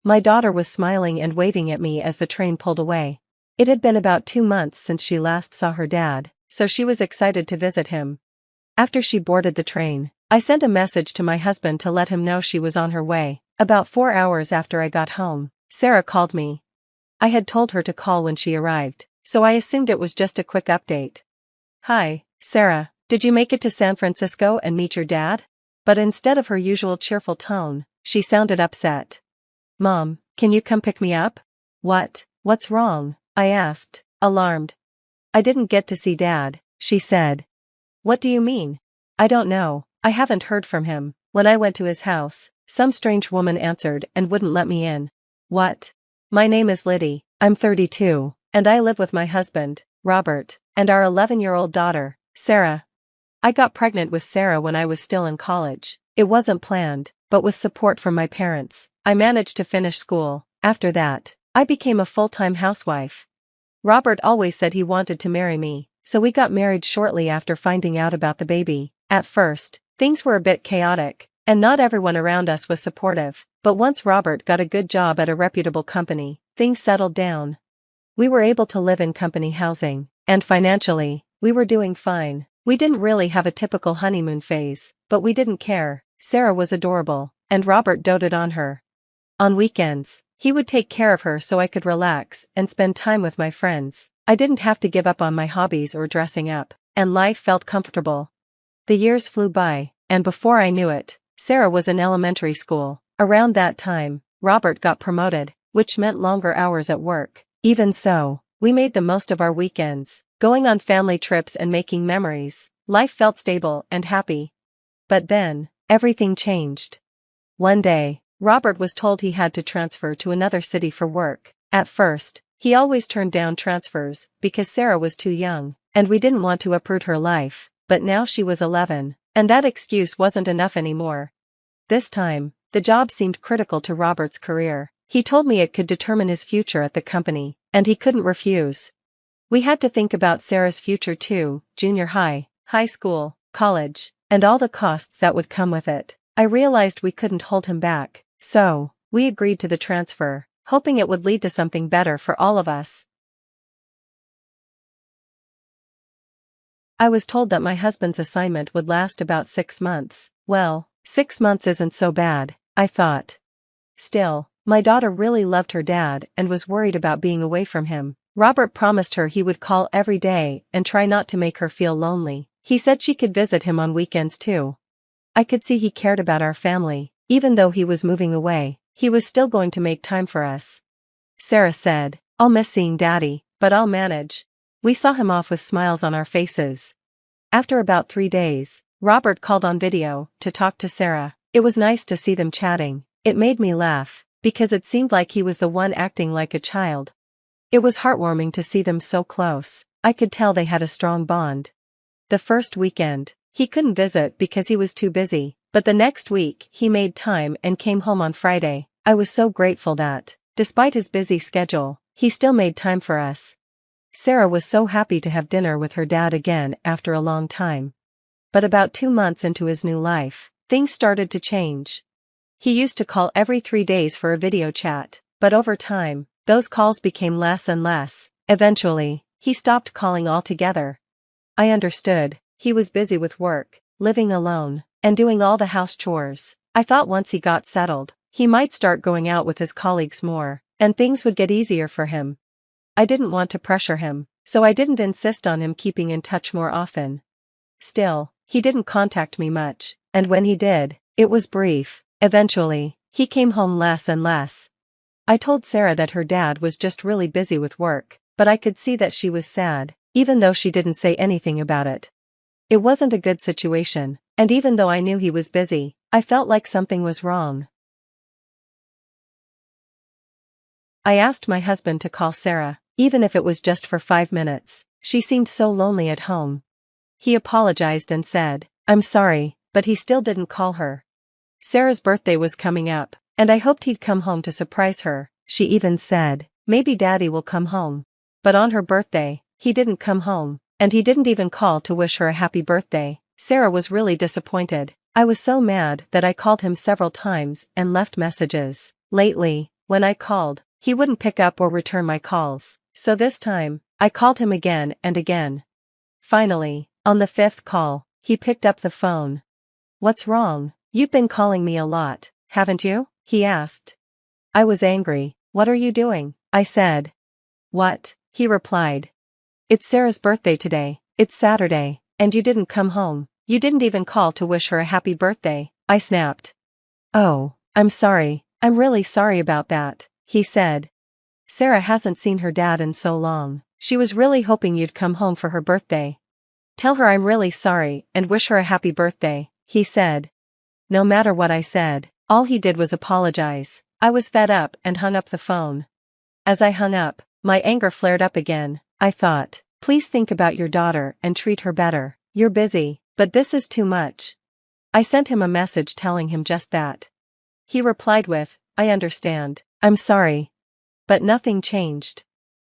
My daughter was smiling and waving at me as the train pulled away. It had been about 2 months since she last saw her dad, so she was excited to visit him. After she boarded the train, I sent a message to my husband to let him know she was on her way. About 4 hours after I got home, Sarah called me. I had told her to call when she arrived, so I assumed it was just a quick update. "Hi, Sarah, did you make it to San Francisco and meet your dad?" But instead of her usual cheerful tone, she sounded upset. "Mom, can you come pick me up?" What's wrong?" I asked, alarmed. "I didn't get to see Dad," she said. "What do you mean?" "I don't know, I haven't heard from him. When I went to his house, some strange woman answered and wouldn't let me in." "What?" "My name is Liddy, I'm 32, and I live with my husband, Robert, and our 11-year-old daughter, Sarah. I got pregnant with Sarah when I was still in college. It wasn't planned, but with support from my parents, I managed to finish school. After that, I became a full-time housewife. Robert always said he wanted to marry me, so we got married shortly after finding out about the baby. At first, things were a bit chaotic, and not everyone around us was supportive, but once Robert got a good job at a reputable company, things settled down. We were able to live in company housing, and financially, we were doing fine. We didn't really have a typical honeymoon phase, but we didn't care. Sarah was adorable, and Robert doted on her. On weekends, he would take care of her so I could relax and spend time with my friends. I didn't have to give up on my hobbies or dressing up, and life felt comfortable. The years flew by, and before I knew it, Sarah was in elementary school. Around that time, Robert got promoted, which meant longer hours at work. Even so, we made the most of our weekends, going on family trips and making memories. Life felt stable and happy. But then, everything changed. One day, Robert was told he had to transfer to another city for work. At first, he always turned down transfers because Sarah was too young, and we didn't want to uproot her life, but now she was 11, and that excuse wasn't enough anymore. This time, the job seemed critical to Robert's career. He told me it could determine his future at the company, and he couldn't refuse. We had to think about Sarah's future too: junior high, high school, college, and all the costs that would come with it. I realized we couldn't hold him back, so we agreed to the transfer, hoping it would lead to something better for all of us. I was told that my husband's assignment would last about 6 months. Well, 6 months isn't so bad, I thought. Still, my daughter really loved her dad and was worried about being away from him. Robert promised her he would call every day and try not to make her feel lonely. He said she could visit him on weekends too. I could see he cared about our family. Even though he was moving away, he was still going to make time for us. Sarah said, "I'll miss seeing Daddy, but I'll manage." We saw him off with smiles on our faces. After about 3 days, Robert called on video to talk to Sarah. It was nice to see them chatting. It made me laugh, because it seemed like he was the one acting like a child. It was heartwarming to see them so close. I could tell they had a strong bond. The first weekend, he couldn't visit because he was too busy, but the next week he made time and came home on Friday. I was so grateful that, despite his busy schedule, he still made time for us. Sarah was so happy to have dinner with her dad again after a long time. But about 2 months into his new life, things started to change. He used to call every 3 days for a video chat, but over time, those calls became less and less. Eventually, he stopped calling altogether. I understood. He was busy with work, living alone, and doing all the house chores. I thought once he got settled, he might start going out with his colleagues more, and things would get easier for him. I didn't want to pressure him, so I didn't insist on him keeping in touch more often. Still, he didn't contact me much, and when he did, it was brief. Eventually, he came home less and less. I told Sarah that her dad was just really busy with work, but I could see that she was sad, even though she didn't say anything about it. It wasn't a good situation, and even though I knew he was busy, I felt like something was wrong. I asked my husband to call Sarah, even if it was just for 5 minutes. She seemed so lonely at home. He apologized and said, "I'm sorry," but he still didn't call her. Sarah's birthday was coming up, and I hoped he'd come home to surprise her. She even said, "Maybe Daddy will come home." But on her birthday, he didn't come home, and he didn't even call to wish her a happy birthday. Sarah was really disappointed. I was so mad that I called him several times and left messages. Lately, When I called, he wouldn't pick up or return my calls, so this time, I called him again and again. Finally, on the 5th call, he picked up the phone. "What's wrong? You've been calling me a lot, haven't you?" he asked. I was angry. "What are you doing?" I said. "What?" he replied. "It's Sarah's birthday today, it's Saturday, and you didn't come home. You didn't even call to wish her a happy birthday," I snapped. "Oh, I'm sorry, I'm really sorry about that," he said. "Sarah hasn't seen her dad in so long, she was really hoping you'd come home for her birthday. Tell her I'm really sorry and wish her a happy birthday," he said. No matter what I said, all he did was apologize. I was fed up and hung up the phone. As I hung up, my anger flared up again. I thought, please think about your daughter and treat her better. You're busy, but this is too much. I sent him a message telling him just that. He replied with, "I understand, I'm sorry." But nothing changed.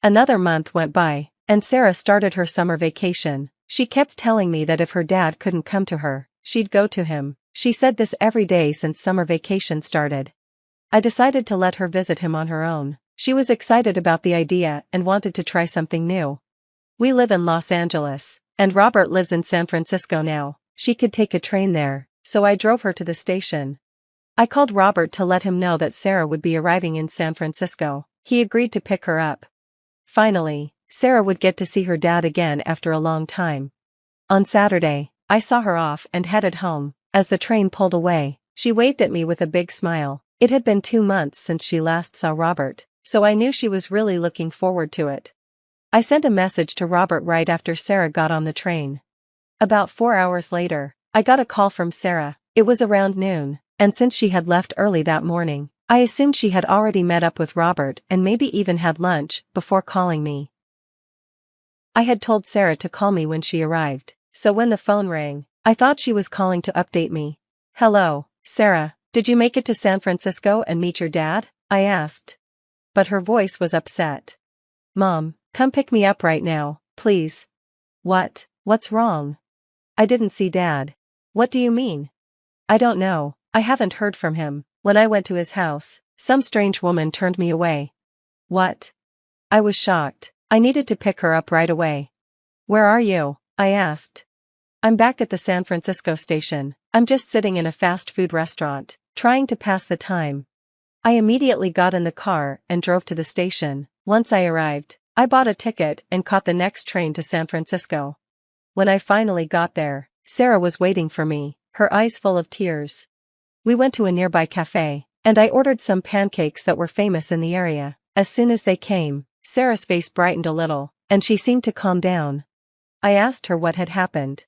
Another month went by, and Sarah started her summer vacation. She kept telling me that if her dad couldn't come to her, she'd go to him. She said this every day since summer vacation started. I decided to let her visit him on her own. She was excited about the idea and wanted to try something new. We live in Los Angeles, and Robert lives in San Francisco now. She could take a train there, so I drove her to the station. I called Robert to let him know that Sarah would be arriving in San Francisco. He agreed to pick her up. Finally, Sarah would get to see her dad again after a long time. On Saturday, I saw her off and headed home. As the train pulled away, she waved at me with a big smile. It had been 2 months since she last saw Robert, so I knew she was really looking forward to it. I sent a message to Robert right after Sarah got on the train. About 4 hours later, I got a call from Sarah. It was around noon, and since she had left early that morning, I assumed she had already met up with Robert and maybe even had lunch before calling me. I had told Sarah to call me when she arrived, so when the phone rang, I thought she was calling to update me. "Hello, Sarah, did you make it to San Francisco and meet your dad?" I asked. But her voice was upset. "Mom, come pick me up right now, please." What's wrong?" "I didn't see Dad." "What do you mean?" "I don't know, I haven't heard from him. When I went to his house, some strange woman turned me away." "What?" I was shocked. I needed to pick her up right away. "Where are you?" I asked. "I'm back at the San Francisco station. I'm just sitting in a fast food restaurant, trying to pass the time." I immediately got in the car and drove to the station. Once I arrived, I bought a ticket and caught the next train to San Francisco. When I finally got there, Sarah was waiting for me, her eyes full of tears. We went to a nearby cafe, and I ordered some pancakes that were famous in the area. As soon as they came, Sarah's face brightened a little, and she seemed to calm down. I asked her what had happened.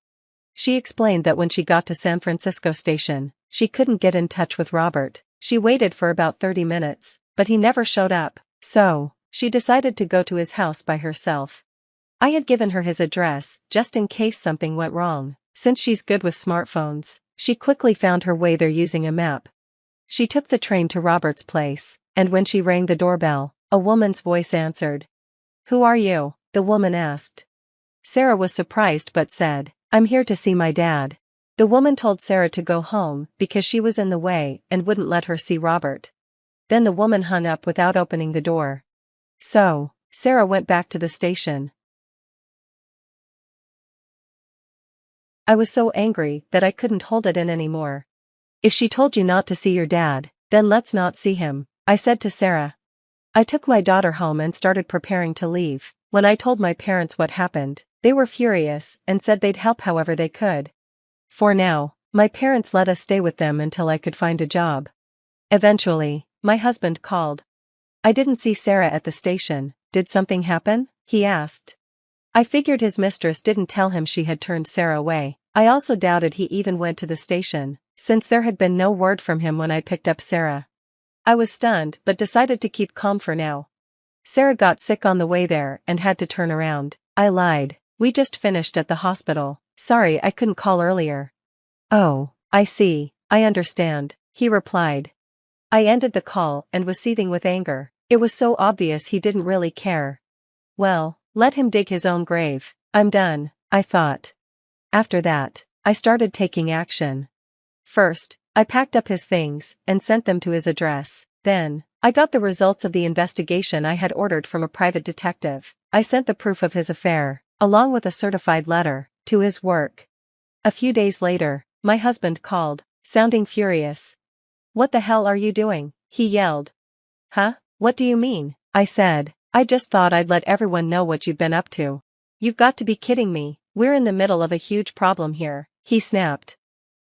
She explained that when she got to San Francisco station, she couldn't get in touch with Robert. She waited for about 30 minutes, but he never showed up, so she decided to go to his house by herself. I had given her his address, just in case something went wrong. Since she's good with smartphones, she quickly found her way there using a map. She took the train to Robert's place, and when she rang the doorbell, a woman's voice answered. "Who are you?" the woman asked. Sarah was surprised but said, "I'm here to see my dad." The woman told Sarah to go home because she was in the way and wouldn't let her see Robert. Then the woman hung up without opening the door. So, Sarah went back to the station. I was so angry that I couldn't hold it in anymore. "If she told you not to see your dad, then let's not see him," I said to Sarah. I took my daughter home and started preparing to leave. When I told my parents what happened, they were furious and said they'd help however they could. For now, my parents let us stay with them until I could find a job. Eventually, my husband called. "I didn't see Sarah at the station. Did something happen?" he asked. I figured his mistress didn't tell him she had turned Sarah away. I also doubted he even went to the station, since there had been no word from him when I picked up Sarah. I was stunned but decided to keep calm for now. Sarah got sick on the way there and had to turn around. I lied. "We just finished at the hospital. Sorry I couldn't call earlier." "Oh, I see, I understand," he replied. I ended the call and was seething with anger. It was so obvious he didn't really care. Well, let him dig his own grave. I'm done, I thought. After that, I started taking action. First, I packed up his things and sent them to his address. Then, I got the results of the investigation I had ordered from a private detective. I sent the proof of his affair, along with a certified letter, to his work. A few days later, my husband called, sounding furious. "What the hell are you doing?" he yelled. "Huh? What do you mean?" I said. "I just thought I'd let everyone know what you've been up to." "You've got to be kidding me, we're in the middle of a huge problem here," he snapped.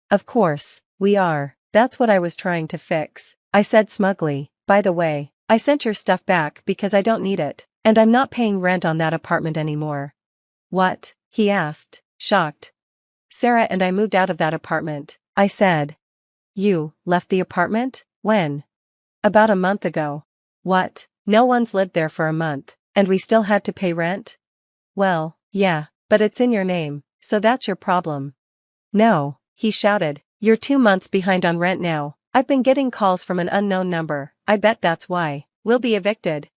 "Of course, we are, that's what I was trying to fix," I said smugly. "By the way, I sent your stuff back because I don't need it, and I'm not paying rent on that apartment anymore." "What?" he asked, shocked. "Sarah and I moved out of that apartment," I said. "You left the apartment? When?" "About a month ago." "What? No one's lived there for a month, and we still had to pay rent?" "Well, yeah, but it's in your name, so that's your problem." "No," he shouted, "you're 2 months behind on rent now. I've been getting calls from an unknown number, I bet that's why. We'll be evicted."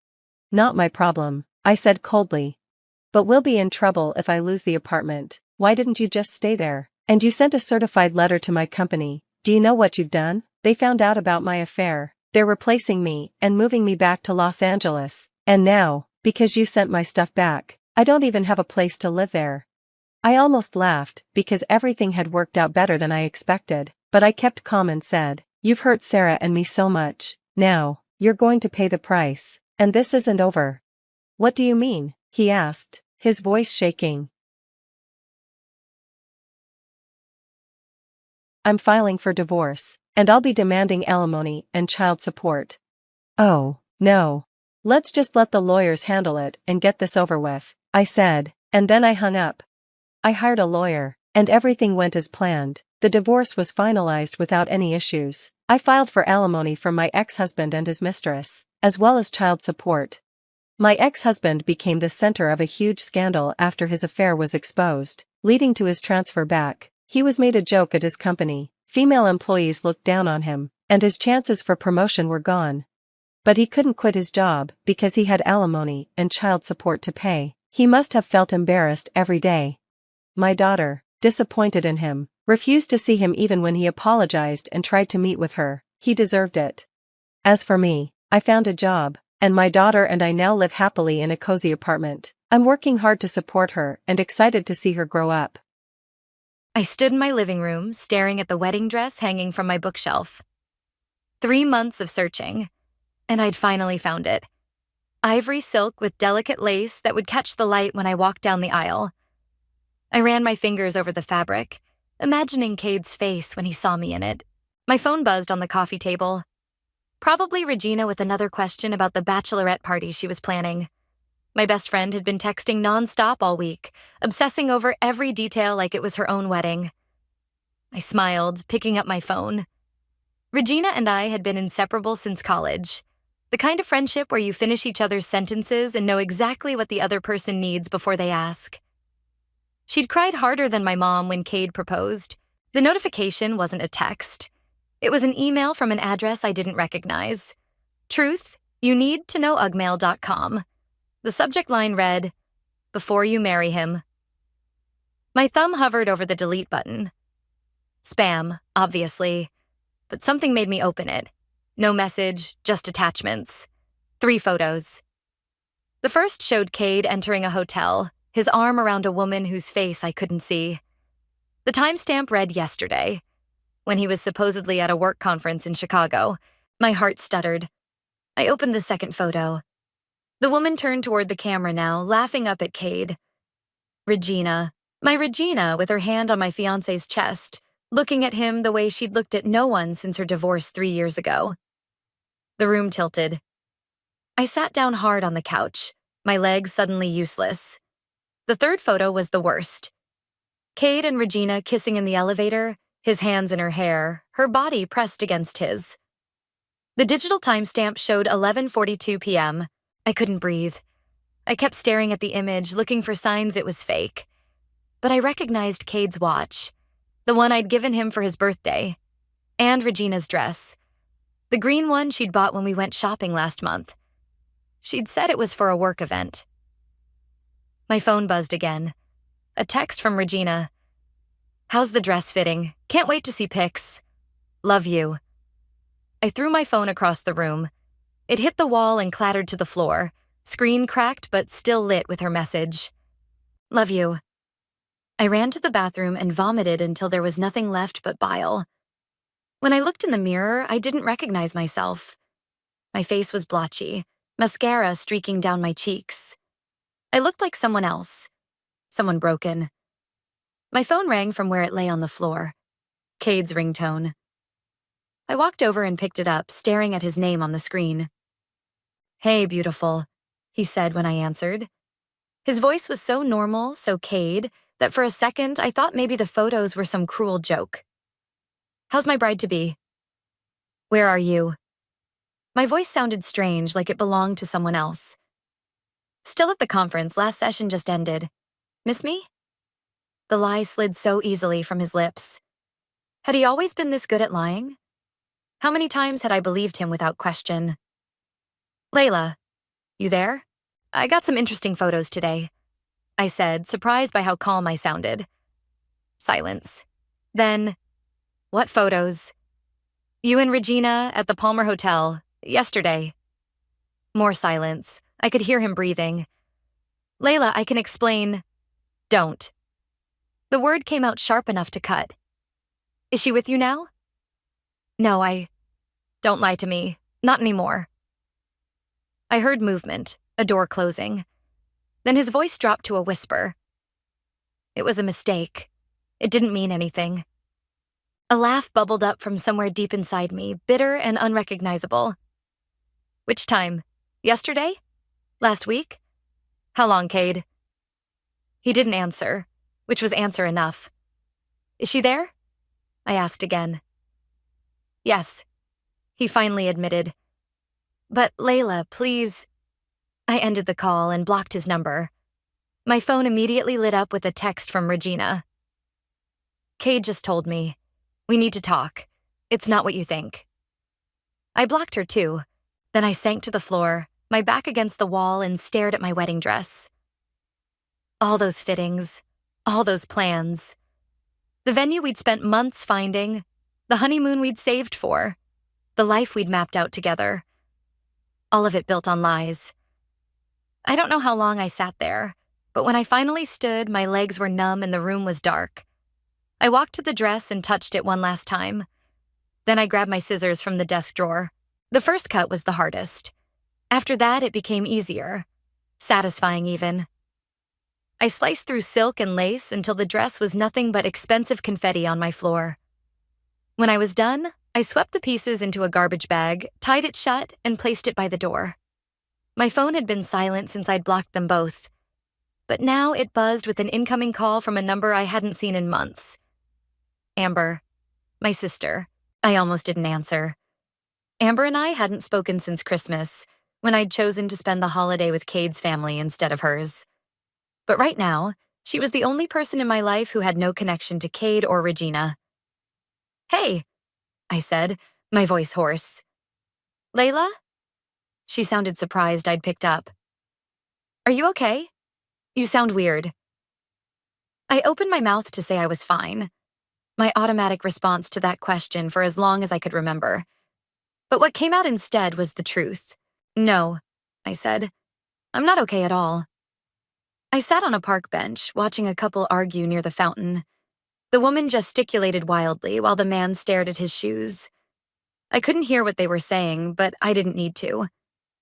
"Not my problem," I said coldly. "But we'll be in trouble if I lose the apartment. Why didn't you just stay there? And you sent a certified letter to my company. Do you know what you've done? They found out about my affair. They're replacing me and moving me back to Los Angeles. And now, because you sent my stuff back, I don't even have a place to live there." I almost laughed because everything had worked out better than I expected, but I kept calm and said, "You've hurt Sarah and me so much. Now, you're going to pay the price, and this isn't over." "What do you mean?" he asked, his voice shaking. "I'm filing for divorce, and I'll be demanding alimony and child support." "Oh, no. Let's just let the lawyers handle it and get this over with," I said, and then I hung up. I hired a lawyer, and everything went as planned. The divorce was finalized without any issues. I filed for alimony from my ex-husband and his mistress, as well as child support. My ex-husband became the center of a huge scandal after his affair was exposed, leading to his transfer back. He was made a joke at his company, female employees looked down on him, and his chances for promotion were gone. But he couldn't quit his job because he had alimony and child support to pay. He must have felt embarrassed every day. My daughter, disappointed in him, refused to see him even when he apologized and tried to meet with her. He deserved it. As for me, I found a job, and my daughter and I now live happily in a cozy apartment. I'm working hard to support her and excited to see her grow up. I stood in my living room, staring at the wedding dress hanging from my bookshelf. 3 months of searching, and I'd finally found it. Ivory silk with delicate lace that would catch the light when I walked down the aisle. I ran my fingers over the fabric, imagining Cade's face when he saw me in it. My phone buzzed on the coffee table. Probably Regina with another question about the bachelorette party she was planning. My best friend had been texting nonstop all week, obsessing over every detail like it was her own wedding. I smiled, picking up my phone. Regina and I had been inseparable since college. The kind of friendship where you finish each other's sentences and know exactly what the other person needs before they ask. She'd cried harder than my mom when Cade proposed. The notification wasn't a text. It was an email from an address I didn't recognize. Truth, you need to know ugmail.com. The subject line read, "Before you marry him." My thumb hovered over the delete button. Spam, obviously, but something made me open it. No message, just attachments. 3 photos. The first showed Cade entering a hotel, his arm around a woman whose face I couldn't see. The timestamp read yesterday, when he was supposedly at a work conference in Chicago. My heart stuttered. I opened the second photo. The woman turned toward the camera now, laughing up at Cade. Regina. My Regina with her hand on my fiancé's chest, looking at him the way she'd looked at no one since her divorce 3 years ago. The room tilted. I sat down hard on the couch, my legs suddenly useless. The third photo was the worst. Cade and Regina kissing in the elevator, his hands in her hair, her body pressed against his. The digital timestamp showed 11:42 p.m. I couldn't breathe. I kept staring at the image, looking for signs it was fake. But I recognized Cade's watch, the one I'd given him for his birthday, and Regina's dress, the green one she'd bought when we went shopping last month. She'd said it was for a work event. My phone buzzed again. A text from Regina. "How's the dress fitting? Can't wait to see pics. Love you." I threw my phone across the room. It hit the wall and clattered to the floor, screen cracked but still lit with her message. Love you. I ran to the bathroom and vomited until there was nothing left but bile. When I looked in the mirror, I didn't recognize myself. My face was blotchy, mascara streaking down my cheeks. I looked like someone else, someone broken. My phone rang from where it lay on the floor. Cade's ringtone. I walked over and picked it up, staring at his name on the screen. Hey, beautiful, he said when I answered. His voice was so normal, so Cade, that for a second I thought maybe the photos were some cruel joke. How's my bride-to-be? Where are you? My voice sounded strange, like it belonged to someone else. Still at the conference, last session just ended. Miss me? The lie slid so easily from his lips. Had he always been this good at lying? How many times had I believed him without question? Layla, you there? I got some interesting photos today, I said, surprised by how calm I sounded. Silence. Then, what photos? You and Regina at the Palmer Hotel, yesterday. More silence. I could hear him breathing. Layla, I can explain. Don't. The word came out sharp enough to cut. Is she with you now? No, Don't lie to me. Not anymore. I heard movement, a door closing. Then his voice dropped to a whisper. It was a mistake. It didn't mean anything. A laugh bubbled up from somewhere deep inside me, bitter and unrecognizable. Which time? Yesterday? Last week? How long, Cade? He didn't answer, which was answer enough. Is she there? I asked again. Yes, he finally admitted. But Layla, please. I ended the call and blocked his number. My phone immediately lit up with a text from Regina. Cade just told me, we need to talk. It's not what you think. I blocked her too. Then I sank to the floor, my back against the wall, and stared at my wedding dress. All those fittings, all those plans. The venue we'd spent months finding, the honeymoon we'd saved for, the life we'd mapped out together. All of it built on lies. I don't know how long I sat there, but when I finally stood, my legs were numb and the room was dark. I walked to the dress and touched it one last time. Then I grabbed my scissors from the desk drawer. The first cut was the hardest. After that, it became easier, satisfying even. I sliced through silk and lace until the dress was nothing but expensive confetti on my floor. When I was done, I swept the pieces into a garbage bag, tied it shut, and placed it by the door. My phone had been silent since I'd blocked them both. But now it buzzed with an incoming call from a number I hadn't seen in months. Amber, my sister. I almost didn't answer. Amber and I hadn't spoken since Christmas, when I'd chosen to spend the holiday with Cade's family instead of hers. But right now, she was the only person in my life who had no connection to Cade or Regina. Hey, I said, my voice hoarse. Layla? She sounded surprised I'd picked up. Are you okay? You sound weird. I opened my mouth to say I was fine, my automatic response to that question for as long as I could remember. But what came out instead was the truth. No, I said. I'm not okay at all. I sat on a park bench, watching a couple argue near the fountain. The woman gesticulated wildly while the man stared at his shoes. I couldn't hear what they were saying, but I didn't need to.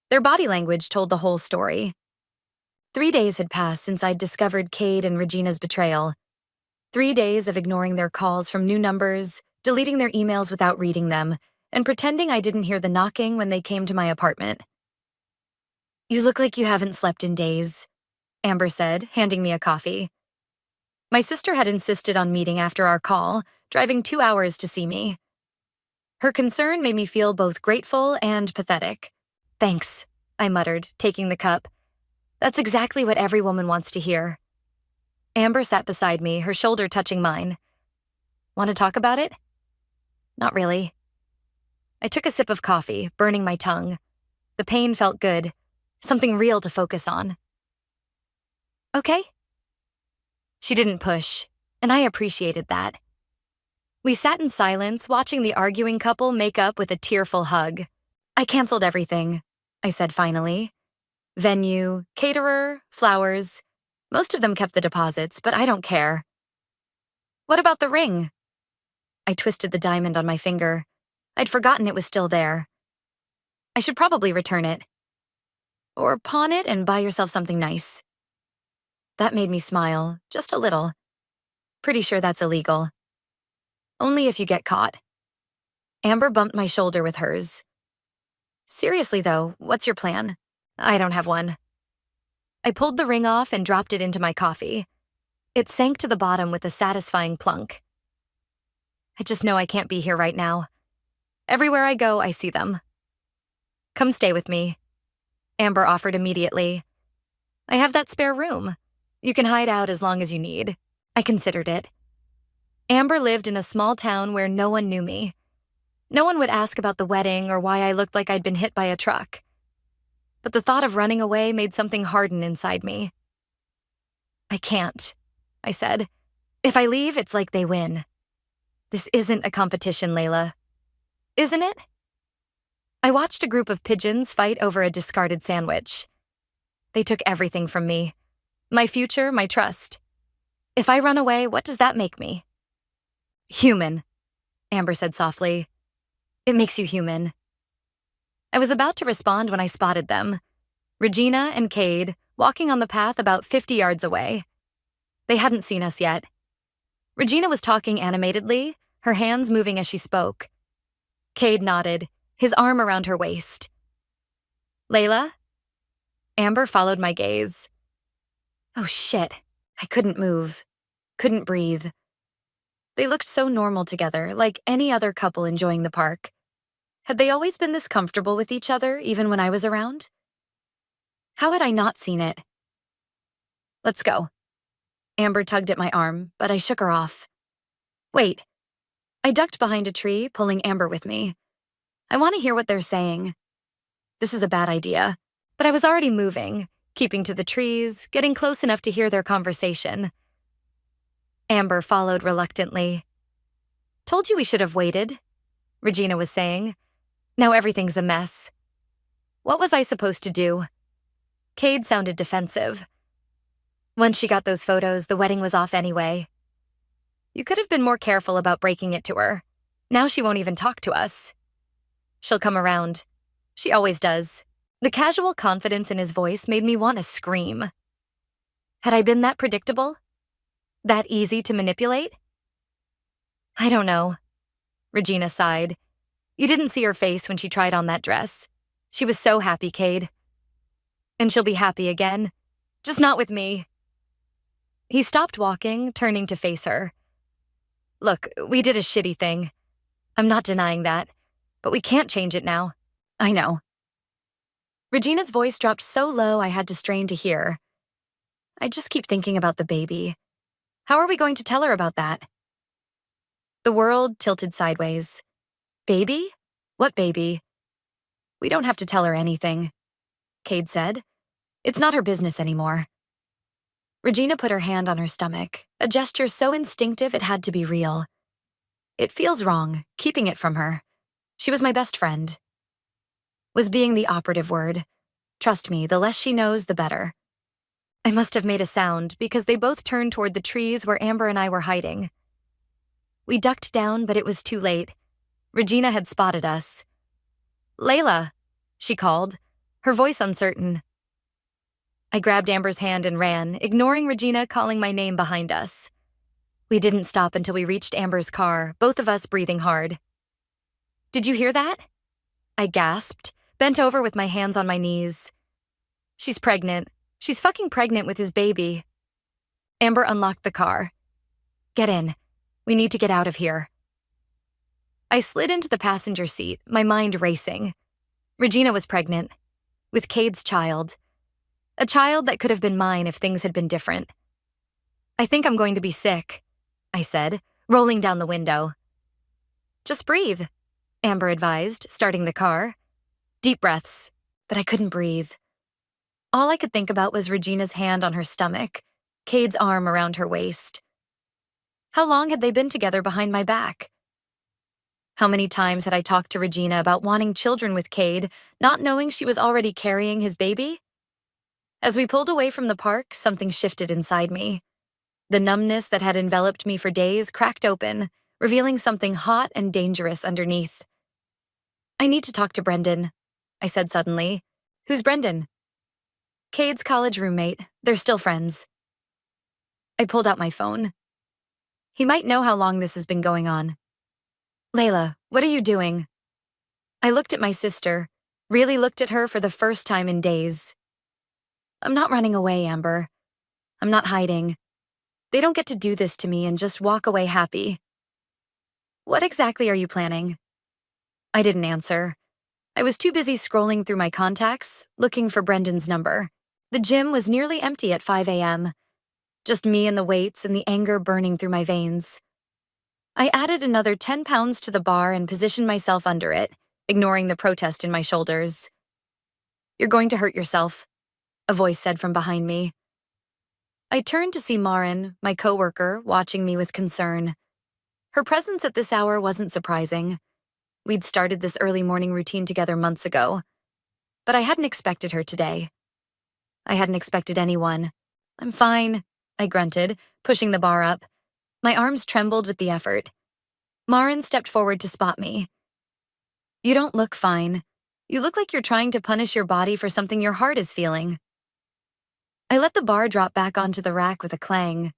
Their body language told the whole story. 3 days had passed since I'd discovered Cade and Regina's betrayal. 3 days of ignoring their calls from new numbers, deleting their emails without reading them, and pretending I didn't hear the knocking when they came to my apartment. You look like you haven't slept in days, Amber said, handing me a coffee. My sister had insisted on meeting after our call, driving 2 hours to see me. Her concern made me feel both grateful and pathetic. Thanks, I muttered, taking the cup. That's exactly what every woman wants to hear. Amber sat beside me, her shoulder touching mine. Want to talk about it? Not really. I took a sip of coffee, burning my tongue. The pain felt good, something real to focus on. Okay? She didn't push, and I appreciated that. We sat in silence, watching the arguing couple make up with a tearful hug. I canceled everything. I said finally. Venue, caterer, flowers. Most of them kept the deposits, but I don't care. What about the ring? I twisted the diamond on my finger. I'd forgotten it was still there. I should probably return it. Or pawn it and buy yourself something nice. That made me smile, just a little. Pretty sure that's illegal. Only if you get caught. Amber bumped my shoulder with hers. Seriously though, what's your plan? I don't have one. I pulled the ring off and dropped it into my coffee. It sank to the bottom with a satisfying plunk. I just know I can't be here right now. Everywhere I go, I see them. Come stay with me, Amber offered immediately. I have that spare room. You can hide out as long as you need. I considered it. Amber lived in a small town where no one knew me. No one would ask about the wedding or why I looked like I'd been hit by a truck. But the thought of running away made something harden inside me. I can't, I said. If I leave, it's like they win. This isn't a competition, Layla. Isn't it? I watched a group of pigeons fight over a discarded sandwich. They took everything from me. My future, my trust. If I run away, what does that make me? Human, Amber said softly. It makes you human. I was about to respond when I spotted them. Regina and Cade, walking on the path about 50 yards away. They hadn't seen us yet. Regina was talking animatedly, her hands moving as she spoke. Cade nodded, his arm around her waist. Layla? Amber followed my gaze. Oh shit, I couldn't move, couldn't breathe. They looked so normal together, like any other couple enjoying the park. Had they always been this comfortable with each other, even when I was around? How had I not seen it? Let's go. Amber tugged at my arm, but I shook her off. Wait. I ducked behind a tree, pulling Amber with me. I want to hear what they're saying. This is a bad idea, but I was already moving, keeping to the trees, getting close enough to hear their conversation. Amber followed reluctantly. Told you we should have waited, Regina was saying. Now everything's a mess. What was I supposed to do? Cade sounded defensive. Once she got those photos, the wedding was off anyway. You could have been more careful about breaking it to her. Now she won't even talk to us. She'll come around. She always does. The casual confidence in his voice made me want to scream. Had I been that predictable? That easy to manipulate? I don't know. Regina sighed. You didn't see her face when she tried on that dress. She was so happy, Cade. And she'll be happy again. Just not with me. He stopped walking, turning to face her. Look, we did a shitty thing. I'm not denying that. But we can't change it now. I know. Regina's voice dropped so low I had to strain to hear. I just keep thinking about the baby. How are we going to tell her about that? The world tilted sideways. Baby? What baby? We don't have to tell her anything, Cade said. It's not her business anymore. Regina put her hand on her stomach, a gesture so instinctive it had to be real. It feels wrong, keeping it from her. She was my best friend. Was being the operative word. Trust me, the less she knows, the better. I must have made a sound because they both turned toward the trees where Amber and I were hiding. We ducked down, but it was too late. Regina had spotted us. Layla, she called, her voice uncertain. I grabbed Amber's hand and ran, ignoring Regina calling my name behind us. We didn't stop until we reached Amber's car, both of us breathing hard. Did you hear that? I gasped, bent over with my hands on my knees. She's pregnant. She's fucking pregnant with his baby. Amber unlocked the car. Get in. We need to get out of here. I slid into the passenger seat, my mind racing. Regina was pregnant. With Cade's child. A child that could have been mine if things had been different. I think I'm going to be sick, I said, rolling down the window. Just breathe, Amber advised, starting the car. Deep breaths, but I couldn't breathe. All I could think about was Regina's hand on her stomach, Cade's arm around her waist. How long had they been together behind my back? How many times had I talked to Regina about wanting children with Cade, not knowing she was already carrying his baby? As we pulled away from the park, something shifted inside me. The numbness that had enveloped me for days cracked open, revealing something hot and dangerous underneath. "I need to talk to Brendan," I said suddenly. "Who's Brendan?" "Cade's college roommate. They're still friends." I pulled out my phone. "He might know how long this has been going on." "Layla, what are you doing?" I looked at my sister, really looked at her for the first time in days. "I'm not running away, Amber. I'm not hiding. They don't get to do this to me and just walk away happy." "What exactly are you planning?" I didn't answer. I was too busy scrolling through my contacts, looking for Brendan's number. The gym was nearly empty at 5 a.m. Just me and the weights and the anger burning through my veins. I added another 10 pounds to the bar and positioned myself under it, ignoring the protest in my shoulders. "You're going to hurt yourself," a voice said from behind me. I turned to see Marin, my coworker, watching me with concern. Her presence at this hour wasn't surprising. We'd started this early morning routine together months ago. But I hadn't expected her today. I hadn't expected anyone. "I'm fine," I grunted, pushing the bar up. My arms trembled with the effort. Marin stepped forward to spot me. "You don't look fine. You look like you're trying to punish your body for something your heart is feeling." I let the bar drop back onto the rack with a clang.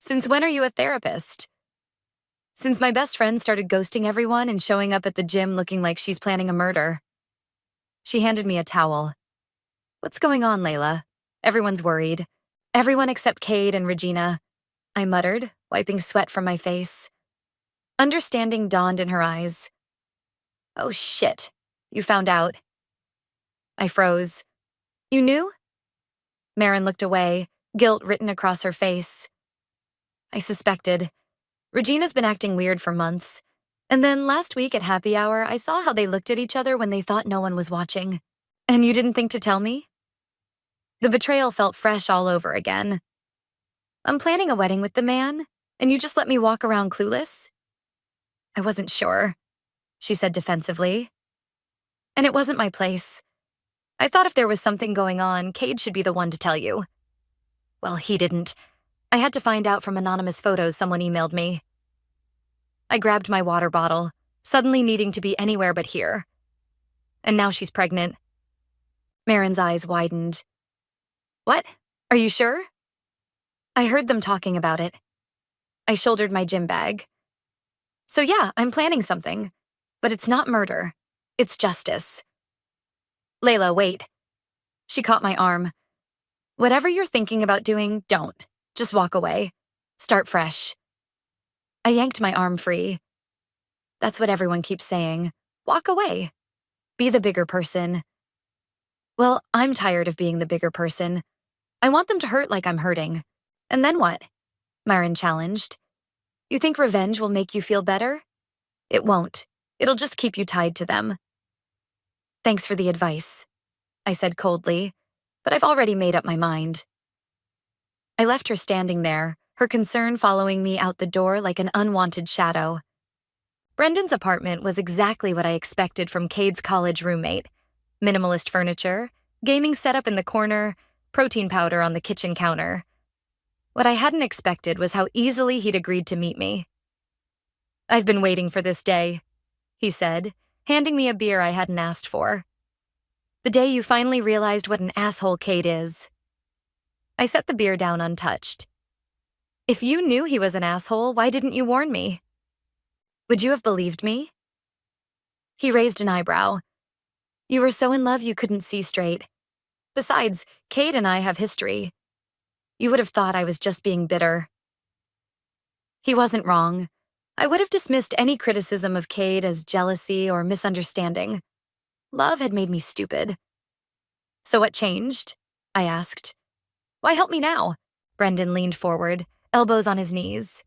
"Since when are you a therapist?" "Since my best friend started ghosting everyone and showing up at the gym looking like she's planning a murder." She handed me a towel. "What's going on, Layla? Everyone's worried. Everyone except Cade and Regina," I muttered, wiping sweat from my face. Understanding dawned in her eyes. "Oh shit, you found out." I froze. "You knew?" Marin looked away, guilt written across her face. "I suspected. Regina's been acting weird for months. And then last week at happy hour, I saw how they looked at each other when they thought no one was watching. And you didn't think to tell me?" The betrayal felt fresh all over again. "I'm planning a wedding with the man, and you just let me walk around clueless?" "I wasn't sure," she said defensively. "And it wasn't my place. I thought if there was something going on, Cade should be the one to tell you." "Well, he didn't. I had to find out from anonymous photos someone emailed me." I grabbed my water bottle, suddenly needing to be anywhere but here. "And now she's pregnant." Marin's eyes widened. "What? Are you sure?" "I heard them talking about it." I shouldered my gym bag. "So yeah, I'm planning something. But it's not murder. It's justice." "Layla, wait." She caught my arm. "Whatever you're thinking about doing, don't. Just walk away. Start fresh." I yanked my arm free. "That's what everyone keeps saying. Walk away. Be the bigger person." "Well, I'm tired of being the bigger person. I want them to hurt like I'm hurting. And then what?" Marin challenged. "You think revenge will make you feel better? It won't. It'll just keep you tied to them." "Thanks for the advice," I said coldly, but I've already made up my mind. I left her standing there, her concern following me out the door like an unwanted shadow. Brendan's apartment was exactly what I expected from Cade's college roommate. Minimalist furniture, gaming setup in the corner, protein powder on the kitchen counter. What I hadn't expected was how easily he'd agreed to meet me. "I've been waiting for this day," he said, handing me a beer I hadn't asked for. "The day you finally realized what an asshole Cade is." I set the beer down untouched. "If you knew he was an asshole, why didn't you warn me? Would you have believed me?" He raised an eyebrow. "You were so in love you couldn't see straight. Besides, Cade and I have history. You would have thought I was just being bitter." He wasn't wrong. I would have dismissed any criticism of Cade as jealousy or misunderstanding. Love had made me stupid. "So what changed?" I asked. "Why help me now?" Brendan leaned forward, elbows on his knees.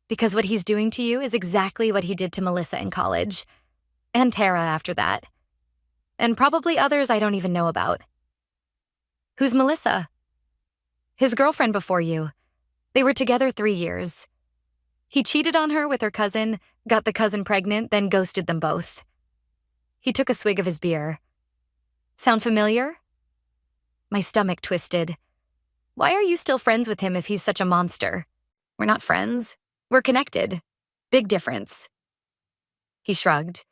"Because what he's doing to you is exactly what he did to Melissa in college. And Tara after that. And probably others I don't even know about." "Who's Melissa?" "His girlfriend before you. They were together 3 years. He cheated on her with her cousin, got the cousin pregnant, then ghosted them both. He took a swig of his beer. Sound familiar? My stomach twisted. Why are you still friends with him if he's such a monster? We're not friends. We're connected. Big difference. He shrugged.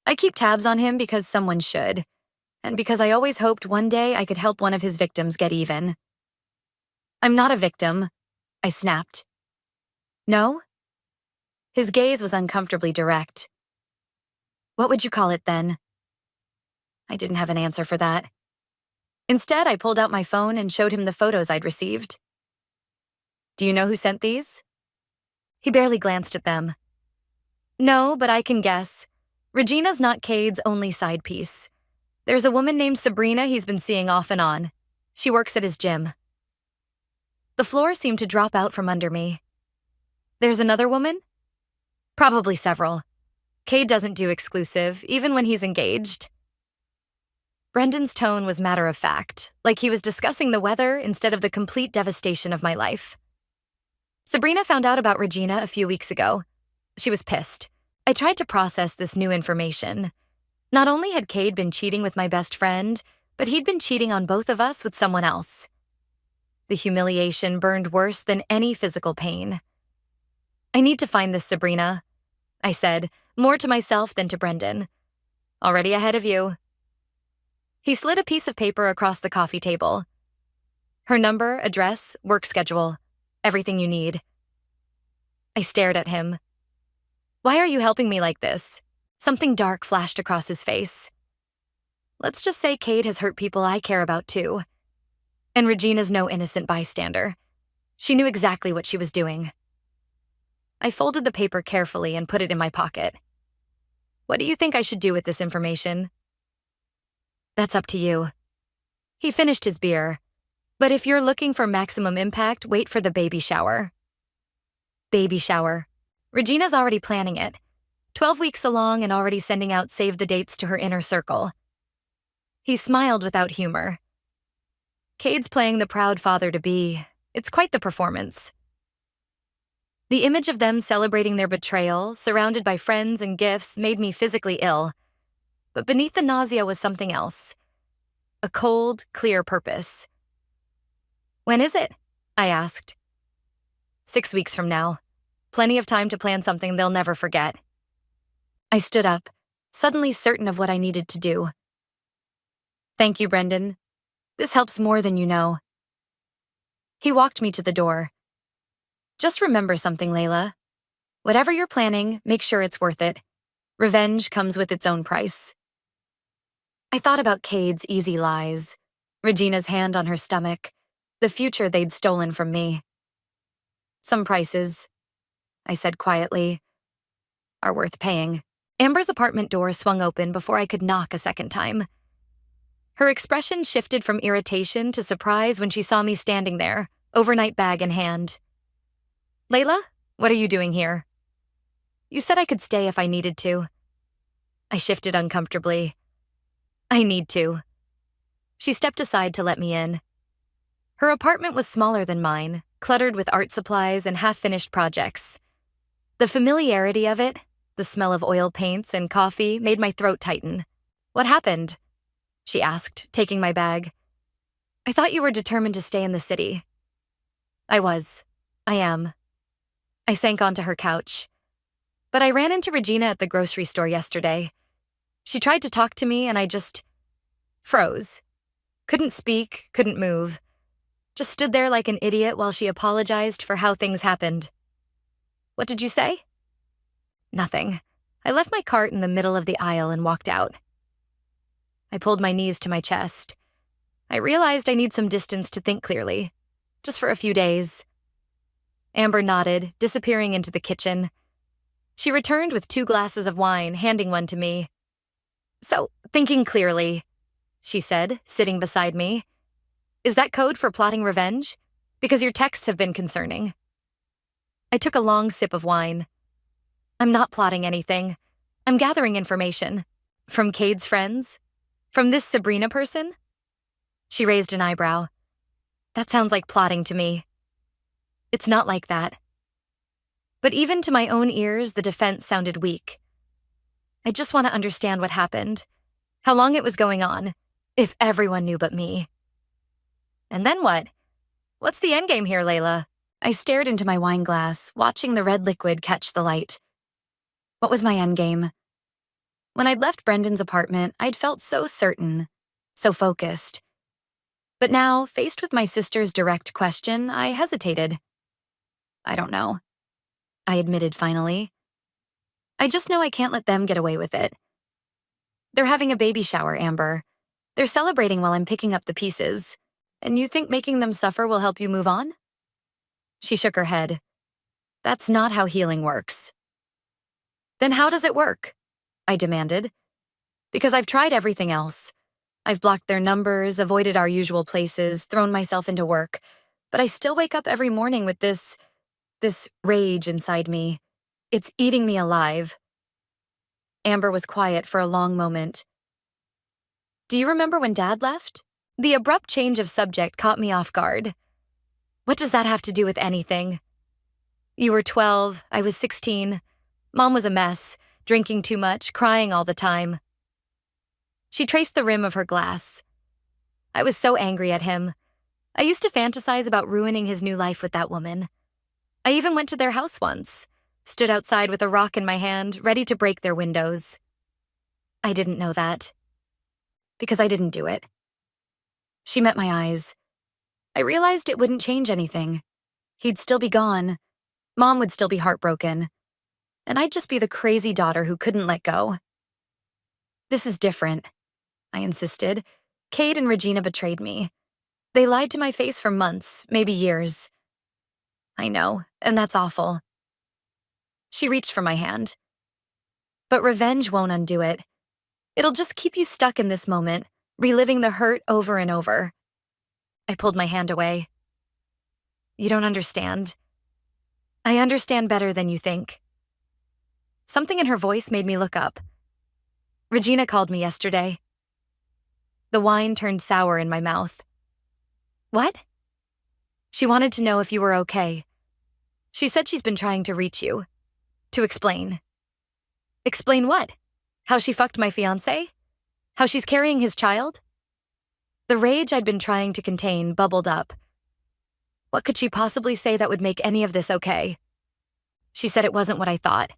I keep tabs on him because someone should, and because I always hoped one day I could help one of his victims get even. I'm not a victim, I snapped. No? His gaze was uncomfortably direct. What would you call it then? I didn't have an answer for that. Instead, I pulled out my phone and showed him the photos I'd received. Do you know who sent these? He barely glanced at them. No, but I can guess. Regina's not Cade's only side piece. There's a woman named Sabrina he's been seeing off and on. She works at his gym. The floor seemed to drop out from under me. There's another woman? Probably several. Cade doesn't do exclusive, even when he's engaged. Brendan's tone was matter-of-fact, like he was discussing the weather instead of the complete devastation of my life. Sabrina found out about Regina a few weeks ago. She was pissed. I tried to process this new information. Not only had Cade been cheating with my best friend, but he'd been cheating on both of us with someone else. The humiliation burned worse than any physical pain. I need to find this Sabrina, I said, more to myself than to Brendan. Already ahead of you. He slid a piece of paper across the coffee table. Her number, address, work schedule, everything you need. I stared at him. Why are you helping me like this? Something dark flashed across his face. Let's just say Cade has hurt people I care about too. And Regina's no innocent bystander. She knew exactly what she was doing. I folded the paper carefully and put it in my pocket. What do you think I should do with this information? That's up to you. He finished his beer. But if you're looking for maximum impact, wait for the baby shower. Baby shower. Regina's already planning it. 12 weeks along and already sending out save the dates to her inner circle. He smiled without humor. Cade's playing the proud father-to-be. It's quite the performance. The image of them celebrating their betrayal, surrounded by friends and gifts, made me physically ill. But beneath the nausea was something else. A cold, clear purpose. When is it? I asked. 6 weeks from now. Plenty of time to plan something they'll never forget. I stood up, suddenly certain of what I needed to do. Thank you, Brendan. This helps more than you know. He walked me to the door. Just remember something, Layla. Whatever you're planning, make sure it's worth it. Revenge comes with its own price. I thought about Cade's easy lies, Regina's hand on her stomach, the future they'd stolen from me. Some prices, I said quietly, are worth paying. Amber's apartment door swung open before I could knock a second time. Her expression shifted from irritation to surprise when she saw me standing there, overnight bag in hand. Layla, what are you doing here? You said I could stay if I needed to. I shifted uncomfortably. I need to. She stepped aside to let me in. Her apartment was smaller than mine, cluttered with art supplies and half-finished projects. The familiarity of it, the smell of oil paints and coffee, made my throat tighten. What happened? She asked, taking my bag. I thought you were determined to stay in the city. I was. I am. I sank onto her couch. But I ran into Regina at the grocery store yesterday. She tried to talk to me and I just froze. Couldn't speak, couldn't move. Just stood there like an idiot while she apologized for how things happened. What did you say? Nothing. I left my cart in the middle of the aisle and walked out. I pulled my knees to my chest. I realized I need some distance to think clearly, just for a few days. Amber nodded, disappearing into the kitchen. She returned with 2 glasses of wine, handing one to me. So, thinking clearly, she said, sitting beside me. Is that code for plotting revenge? Because your texts have been concerning. I took a long sip of wine. I'm not plotting anything. I'm gathering information. From Cade's friends? From this Sabrina person? She raised an eyebrow. That sounds like plotting to me. It's not like that. But even to my own ears, the defense sounded weak. I just want to understand what happened, how long it was going on, if everyone knew but me. And then what? What's the endgame here, Layla? I stared into my wine glass, watching the red liquid catch the light. What was my endgame? When I'd left Brendan's apartment, I'd felt so certain, so focused. But now, faced with my sister's direct question, I hesitated. I don't know, I admitted finally. I just know I can't let them get away with it. They're having a baby shower, Amber. They're celebrating while I'm picking up the pieces. And you think making them suffer will help you move on? She shook her head. That's not how healing works. Then how does it work? I demanded. Because I've tried everything else. I've blocked their numbers, avoided our usual places, thrown myself into work. But I still wake up every morning with this rage inside me. It's eating me alive. Amber was quiet for a long moment. Do you remember when Dad left? The abrupt change of subject caught me off guard. What does that have to do with anything? You were 12, I was 16. Mom was a mess, drinking too much, crying all the time. She traced the rim of her glass. I was so angry at him. I used to fantasize about ruining his new life with that woman. I even went to their house once, stood outside with a rock in my hand, ready to break their windows. I didn't know that. Because I didn't do it. She met my eyes. I realized it wouldn't change anything. He'd still be gone. Mom would still be heartbroken. And I'd just be the crazy daughter who couldn't let go. This is different, I insisted. Cade and Regina betrayed me. They lied to my face for months, maybe years. I know, and that's awful. She reached for my hand. But revenge won't undo it. It'll just keep you stuck in this moment, reliving the hurt over and over. I pulled my hand away. You don't understand. I understand better than you think. Something in her voice made me look up. Regina called me yesterday. The wine turned sour in my mouth. What? She wanted to know if you were okay. She said she's been trying to reach you. To explain. Explain what? How she fucked my fiancé? How she's carrying his child? The rage I'd been trying to contain bubbled up. What could she possibly say that would make any of this okay? She said it wasn't what I thought.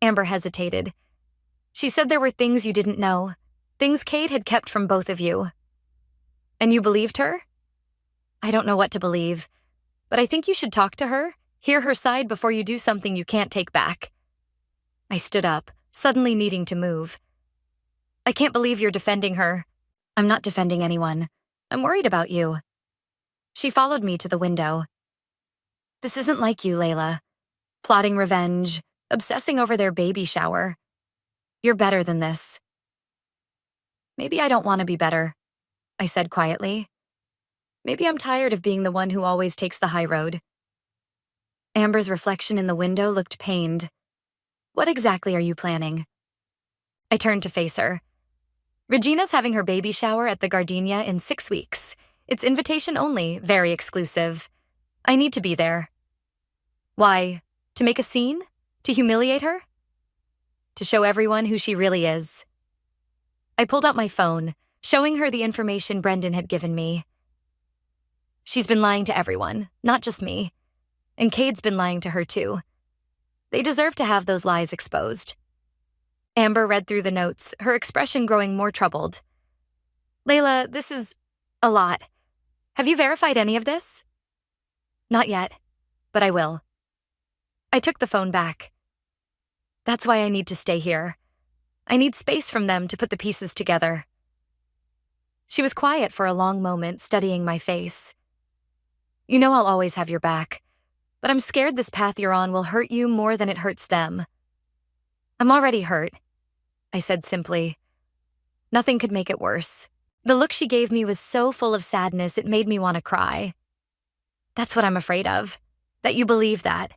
Amber hesitated. She said there were things you didn't know, things Cade had kept from both of you. And you believed her? I don't know what to believe, but I think you should talk to her, hear her side before you do something you can't take back. I stood up, suddenly needing to move. I can't believe you're defending her. I'm not defending anyone. I'm worried about you. She followed me to the window. This isn't like you, Layla. Plotting revenge, obsessing over their baby shower. You're better than this. Maybe I don't want to be better, I said quietly. Maybe I'm tired of being the one who always takes the high road. Amber's reflection in the window looked pained. What exactly are you planning? I turned to face her. Regina's having her baby shower at the Gardenia in 6 weeks. It's invitation only, very exclusive. I need to be there. Why? To make a scene? To humiliate her? To show everyone who she really is. I pulled out my phone, showing her the information Brendan had given me. She's been lying to everyone, not just me. And Cade's been lying to her too. They deserve to have those lies exposed. Amber read through the notes, her expression growing more troubled. Layla, this is a lot. Have you verified any of this? Not yet, but I will. I took the phone back. That's why I need to stay here. I need space from them to put the pieces together. She was quiet for a long moment, studying my face. You know I'll always have your back, but I'm scared this path you're on will hurt you more than it hurts them. I'm already hurt, I said simply. Nothing could make it worse. The look she gave me was so full of sadness it made me want to cry. That's what I'm afraid of, that you believe that.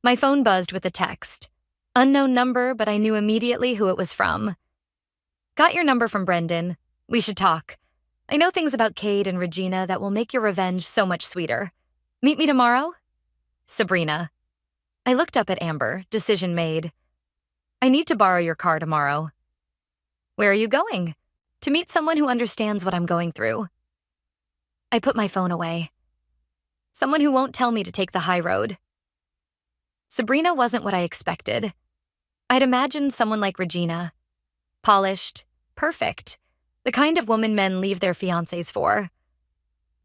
My phone buzzed with a text. Unknown number, but I knew immediately who it was from. Got your number from Brendan. We should talk. I know things about Cade and Regina that will make your revenge so much sweeter. Meet me tomorrow? Sabrina. I looked up at Amber, decision made. I need to borrow your car tomorrow. Where are you going? To meet someone who understands what I'm going through. I put my phone away. Someone who won't tell me to take the high road. Sabrina wasn't what I expected. I'd imagined someone like Regina. Polished, perfect, the kind of woman men leave their fiancés for.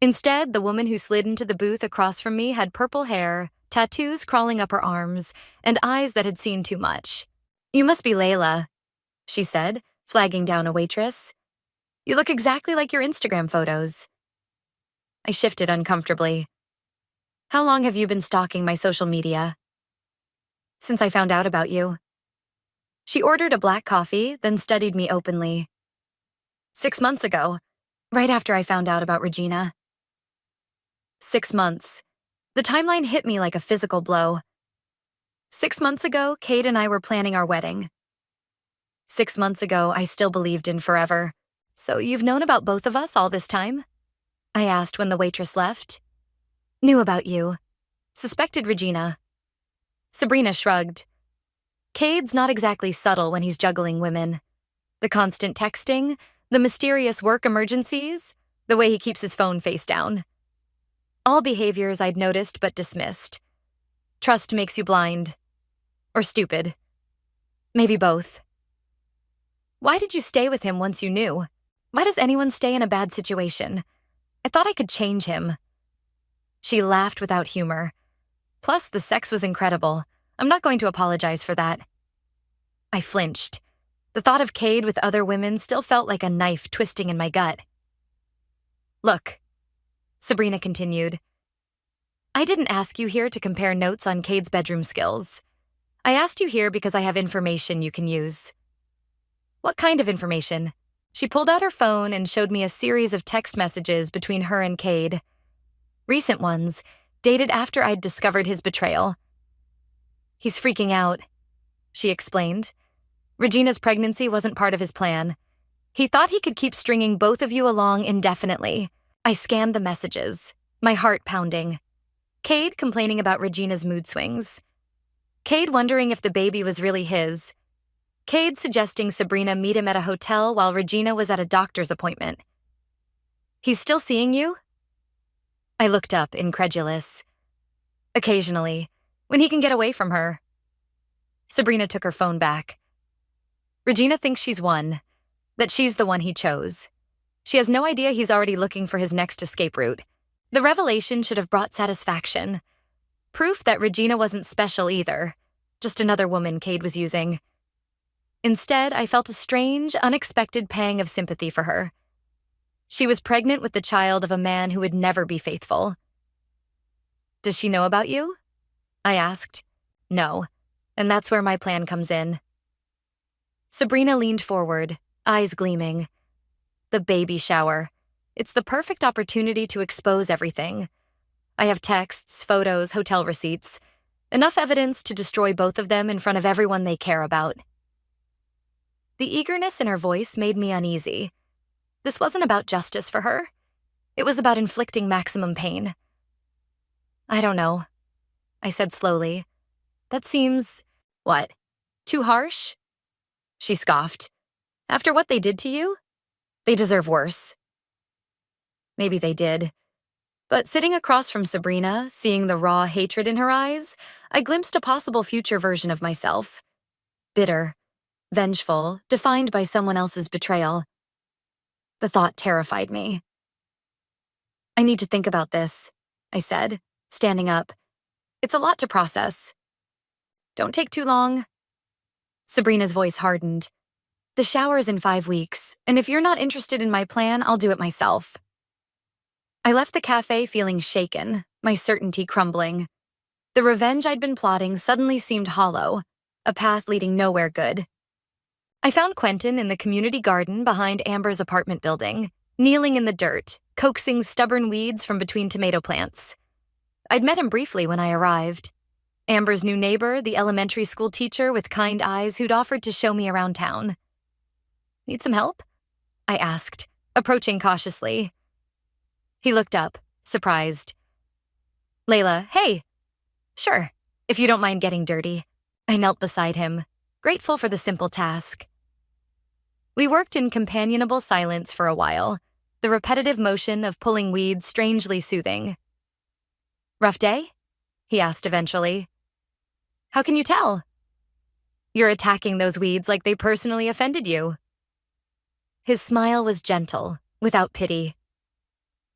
Instead, the woman who slid into the booth across from me had purple hair, tattoos crawling up her arms, and eyes that had seen too much. "You must be Layla," she said, flagging down a waitress. "You look exactly like your Instagram photos." I shifted uncomfortably. "How long have you been stalking my social media?" "Since I found out about you." She ordered a black coffee, then studied me openly. 6 months ago, right after I found out about Regina. 6 months. The timeline hit me like a physical blow. 6 months ago, Kate and I were planning our wedding. 6 months ago, I still believed in forever. "So you've known about both of us all this time?" I asked when the waitress left. "Knew about you. Suspected Regina." Sabrina shrugged. Cade's not exactly subtle when he's juggling women. The constant texting, the mysterious work emergencies, the way he keeps his phone face down. All behaviors I'd noticed but dismissed. Trust makes you blind. Or stupid. Maybe both. "Why did you stay with him once you knew? Why does anyone stay in a bad situation? I thought I could change him." She laughed without humor. "Plus, the sex was incredible. I'm not going to apologize for that." I flinched. The thought of Cade with other women still felt like a knife twisting in my gut. "Look," Sabrina continued, "I didn't ask you here to compare notes on Cade's bedroom skills. I asked you here because I have information you can use." "What kind of information?" She pulled out her phone and showed me a series of text messages between her and Cade. Recent ones, dated after I'd discovered his betrayal. "He's freaking out," she explained. "Regina's pregnancy wasn't part of his plan. He thought he could keep stringing both of you along indefinitely." I scanned the messages, my heart pounding. Cade complaining about Regina's mood swings. Cade wondering if the baby was really his. Cade suggesting Sabrina meet him at a hotel while Regina was at a doctor's appointment. "He's still seeing you?" I looked up, incredulous. "Occasionally, when he can get away from her." Sabrina took her phone back. "Regina thinks she's won, that she's the one he chose. She has no idea he's already looking for his next escape route. The revelation should have brought satisfaction. Proof that Regina wasn't special either, just another woman Cade was using. Instead, I felt a strange, unexpected pang of sympathy for her. She was pregnant with the child of a man who would never be faithful. "Does she know about you?" I asked. "No, and that's where my plan comes in." Sabrina leaned forward, eyes gleaming. The baby shower. It's the perfect opportunity to expose everything. I have texts, photos, hotel receipts. Enough evidence to destroy both of them in front of everyone they care about. The eagerness in her voice made me uneasy. This wasn't about justice for her. It was about inflicting maximum pain. "I don't know," I said slowly. "That seems, what, too harsh?" She scoffed. "After what they did to you? They deserve worse." Maybe they did. But sitting across from Sabrina, seeing the raw hatred in her eyes, I glimpsed a possible future version of myself. Bitter, vengeful, defined by someone else's betrayal. The thought terrified me. "I need to think about this," I said, standing up. "It's a lot to process." "Don't take too long." Sabrina's voice hardened. "The shower's in 5 weeks, and if you're not interested in my plan, I'll do it myself." I left the cafe feeling shaken, my certainty crumbling. The revenge I'd been plotting suddenly seemed hollow, a path leading nowhere good. I found Quentin in the community garden behind Amber's apartment building, kneeling in the dirt, coaxing stubborn weeds from between tomato plants. I'd met him briefly when I arrived. Amber's new neighbor, the elementary school teacher with kind eyes who'd offered to show me around town. "Need some help?" I asked, approaching cautiously. He looked up, surprised. "Layla, hey." "Sure. If you don't mind getting dirty. I knelt beside him, grateful for the simple task. We worked in companionable silence for a while, the repetitive motion of pulling weeds strangely soothing. Rough day? He asked eventually. How can you tell? You're attacking those weeds like they personally offended you. His smile was gentle, without pity.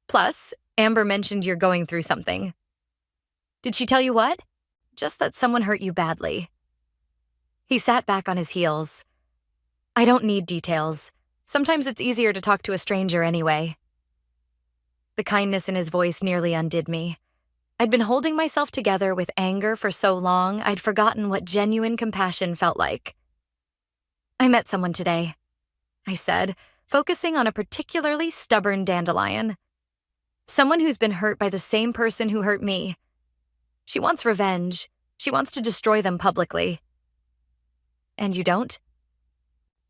Plus, Amber mentioned you're going through something. Did she tell you what? Just that someone hurt you badly. He sat back on his heels. I don't need details. Sometimes it's easier to talk to a stranger anyway. The kindness in his voice nearly undid me. I'd been holding myself together with anger for so long, I'd forgotten what genuine compassion felt like. I met someone today, I said, focusing on a particularly stubborn dandelion. Someone who's been hurt by the same person who hurt me. She wants revenge. She wants to destroy them publicly. And you don't?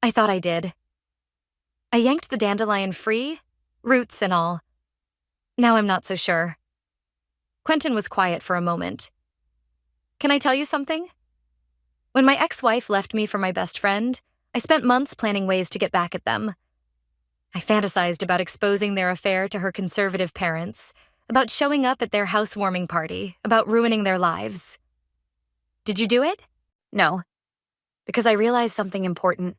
I thought I did. I yanked the dandelion free, roots and all. Now I'm not so sure. Quentin was quiet for a moment. Can I tell you something? When my ex-wife left me for my best friend, I spent months planning ways to get back at them. I fantasized about exposing their affair to her conservative parents, about showing up at their housewarming party, about ruining their lives. Did you do it? No, because I realized something important.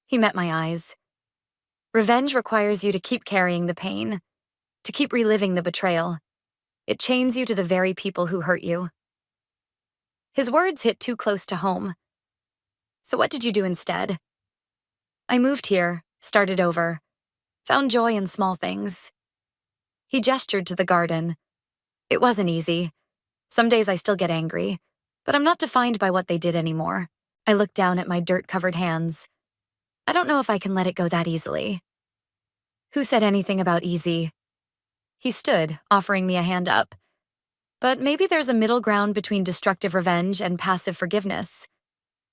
He met my eyes. Revenge requires you to keep carrying the pain, to keep reliving the betrayal. It chains you to the very people who hurt you. His words hit too close to home. So what did you do instead? I moved here, started over, found joy in small things. He gestured to the garden. It wasn't easy. Some days I still get angry, but I'm not defined by what they did anymore. I looked down at my dirt-covered hands. I don't know if I can let it go that easily. Who said anything about easy? He stood, offering me a hand up. But maybe there's a middle ground between destructive revenge and passive forgiveness.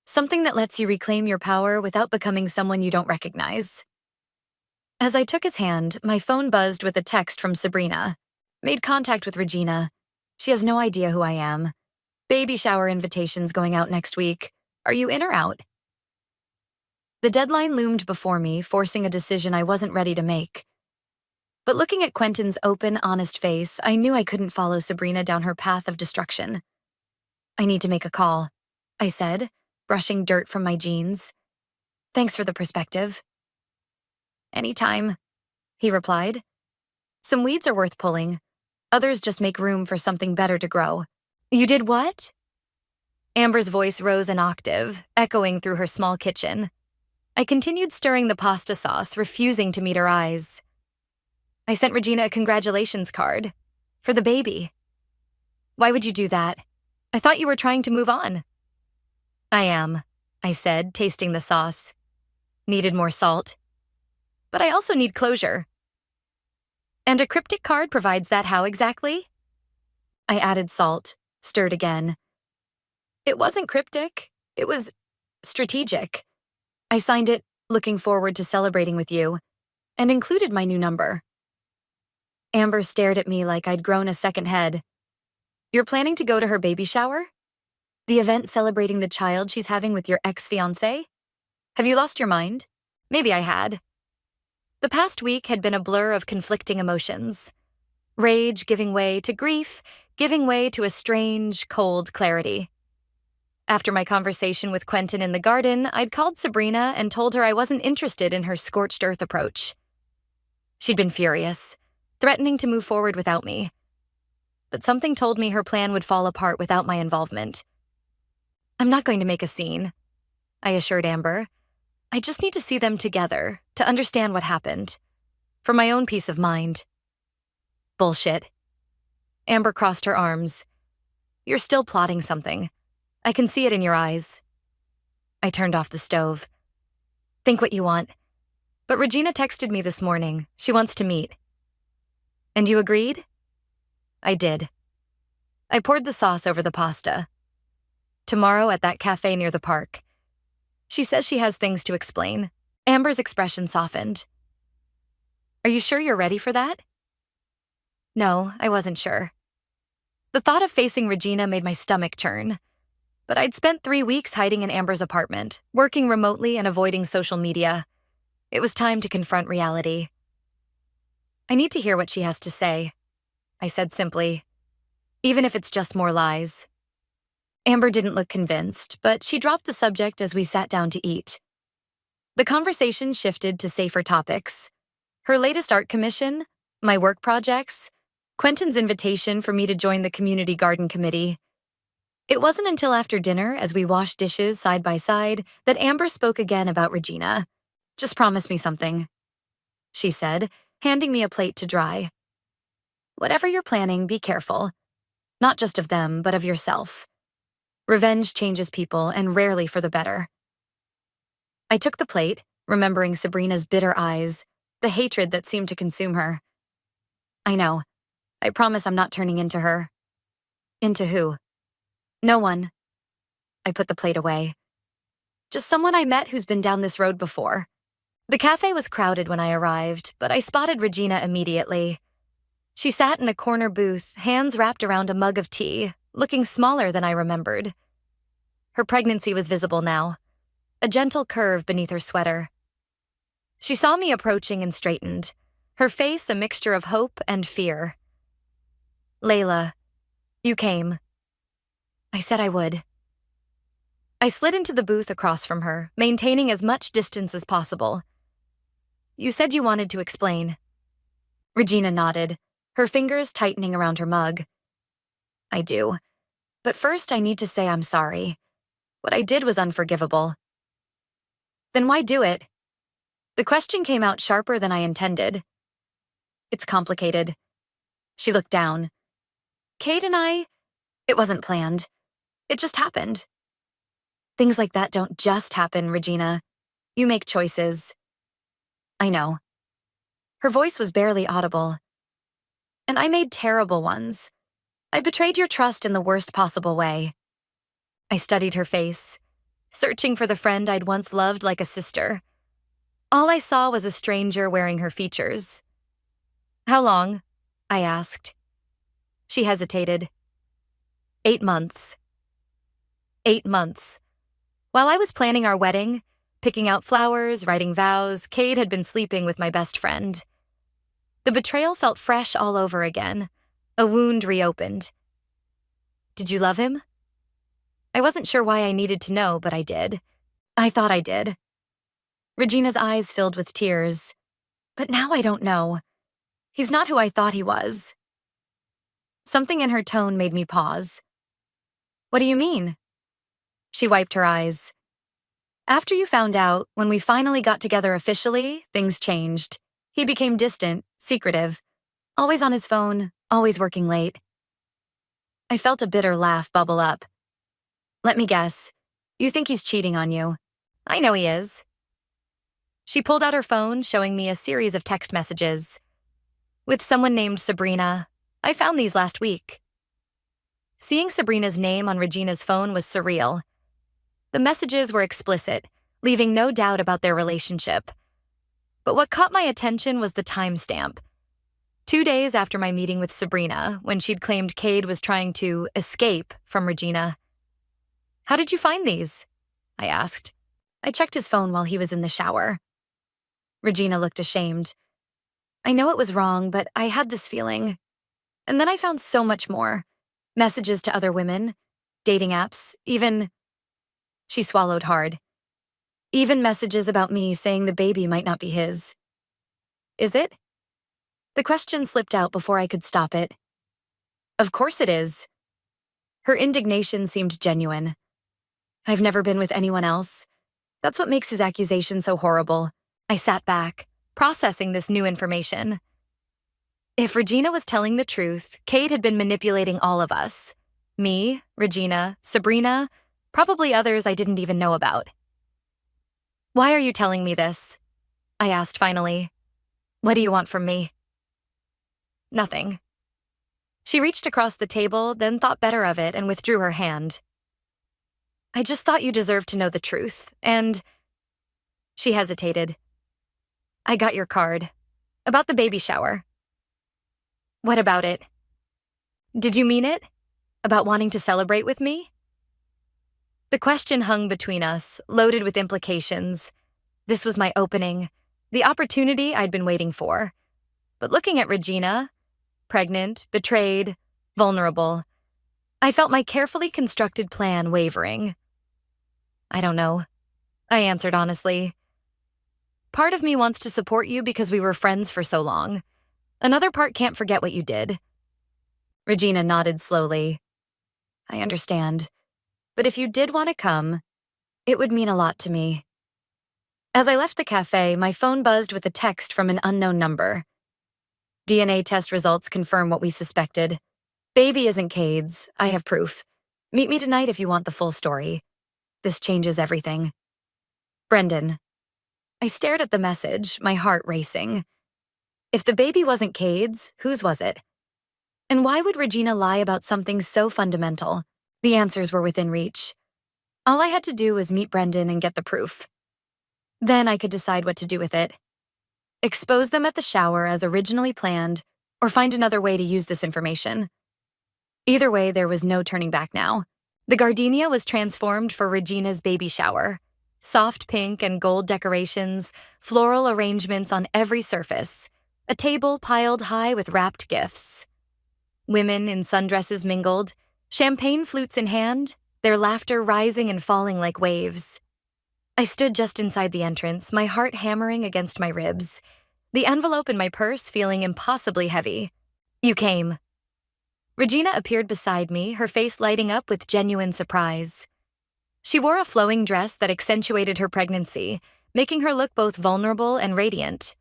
Something that lets you reclaim your power without becoming someone you don't recognize. As I took his hand, my phone buzzed with a text from Sabrina. Made contact with Regina. She has no idea who I am. Baby shower invitations going out next week. Are you in or out? The deadline loomed before me, forcing a decision I wasn't ready to make. But looking at Quentin's open, honest face, I knew I couldn't follow Sabrina down her path of destruction. I need to make a call, I said, brushing dirt from my jeans. Thanks for the perspective. Anytime, he replied. Some weeds are worth pulling. Others just make room for something better to grow. You did what? Amber's voice rose an octave, echoing through her small kitchen. I continued stirring the pasta sauce, refusing to meet her eyes. I sent Regina a congratulations card. For the baby. Why would you do that? I thought you were trying to move on. I am, I said, tasting the sauce. Needed more salt. But I also need closure. And a cryptic card provides that how exactly? I added salt, stirred again. It wasn't cryptic. It was strategic. I signed it, looking forward to celebrating with you, and included my new number. Amber stared at me like I'd grown a second head. You're planning to go to her baby shower? The event celebrating the child she's having with your ex-fiancé? Have you lost your mind? Maybe I had. The past week had been a blur of conflicting emotions. Rage giving way to grief, giving way to a strange, cold clarity. After my conversation with Quentin in the garden, I'd called Sabrina and told her I wasn't interested in her scorched earth approach. She'd been furious, threatening to move forward without me. But something told me her plan would fall apart without my involvement. I'm not going to make a scene, I assured Amber. I just need to see them together, to understand what happened. For my own peace of mind. Bullshit. Amber crossed her arms. You're still plotting something. I can see it in your eyes. I turned off the stove. Think what you want. But Regina texted me this morning. She wants to meet. And you agreed? I did. I poured the sauce over the pasta. Tomorrow at that cafe near the park. She says she has things to explain. Amber's expression softened. Are you sure you're ready for that? No, I wasn't sure. The thought of facing Regina made my stomach churn. But I'd spent 3 weeks hiding in Amber's apartment, working remotely and avoiding social media. It was time to confront reality. I need to hear what she has to say, I said simply, even if it's just more lies. Amber didn't look convinced, but she dropped the subject as we sat down to eat. The conversation shifted to safer topics. Her latest art commission, my work projects, Quentin's invitation for me to join the community garden committee. It wasn't until after dinner, as we washed dishes side by side, that Amber spoke again about Regina. "Just promise me something," she said, handing me a plate to dry. "Whatever you're planning, be careful. Not just of them, but of yourself. Revenge changes people, and rarely for the better." I took the plate, remembering Sabrina's bitter eyes, the hatred that seemed to consume her. "I know. I promise I'm not turning into her." "Into who?" "No one." I put the plate away. "Just someone I met who's been down this road before." The cafe was crowded when I arrived, but I spotted Regina immediately. She sat in a corner booth, hands wrapped around a mug of tea, looking smaller than I remembered. Her pregnancy was visible now, a gentle curve beneath her sweater. She saw me approaching and straightened, her face a mixture of hope and fear. "Layla, you came." I said I would. I slid into the booth across from her, maintaining as much distance as possible. "You said you wanted to explain." Regina nodded, her fingers tightening around her mug. "I do. But first I need to say I'm sorry. What I did was unforgivable." "Then why do it?" The question came out sharper than I intended. "It's complicated." She looked down. "Kate and I, it wasn't planned. It just happened." "Things like that don't just happen, Regina. You make choices." "I know." Her voice was barely audible. "And I made terrible ones. I betrayed your trust in the worst possible way." I studied her face, searching for the friend I'd once loved like a sister. All I saw was a stranger wearing her features. "How long?" I asked. She hesitated. 8 months. 8 months. While I was planning our wedding, picking out flowers, writing vows, Cade had been sleeping with my best friend. The betrayal felt fresh all over again, a wound reopened. "Did you love him?" I wasn't sure why I needed to know, but I did. I thought I did. Regina's eyes filled with tears. "But now I don't know. He's not who I thought he was." Something in her tone made me pause. "What do you mean?" She wiped her eyes. "After you found out, when we finally got together officially, things changed. He became distant, secretive, always on his phone, always working late." I felt a bitter laugh bubble up. "Let me guess. You think he's cheating on you." "I know he is." She pulled out her phone, showing me a series of text messages. "With someone named Sabrina. I found these last week." Seeing Sabrina's name on Regina's phone was surreal. The messages were explicit, leaving no doubt about their relationship. But what caught my attention was the timestamp. 2 days after my meeting with Sabrina, when she'd claimed Cade was trying to escape from Regina. "How did you find these?" I asked. "I checked his phone while he was in the shower." Regina looked ashamed. "I know it was wrong, but I had this feeling. And then I found so much more. Messages to other women, dating apps, even..." She swallowed hard. "Even messages about me saying the baby might not be his." "Is it?" The question slipped out before I could stop it. "Of course it is." Her indignation seemed genuine. "I've never been with anyone else. That's what makes his accusation so horrible." I sat back, processing this new information. If Regina was telling the truth, Cade had been manipulating all of us. Me, Regina, Sabrina, probably others I didn't even know about. "Why are you telling me this?" I asked finally. "What do you want from me?" "Nothing." She reached across the table, then thought better of it and withdrew her hand. "I just thought you deserved to know the truth, and..." She hesitated. "I got your card. About the baby shower." "What about it?" "Did you mean it?" About wanting to celebrate with me? The question hung between us, loaded with implications. This was my opening, the opportunity I'd been waiting for. But looking at Regina, pregnant, betrayed, vulnerable, I felt my carefully constructed plan wavering. I don't know, I answered honestly. Part of me wants to support you because we were friends for so long. Another part can't forget what you did. Regina nodded slowly. I understand. But if you did want to come, it would mean a lot to me. As I left the cafe, my phone buzzed with a text from an unknown number. DNA test results confirm what we suspected. Baby isn't Cade's. I have proof. Meet me tonight if you want the full story. This changes everything. Brendan. I stared at the message, my heart racing. If the baby wasn't Cade's, whose was it? And why would Regina lie about something so fundamental? The answers were within reach. All I had to do was meet Brendan and get the proof. Then I could decide what to do with it. Expose them at the shower as originally planned, or find another way to use this information. Either way, there was no turning back now. The gardenia was transformed for Regina's baby shower. Soft pink and gold decorations, floral arrangements on every surface, a table piled high with wrapped gifts. Women in sundresses mingled, champagne flutes in hand, their laughter rising and falling like waves. I stood just inside the entrance, my heart hammering against my ribs, the envelope in my purse feeling impossibly heavy. You came. Regina appeared beside me, her face lighting up with genuine surprise. She wore a flowing dress that accentuated her pregnancy, making her look both vulnerable and radiant.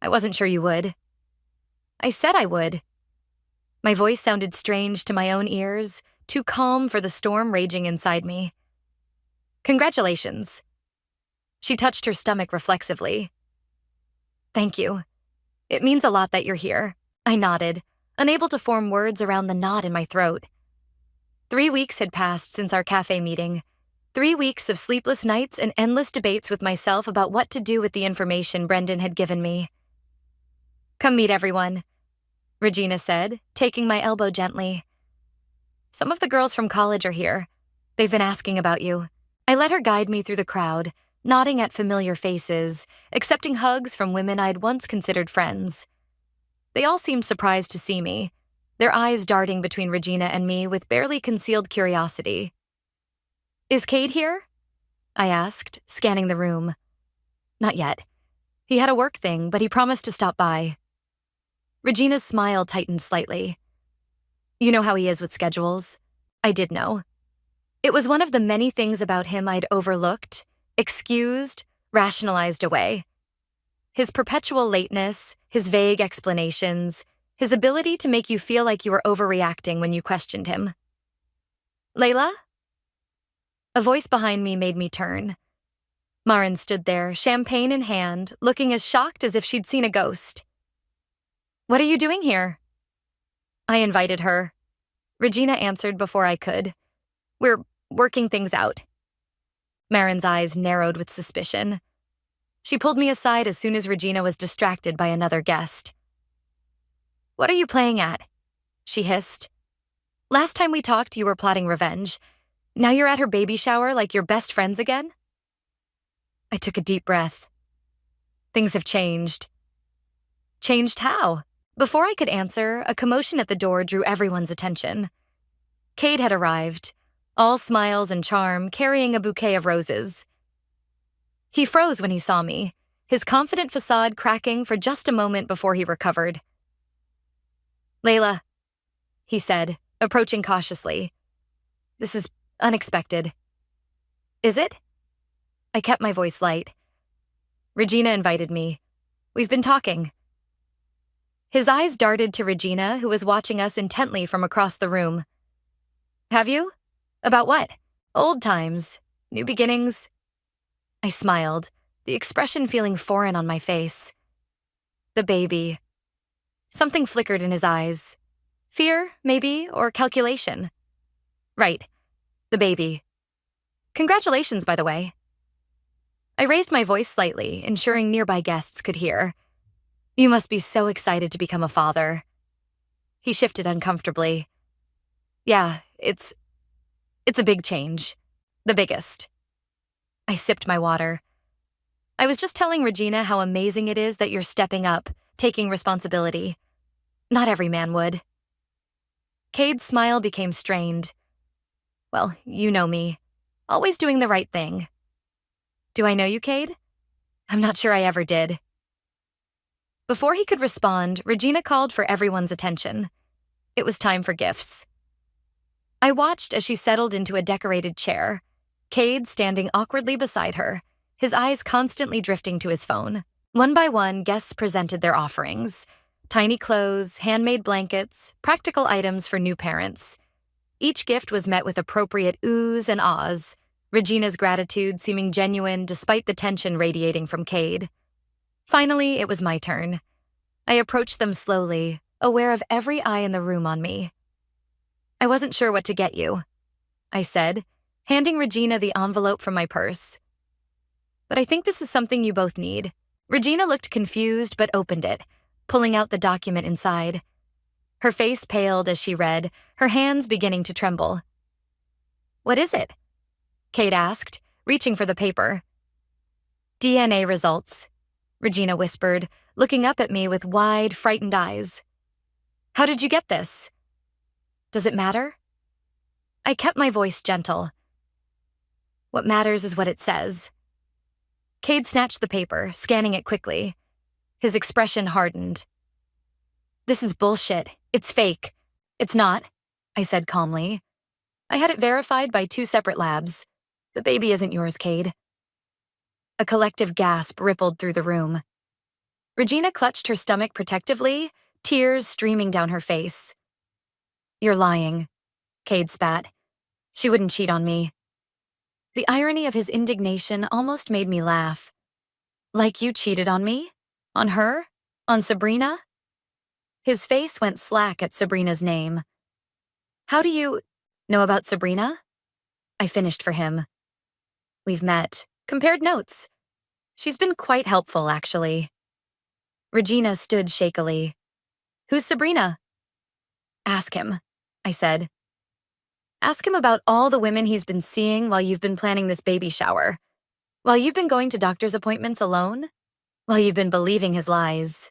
I wasn't sure you would. I said I would. My voice sounded strange to my own ears, too calm for the storm raging inside me. Congratulations. She touched her stomach reflexively. Thank you. It means a lot that you're here. I nodded, unable to form words around the knot in my throat. 3 weeks had passed since our cafe meeting. 3 weeks of sleepless nights and endless debates with myself about what to do with the information Brendan had given me. Come meet everyone, Regina said, taking my elbow gently. Some of the girls from college are here. They've been asking about you. I let her guide me through the crowd, nodding at familiar faces, accepting hugs from women I'd once considered friends. They all seemed surprised to see me, their eyes darting between Regina and me with barely concealed curiosity. Is Cade here? I asked, scanning the room. Not yet. He had a work thing, but he promised to stop by. Regina's smile tightened slightly. You know how he is with schedules. I did know. It was one of the many things about him I'd overlooked, excused, rationalized away. His perpetual lateness, his vague explanations, his ability to make you feel like you were overreacting when you questioned him. Layla? A voice behind me made me turn. Marin stood there, champagne in hand, looking as shocked as if she'd seen a ghost. What are you doing here? I invited her. Regina answered before I could. We're working things out. Marin's eyes narrowed with suspicion. She pulled me aside as soon as Regina was distracted by another guest. What are you playing at? She hissed. Last time we talked, you were plotting revenge. Now you're at her baby shower like you're best friends again? I took a deep breath. Things have changed. Changed how? Before I could answer, a commotion at the door drew everyone's attention. Cade had arrived, all smiles and charm, carrying a bouquet of roses. He froze when he saw me, his confident facade cracking for just a moment before he recovered. Layla, he said, approaching cautiously. This is unexpected. Is it? I kept my voice light. Regina invited me. We've been talking. His eyes darted to Regina, who was watching us intently from across the room. Have you? About what? Old times. New beginnings? I smiled, the expression feeling foreign on my face. The baby. Something flickered in his eyes. Fear, maybe, or calculation. Right. The baby. Congratulations, by the way. I raised my voice slightly, ensuring nearby guests could hear. You must be so excited to become a father. He shifted uncomfortably. Yeah, it's a big change. The biggest. I sipped my water. I was just telling Regina how amazing it is that you're stepping up, taking responsibility. Not every man would. Cade's smile became strained. Well, you know me. Always doing the right thing. Do I know you, Cade? I'm not sure I ever did. Before he could respond, Regina called for everyone's attention. It was time for gifts. I watched as she settled into a decorated chair, Cade standing awkwardly beside her, his eyes constantly drifting to his phone. One by one, guests presented their offerings. Tiny clothes, handmade blankets, practical items for new parents. Each gift was met with appropriate oohs and ahs, Regina's gratitude seeming genuine despite the tension radiating from Cade. Finally, it was my turn. I approached them slowly, aware of every eye in the room on me. I wasn't sure what to get you, I said, handing Regina the envelope from my purse. But I think this is something you both need. Regina looked confused but opened it, pulling out the document inside. Her face paled as she read, her hands beginning to tremble. What is it? Cade asked, reaching for the paper. DNA results, Regina whispered, looking up at me with wide, frightened eyes. How did you get this? Does it matter? I kept my voice gentle. What matters is what it says. Cade snatched the paper, scanning it quickly. His expression hardened. This is bullshit. It's fake. It's not, I said calmly. I had it verified by 2 separate labs. The baby isn't yours, Cade. A collective gasp rippled through the room. Regina clutched her stomach protectively, tears streaming down her face. You're lying, Cade spat. She wouldn't cheat on me. The irony of his indignation almost made me laugh. Like you cheated on me? On her? On Sabrina? His face went slack at Sabrina's name. How do you know about Sabrina? I finished for him. We've met, compared notes. She's been quite helpful, actually. Regina stood shakily. Who's Sabrina? Ask him, I said. Ask him about all the women he's been seeing while you've been planning this baby shower. While you've been going to doctor's appointments alone. While you've been believing his lies.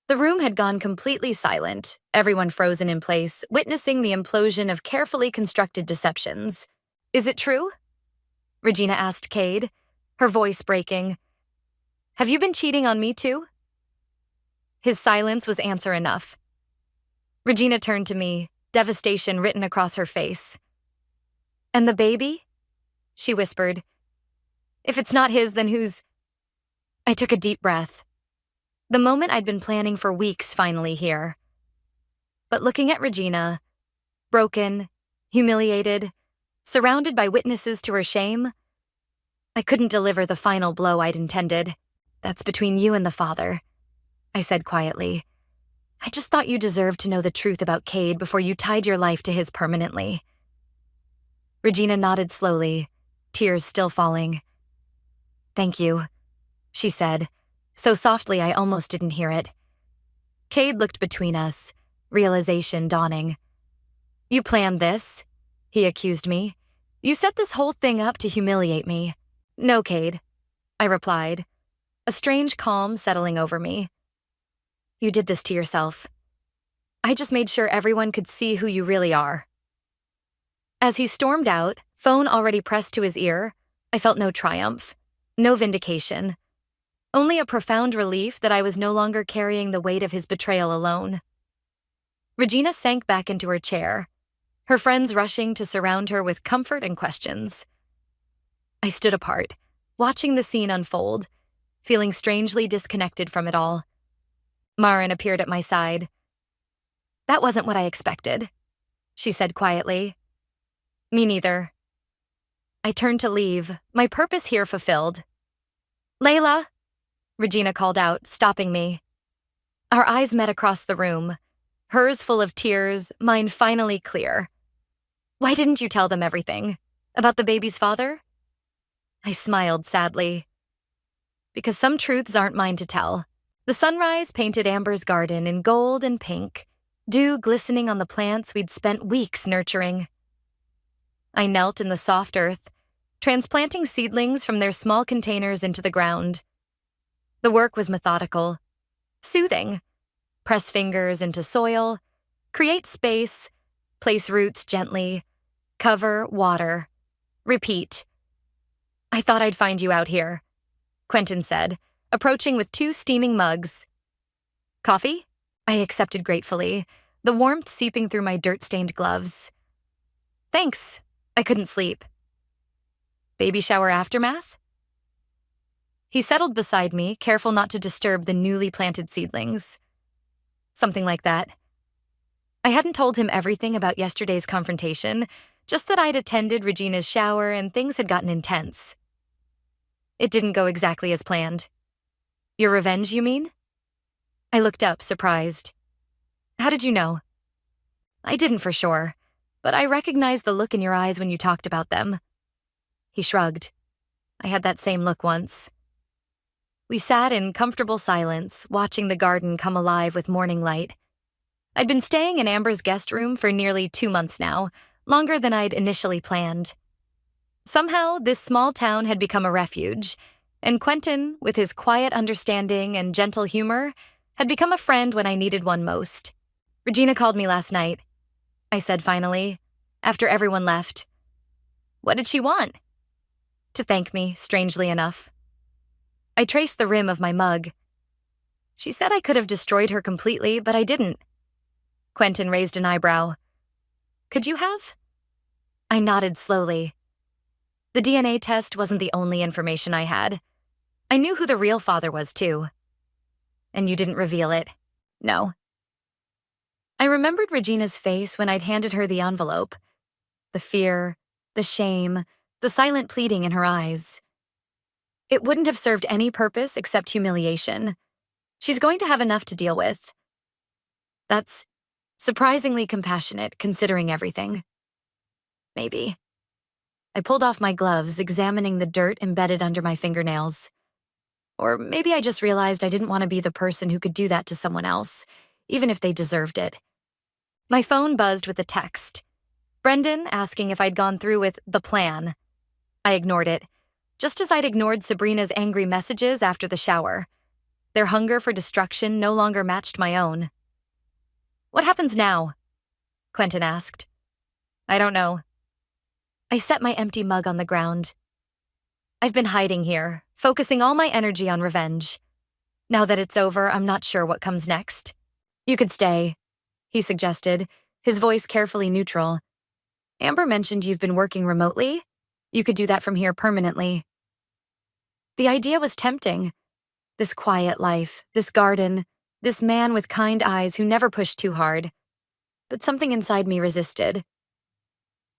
The room had gone completely silent, everyone frozen in place, witnessing the implosion of carefully constructed deceptions. Is it true? Regina asked Cade, her voice breaking. Have you been cheating on me too? His silence was answer enough. Regina turned to me, devastation written across her face. And the baby? She whispered. If it's not his, then whose? I took a deep breath. The moment I'd been planning for weeks finally here. But looking at Regina, broken, humiliated, surrounded by witnesses to her shame, I couldn't deliver the final blow I'd intended. That's between you and the father, I said quietly. I just thought you deserved to know the truth about Cade before you tied your life to his permanently. Regina nodded slowly, tears still falling. Thank you, she said, so softly I almost didn't hear it. Cade looked between us, realization dawning. You planned this, he accused me. You set this whole thing up to humiliate me. No, Cade, I replied, a strange calm settling over me. You did this to yourself. I just made sure everyone could see who you really are. As he stormed out, phone already pressed to his ear, I felt no triumph, no vindication, only a profound relief that I was no longer carrying the weight of his betrayal alone. Regina sank back into her chair, her friends rushing to surround her with comfort and questions. I stood apart, watching the scene unfold, feeling strangely disconnected from it all. Maren appeared at my side. That wasn't what I expected, she said quietly. Me neither. I turned to leave, my purpose here fulfilled. Layla, Regina called out, stopping me. Our eyes met across the room, hers full of tears, mine finally clear. Why didn't you tell them everything? About the baby's father? I smiled sadly. Because some truths aren't mine to tell. The sunrise painted Amber's garden in gold and pink. dew glistening on the plants we'd spent weeks nurturing. I knelt in the soft earth, transplanting seedlings from their small containers into the ground. The work was methodical, soothing. Press fingers into soil, create space, place roots gently, cover, water, repeat. "I thought I'd find you out here," Quentin said, approaching with 2 steaming mugs. "Coffee?" I accepted gratefully, the warmth seeping through my dirt-stained gloves. "Thanks. I couldn't sleep." "Baby shower aftermath?" He settled beside me, careful not to disturb the newly planted seedlings. "Something like that." I hadn't told him everything about yesterday's confrontation, just that I'd attended Regina's shower and things had gotten intense. "It didn't go exactly as planned." "Your revenge, you mean?" I looked up, surprised. "How did you know?" "I didn't for sure, but I recognized the look in your eyes when you talked about them." He shrugged. "I had that same look once." We sat in comfortable silence, watching the garden come alive with morning light. I'd been staying in Amber's guest room for nearly 2 months now, longer than I'd initially planned. Somehow, this small town had become a refuge, and Quentin, with his quiet understanding and gentle humor, had become a friend when I needed one most. "Regina called me last night," I said finally, after everyone left. "What did she want?" "To thank me, strangely enough." I traced the rim of my mug. "She said I could have destroyed her completely, but I didn't." Quentin raised an eyebrow. "Could you have?" I nodded slowly. The DNA test wasn't the only information I had. I knew who the real father was, too. "And you didn't reveal it?" "No." I remembered Regina's face when I'd handed her the envelope. The fear, the shame, the silent pleading in her eyes. It wouldn't have served any purpose except humiliation. She's going to have enough to deal with. That's surprisingly compassionate, considering everything. Maybe. I pulled off my gloves, examining the dirt embedded under my fingernails. Or maybe I just realized I didn't want to be the person who could do that to someone else, even if they deserved it. My phone buzzed with a text. Brendan asking if I'd gone through with the plan. I ignored it, just as I'd ignored Sabrina's angry messages after the shower. Their hunger for destruction no longer matched my own. "What happens now?" Quentin asked. "I don't know." I set my empty mug on the ground. "I've been hiding here, focusing all my energy on revenge. Now that it's over, I'm not sure what comes next." "You could stay," he suggested, his voice carefully neutral. "Amber mentioned you've been working remotely. You could do that from here permanently." The idea was tempting. This quiet life, this garden, this man with kind eyes who never pushed too hard. But something inside me resisted.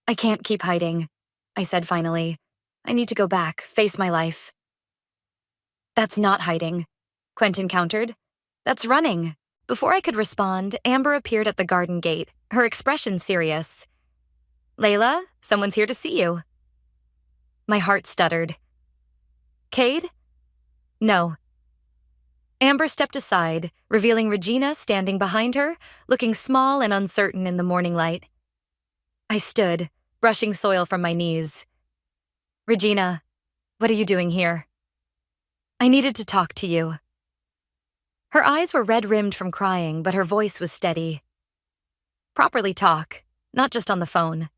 "I can't keep hiding," I said finally. "I need to go back, face my life." "That's not hiding," Quentin countered. "That's running." Before I could respond, Amber appeared at the garden gate, her expression serious. "Layla, someone's here to see you." My heart stuttered. "Cade?" "No." Amber stepped aside, revealing Regina standing behind her, looking small and uncertain in the morning light. I stood, brushing soil from my knees. "Regina, what are you doing here?" "I needed to talk to you." Her eyes were red-rimmed from crying, but her voice was steady. "Properly talk, not just on the phone."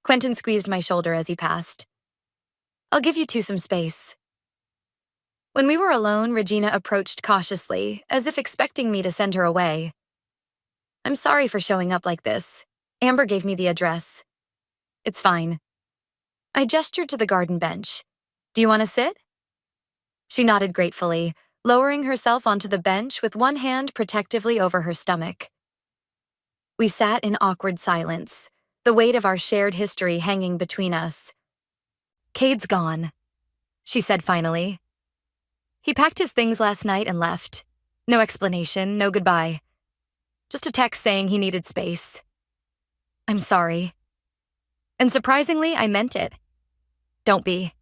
Quentin squeezed my shoulder as he passed. "I'll give you two some space." When we were alone, Regina approached cautiously, as if expecting me to send her away. "I'm sorry for showing up like this." Amber gave me the address. "It's fine." I gestured to the garden bench. "Do you want to sit?" She nodded gratefully, lowering herself onto the bench with one hand protectively over her stomach. We sat in awkward silence, the weight of our shared history hanging between us. "Cade's gone," she said finally. "He packed his things last night and left. No explanation, no goodbye. Just a text saying he needed space." "I'm sorry." And surprisingly, I meant it. "Don't be.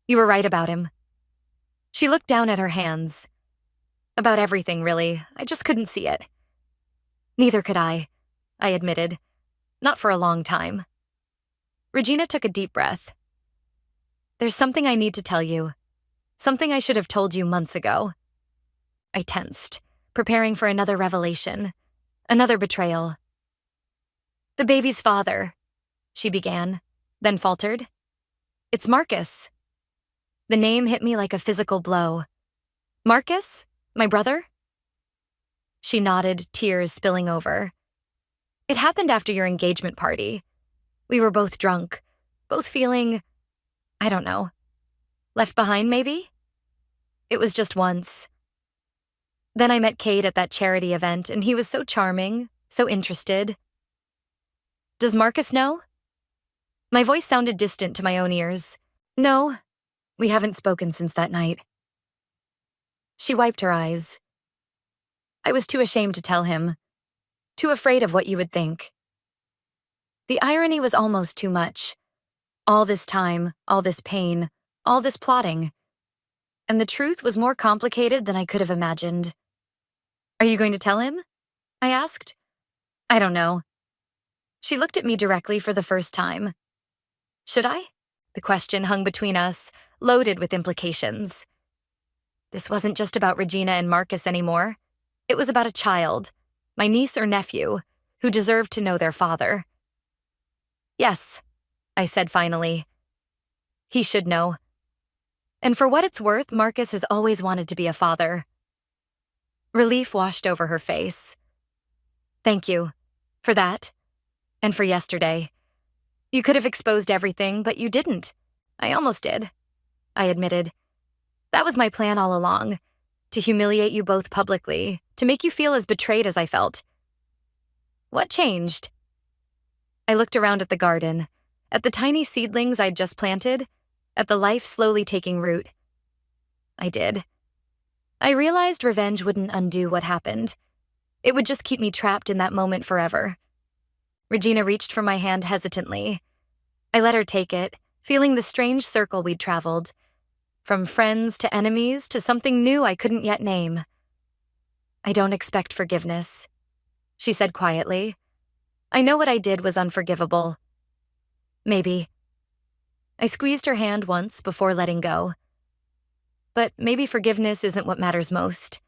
You were right about him." She looked down at her hands. "About everything, really. I just couldn't see it." Neither could I admitted. Not for a long time. Regina took a deep breath. There's something I need to tell you. Something I should have told you months ago. I tensed, preparing for another revelation, another betrayal. The baby's father, she began, then faltered. It's Marcus. The name hit me like a physical blow. Marcus? My brother? She nodded, tears spilling over. It happened after your engagement party. We were both drunk, both feeling, I don't know, left behind maybe? It was just once. Then I met Cade at that charity event, and he was so charming, so interested. Does Marcus know? My voice sounded distant to my own ears. No, we haven't spoken since that night. She wiped her eyes. I was too ashamed to tell him, too afraid of what you would think. The irony was almost too much. All this time, all this pain, all this plotting. And the truth was more complicated than I could have imagined. Are you going to tell him? I asked. I don't know. She looked at me directly for the first time. Should I? The question hung between us, loaded with implications. This wasn't just about Regina and Marcus anymore. It was about a child, my niece or nephew, who deserved to know their father. Yes, I said finally. He should know. And for what it's worth, Marcus has always wanted to be a father. Relief washed over her face. Thank you. For that. And for yesterday. You could have exposed everything, but you didn't. I almost did, I admitted. That was my plan all along. To humiliate you both publicly, to make you feel as betrayed as I felt. What changed? I looked around at the garden, at the tiny seedlings I'd just planted, at the life slowly taking root. I did. I realized revenge wouldn't undo what happened. It would just keep me trapped in that moment forever. Regina reached for my hand hesitantly. I let her take it, feeling the strange circle we'd traveled. From friends to enemies to something new I couldn't yet name. I don't expect forgiveness, she said quietly. I know what I did was unforgivable. Maybe. I squeezed her hand once before letting go. But maybe forgiveness isn't what matters most.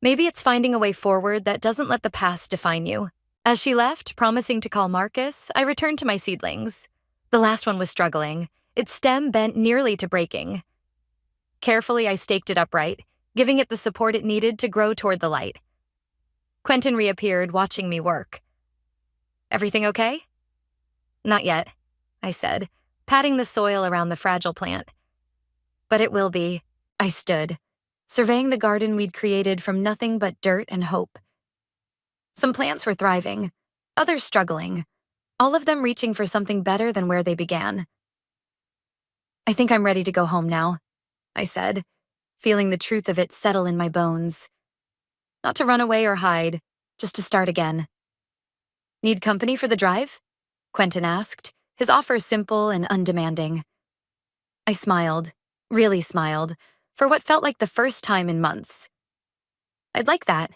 Maybe it's finding a way forward that doesn't let the past define you. As she left, promising to call Marcus, I returned to my seedlings. The last one was struggling, its stem bent nearly to breaking. Carefully, I staked it upright, giving it the support it needed to grow toward the light. Quentin reappeared, watching me work. Everything okay? Not yet, I said, patting the soil around the fragile plant. But it will be. I stood, surveying the garden we'd created from nothing but dirt and hope. Some plants were thriving, others struggling, all of them reaching for something better than where they began. I think I'm ready to go home now, I said, feeling the truth of it settle in my bones. Not to run away or hide, just to start again. Need company for the drive? Quentin asked, his offer simple and undemanding. I smiled, really smiled, for what felt like the first time in months. I'd like that.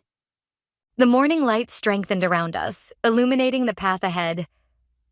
The morning light strengthened around us, illuminating the path ahead.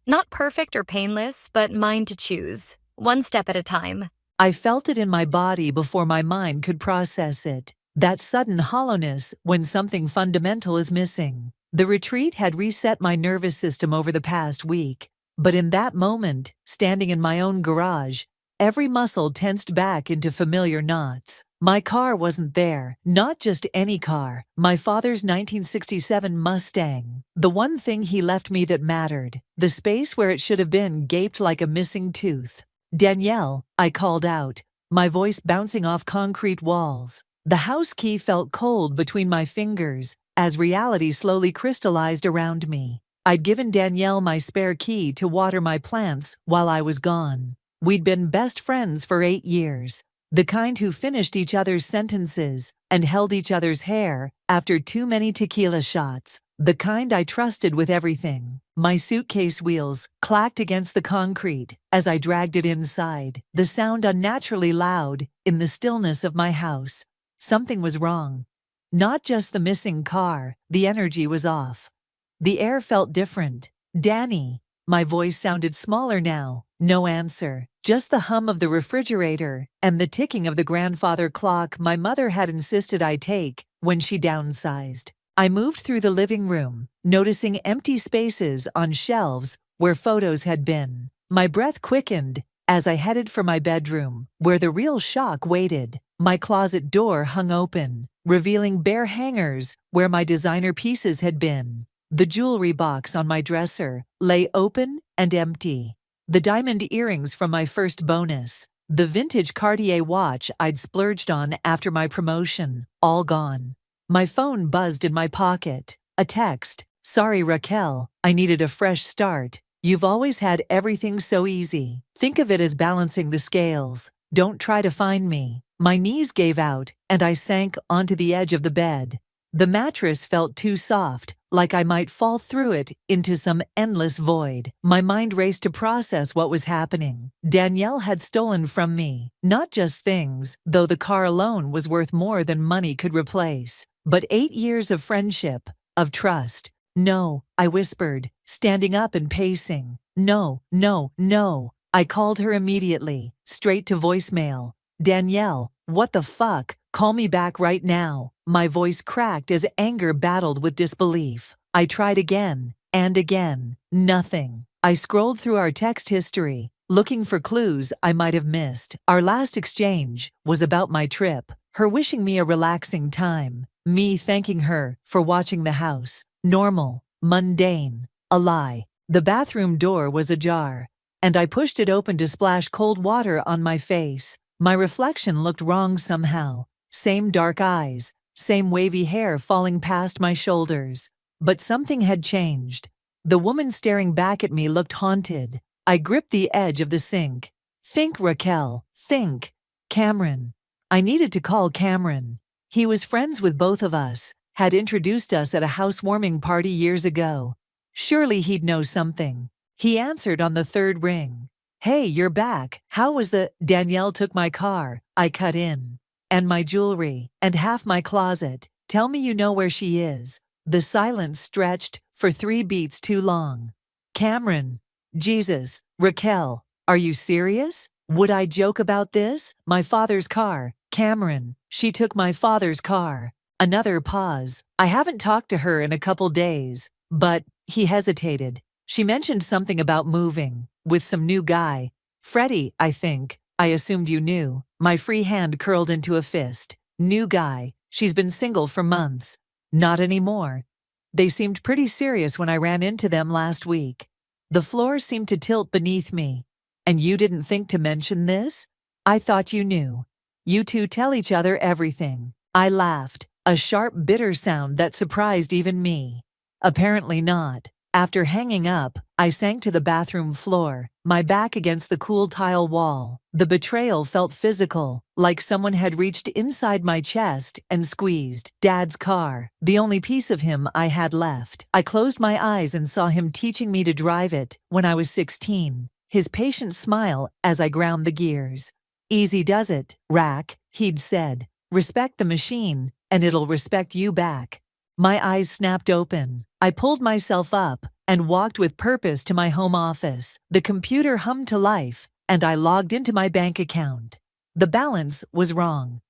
Not perfect or painless, but mine to choose, one step at a time. I felt it in my body before my mind could process it. That sudden hollowness when something fundamental is missing. The retreat had reset my nervous system over the past week. But in that moment, standing in my own garage, every muscle tensed back into familiar knots. My car wasn't there, not just any car, my father's 1967 Mustang. The one thing he left me that mattered. The space where it should have been gaped like a missing tooth. Danielle, I called out, my voice bouncing off concrete walls. The house key felt cold between my fingers as reality slowly crystallized around me. I'd given Danielle my spare key to water my plants while I was gone. We'd been best friends for 8 years, the kind who finished each other's sentences and held each other's hair after too many tequila shots, the kind I trusted with everything. My suitcase wheels clacked against the concrete as I dragged it inside, the sound unnaturally loud in the stillness of my house. Something was wrong. Not just the missing car, the energy was off. The air felt different. Danny. My voice sounded smaller now. No answer. Just the hum of the refrigerator and the ticking of the grandfather clock my mother had insisted I take when she downsized. I moved through the living room, noticing empty spaces on shelves where photos had been. My breath quickened as I headed for my bedroom, where the real shock waited. My closet door hung open, revealing bare hangers where my designer pieces had been. The jewelry box on my dresser lay open and empty. The diamond earrings from my first bonus, the vintage Cartier watch I'd splurged on after my promotion, all gone. My phone buzzed in my pocket. A text. "Sorry, Raquel, I needed a fresh start. You've always had everything so easy. Think of it as balancing the scales. Don't try to find me." My knees gave out, and I sank onto the edge of the bed. The mattress felt too soft, like I might fall through it into some endless void. My mind raced to process what was happening. Danielle had stolen from me, not just things, though the car alone was worth more than money could replace, but 8 years of friendship, of trust. "No," I whispered, standing up and pacing. "No, no, no." I called her immediately, straight to voicemail. "Danielle, what the fuck? Call me back right now." My voice cracked as anger battled with disbelief. I tried again and again. Nothing. I scrolled through our text history, looking for clues I might have missed. Our last exchange was about my trip, her wishing me a relaxing time, me thanking her for watching the house. Normal, mundane, a lie. The bathroom door was ajar, and I pushed it open to splash cold water on my face. My reflection looked wrong somehow. Same dark eyes, same wavy hair falling past my shoulders. But something had changed. The woman staring back at me looked haunted. I gripped the edge of the sink. "Think, Raquel, think." Cameron. I needed to call Cameron. He was friends with both of us, had introduced us at a housewarming party years ago. Surely he'd know something. He answered on the third ring. "Hey, you're back. How was the—" "Danielle took my car," I cut in. "And my jewelry, and half my closet. Tell me you know where she is." The silence stretched for 3 beats too long. "Cameron. Jesus, Raquel, are you serious? Would I joke about this? My father's car. Cameron, she took my father's car." Another pause. "I haven't talked to her in a couple days, but—" He hesitated. "She mentioned something about moving, with some new guy. Freddie, I think. I assumed you knew." My free hand curled into a fist. "New guy. She's been single for months." "Not anymore. They seemed pretty serious when I ran into them last week." The floor seemed to tilt beneath me. "And you didn't think to mention this? I thought you knew. You two tell each other everything." I laughed, a sharp, bitter sound that surprised even me. "Apparently not." After hanging up, I sank to the bathroom floor, my back against the cool tile wall. The betrayal felt physical, like someone had reached inside my chest and squeezed. Dad's car, the only piece of him I had left. I closed my eyes and saw him teaching me to drive it when I was 16. His patient smile as I ground the gears. "Easy does it, Rack," he'd said. "Respect the machine, and it'll respect you back." My eyes snapped open. I pulled myself up and walked with purpose to my home office. The computer hummed to life, and I logged into my bank account. The balance was wrong.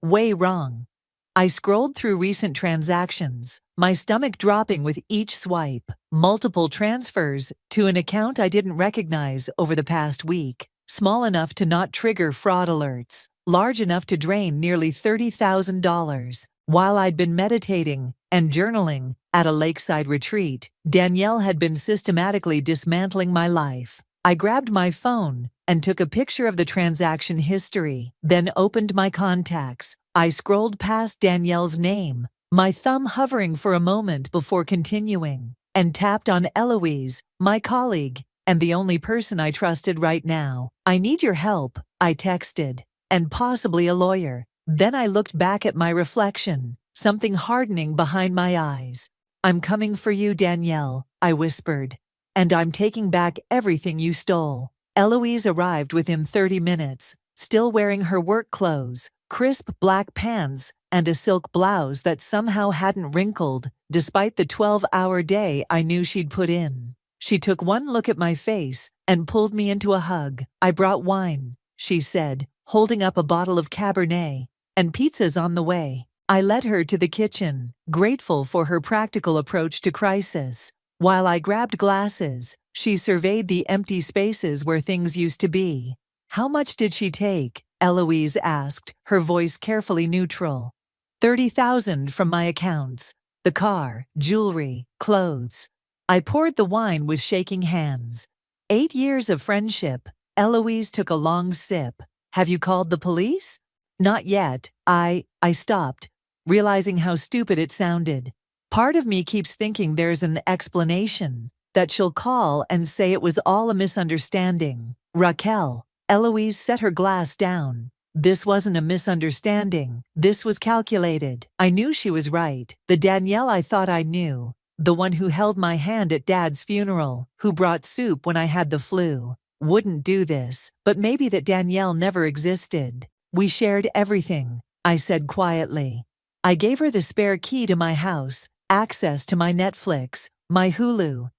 Way wrong. I scrolled through recent transactions, my stomach dropping with each swipe. Multiple transfers to an account I didn't recognize over the past week. Small enough to not trigger fraud alerts. Large enough to drain nearly $30,000. While I'd been meditating and journaling at a lakeside retreat, Danielle had been systematically dismantling my life. I grabbed my phone and took a picture of the transaction history, then opened my contacts. I scrolled past Danielle's name, my thumb hovering for a moment before continuing, and tapped on Eloise, my colleague, and the only person I trusted right now. "I need your help," I texted, "and possibly a lawyer." Then I looked back at my reflection, something hardening behind my eyes. "I'm coming for you, Danielle," I whispered, "and I'm taking back everything you stole." Eloise arrived within 30 minutes, still wearing her work clothes, crisp black pants, and a silk blouse that somehow hadn't wrinkled, despite the 12-hour day I knew she'd put in. She took one look at my face and pulled me into a hug. "I brought wine," she said, holding up a bottle of Cabernet, "and pizza's on the way." I led her to the kitchen, grateful for her practical approach to crisis. While I grabbed glasses, she surveyed the empty spaces where things used to be. "How much did she take?" Eloise asked, her voice carefully neutral. "30,000 from my accounts. The car, jewelry, clothes." I poured the wine with shaking hands. 8 years of friendship. Eloise took a long sip. "Have you called the police?" "Not yet." I stopped, realizing how stupid it sounded. Part of me keeps thinking there's an explanation, that she'll call and say it was all a misunderstanding. "Raquel." Eloise set her glass down. "This wasn't a misunderstanding. This was calculated." I knew she was right. The Danielle I thought I knew. The one who held my hand at Dad's funeral, who brought soup when I had the flu, wouldn't do this. But maybe that Danielle never existed. "We shared everything," I said quietly. I gave her the spare key to my house, access to my Netflix, my Hulu.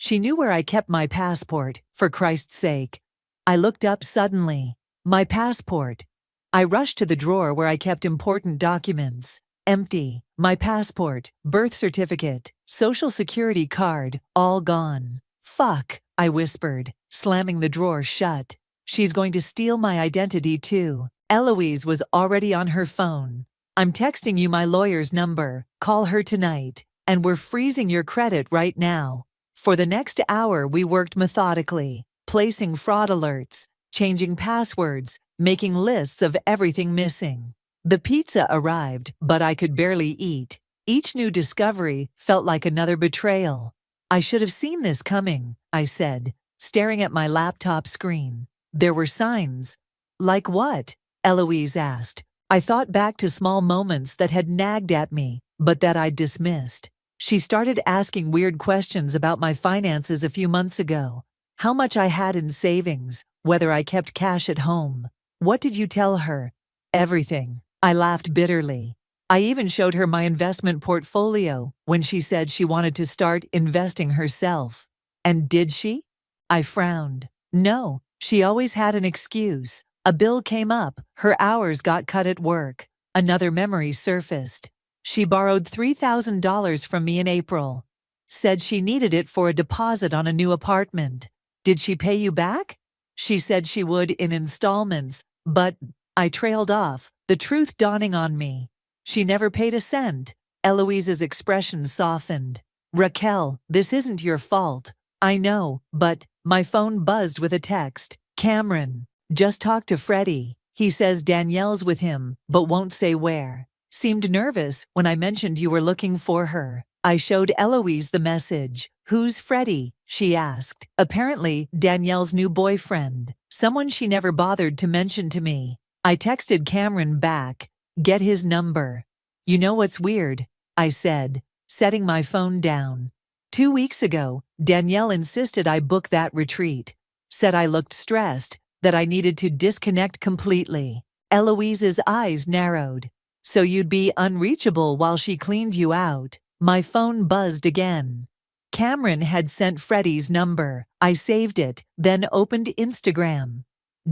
She knew where I kept my passport, for Christ's sake. I looked up suddenly. My passport. I rushed to the drawer where I kept important documents. Empty. My passport, birth certificate, social security card, all gone. "Fuck," I whispered, slamming the drawer shut. "She's going to steal my identity too." Eloise was already on her phone. "I'm texting you my lawyer's number. Call her tonight. And we're freezing your credit right now." For the next hour we worked methodically, placing fraud alerts, changing passwords, making lists of everything missing. The pizza arrived, but I could barely eat. Each new discovery felt like another betrayal. "I should have seen this coming," I said, staring at my laptop screen. "There were signs." "Like what?" Eloise asked. I thought back to small moments that had nagged at me, but that I'd dismissed. She started asking weird questions about my finances a few months ago. How much I had in savings, whether I kept cash at home. "What did you tell her?" "Everything." I laughed bitterly. I even showed her my investment portfolio when she said she wanted to start investing herself. "And did she?" I frowned. "No, she always had an excuse. A bill came up, her hours got cut at work." Another memory surfaced. "She borrowed $3,000 from me in April. Said she needed it for a deposit on a new apartment. Did she pay you back?" "She said she would in installments, but..." I trailed off, the truth dawning on me. "She never paid a cent." Eloise's expression softened. "Raquel, this isn't your fault. I know, but..." My phone buzzed with a text. "Cameron. Just talked to Freddie. He says Danielle's with him, but won't say where. Seemed nervous when I mentioned you were looking for her." I showed Eloise the message. "Who's Freddie?" she asked. "Apparently, Danielle's new boyfriend. Someone she never bothered to mention to me." I texted Cameron back. "Get his number." "You know what's weird?" I said, setting my phone down. 2 weeks ago, Danielle insisted I book that retreat. Said I looked stressed, that I needed to disconnect completely. Eloise's eyes narrowed. "So you'd be unreachable while she cleaned you out." My phone buzzed again. Cameron had sent Freddie's number. I saved it, then opened Instagram.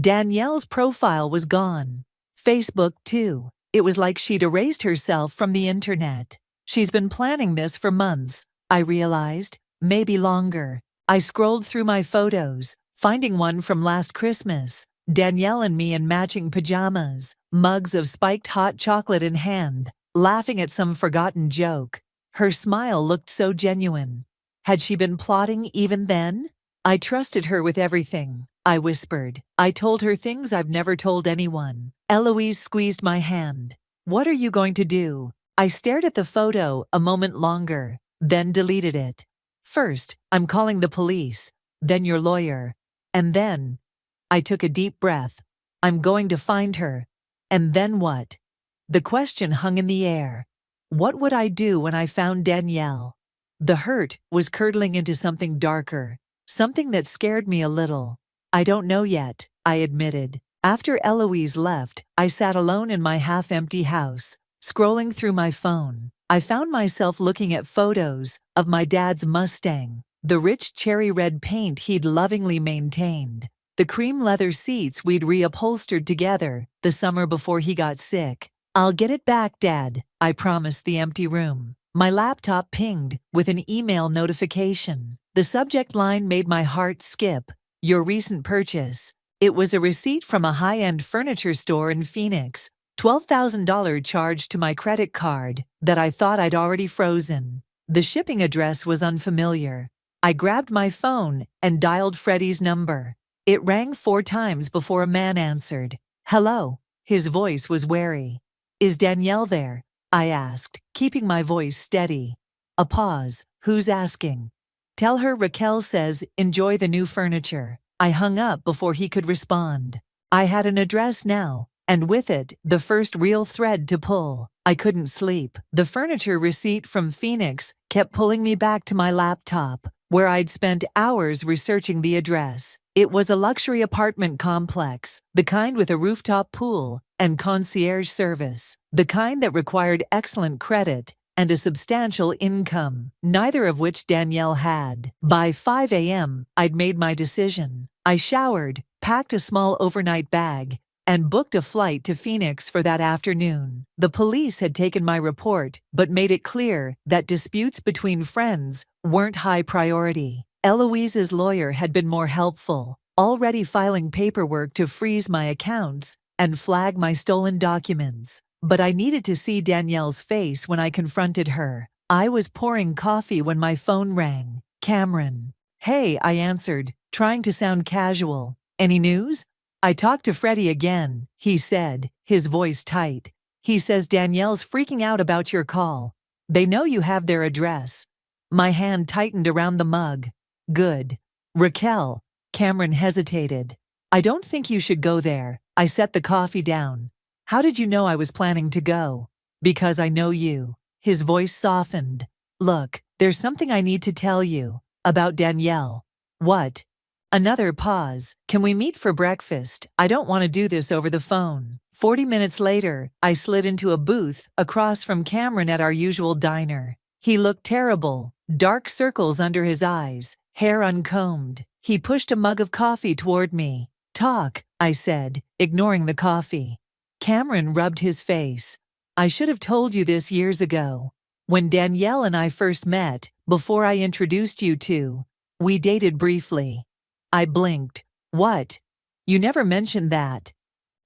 Danielle's profile was gone. Facebook too. It was like she'd erased herself from the internet. She's been planning this for months, I realized, maybe longer. I scrolled through my photos, finding one from last Christmas. Danielle and me in matching pajamas, mugs of spiked hot chocolate in hand, laughing at some forgotten joke. Her smile looked so genuine. Had she been plotting even then? "I trusted her with everything," I whispered. "I told her things I've never told anyone." Eloise squeezed my hand. "What are you going to do?" I stared at the photo a moment longer, then deleted it. "First, I'm calling the police, then your lawyer, and then..." I took a deep breath. "I'm going to find her. And then what?" The question hung in the air. What would I do when I found Danielle? The hurt was curdling into something darker, something that scared me a little. "I don't know yet," I admitted. After Eloise left, I sat alone in my half-empty house, Scrolling through my phone, I found myself looking at photos of my dad's Mustang, the rich cherry red paint he'd lovingly maintained, the cream leather seats we'd reupholstered together the summer before he got sick. "I'll get it back, Dad," I promised the empty room. My laptop pinged with an email notification. The subject line made my heart skip. "Your recent purchase." It was a receipt from a high-end furniture store in Phoenix, $12,000 charged to my credit card that I thought I'd already frozen. The shipping address was unfamiliar. I grabbed my phone and dialed Freddie's number. It rang 4 times before a man answered. "Hello." His voice was wary. "Is Danielle there?" I asked, keeping my voice steady. A pause. "Who's asking?" "Tell her Raquel says enjoy the new furniture." I hung up before he could respond. I had an address now, and with it, the first real thread to pull. I couldn't sleep. The furniture receipt from Phoenix kept pulling me back to my laptop, where I'd spent hours researching the address. It was a luxury apartment complex, the kind with a rooftop pool and concierge service, the kind that required excellent credit and a substantial income, neither of which Danielle had. By 5 a.m., I'd made my decision. I showered, packed a small overnight bag, and booked a flight to Phoenix for that afternoon. The police had taken my report, but made it clear that disputes between friends weren't high priority. Eloise's lawyer had been more helpful, already filing paperwork to freeze my accounts and flag my stolen documents. But I needed to see Danielle's face when I confronted her. I was pouring coffee when my phone rang. "Cameron." "Hey," I answered, trying to sound casual. "Any news?" "I talked to Freddie again," he said, his voice tight. "He says Danielle's freaking out about your call. They know you have their address." My hand tightened around the mug. "Good." "Raquel." Cameron hesitated. "I don't think you should go there." I set the coffee down. "How did you know I was planning to go?" "Because I know you." His voice softened. "Look, there's something I need to tell you. About Danielle." "What?" Another pause. "Can we meet for breakfast? I don't want to do this over the phone." 40 minutes later, I slid into a booth across from Cameron at our usual diner. He looked terrible, dark circles under his eyes, hair uncombed. He pushed a mug of coffee toward me. "Talk," I said, ignoring the coffee. Cameron rubbed his face. "I should have told you this years ago. When Danielle and I first met, before I introduced you two, we dated briefly." I blinked. "What? You never mentioned that."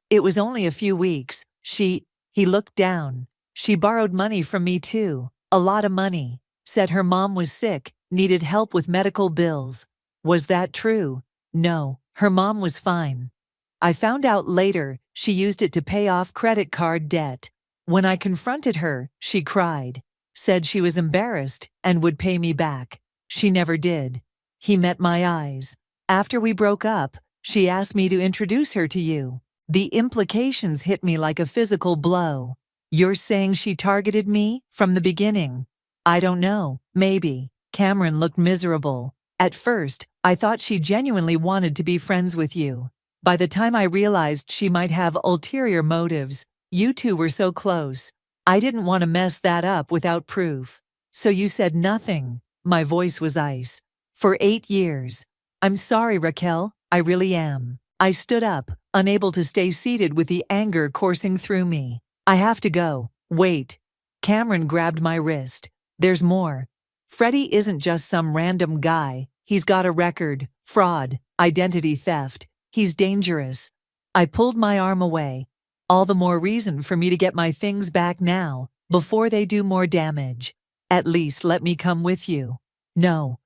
"It was only a few weeks. He looked down. "She borrowed money from me too. A lot of money. Said her mom was sick, needed help with medical bills." "Was that true?" "No, her mom was fine. I found out later she used it to pay off credit card debt. When I confronted her, she cried. Said she was embarrassed and would pay me back. She never did." He met my eyes. "After we broke up, she asked me to introduce her to you." The implications hit me like a physical blow. "You're saying she targeted me from the beginning?" "I don't know, maybe." Cameron looked miserable. "At first, I thought she genuinely wanted to be friends with you. By the time I realized she might have ulterior motives, you two were so close. I didn't want to mess that up without proof." "So you said nothing?" My voice was ice. "For 8 years. I'm sorry, Raquel, I really am." I stood up, unable to stay seated with the anger coursing through me. "I have to go." "Wait." Cameron grabbed my wrist. "There's more. Freddie isn't just some random guy. He's got a record, fraud, identity theft. He's dangerous." I pulled my arm away. "All the more reason for me to get my things back now, before they do more damage. At least let me come with you." "No."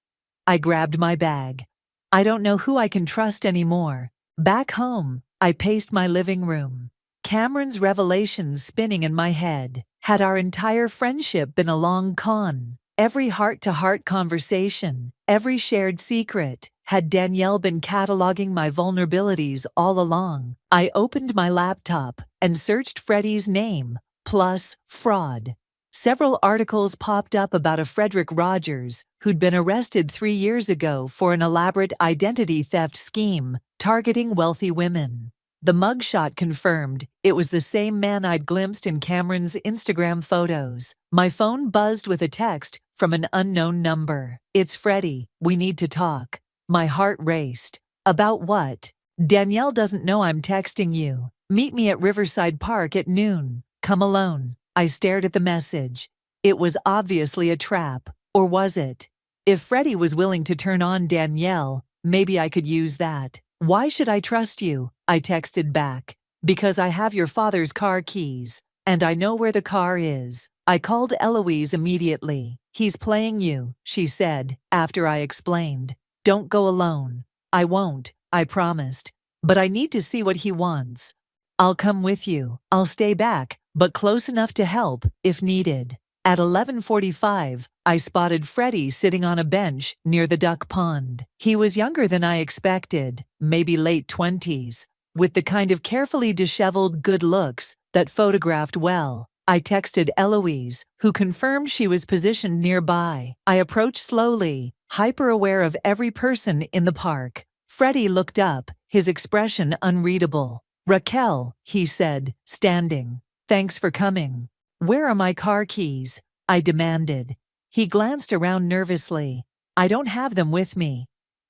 I grabbed my bag. I don't know who I can trust anymore. Back home, I paced my living room. Cameron's revelations spinning in my head. Had our entire friendship been a long con? Every heart-to-heart conversation, every shared secret, had Danielle been cataloging my vulnerabilities all along? I opened my laptop and searched Freddie's name, plus fraud. Several articles popped up about a Frederick Rogers who'd been arrested 3 years ago for an elaborate identity theft scheme targeting wealthy women. The mugshot confirmed it was the same man I'd glimpsed in Cameron's Instagram photos. My phone buzzed with a text from an unknown number. "It's Freddie, we need to talk." My heart raced. "About what?" "Danielle doesn't know I'm texting you. Meet me at Riverside Park at noon. Come alone." I stared at the message. It was obviously a trap. Or was it? If Freddie was willing to turn on Danielle, maybe I could use that. "Why should I trust you?" I texted back. "Because I have your father's car keys, and I know where the car is." I called Eloise immediately. "He's playing you," she said, after I explained. "Don't go alone." "I won't," I promised. "But I need to see what he wants." "I'll come with you. I'll stay back, but close enough to help, if needed." At 11:45, I spotted Freddie sitting on a bench near the duck pond. He was younger than I expected, maybe late 20s, with the kind of carefully disheveled good looks that photographed well. I texted Eloise, who confirmed she was positioned nearby. I approached slowly, hyper-aware of every person in the park. Freddie looked up, his expression unreadable. "Raquel," he said, standing. "Thanks for coming." "Where are my car keys?" I demanded. He glanced around nervously. "I don't have them with me.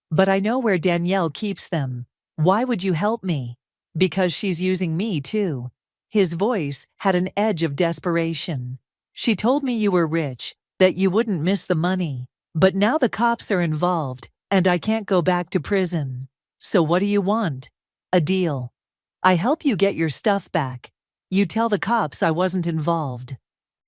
But I know where Danielle keeps them." "Why would you help me?" "Because she's using me too." His voice had an edge of desperation. "She told me you were rich, that you wouldn't miss the money. But now the cops are involved, and I can't go back to prison. So what do you want?" "A deal. I help you get your stuff back. You tell the cops I wasn't involved."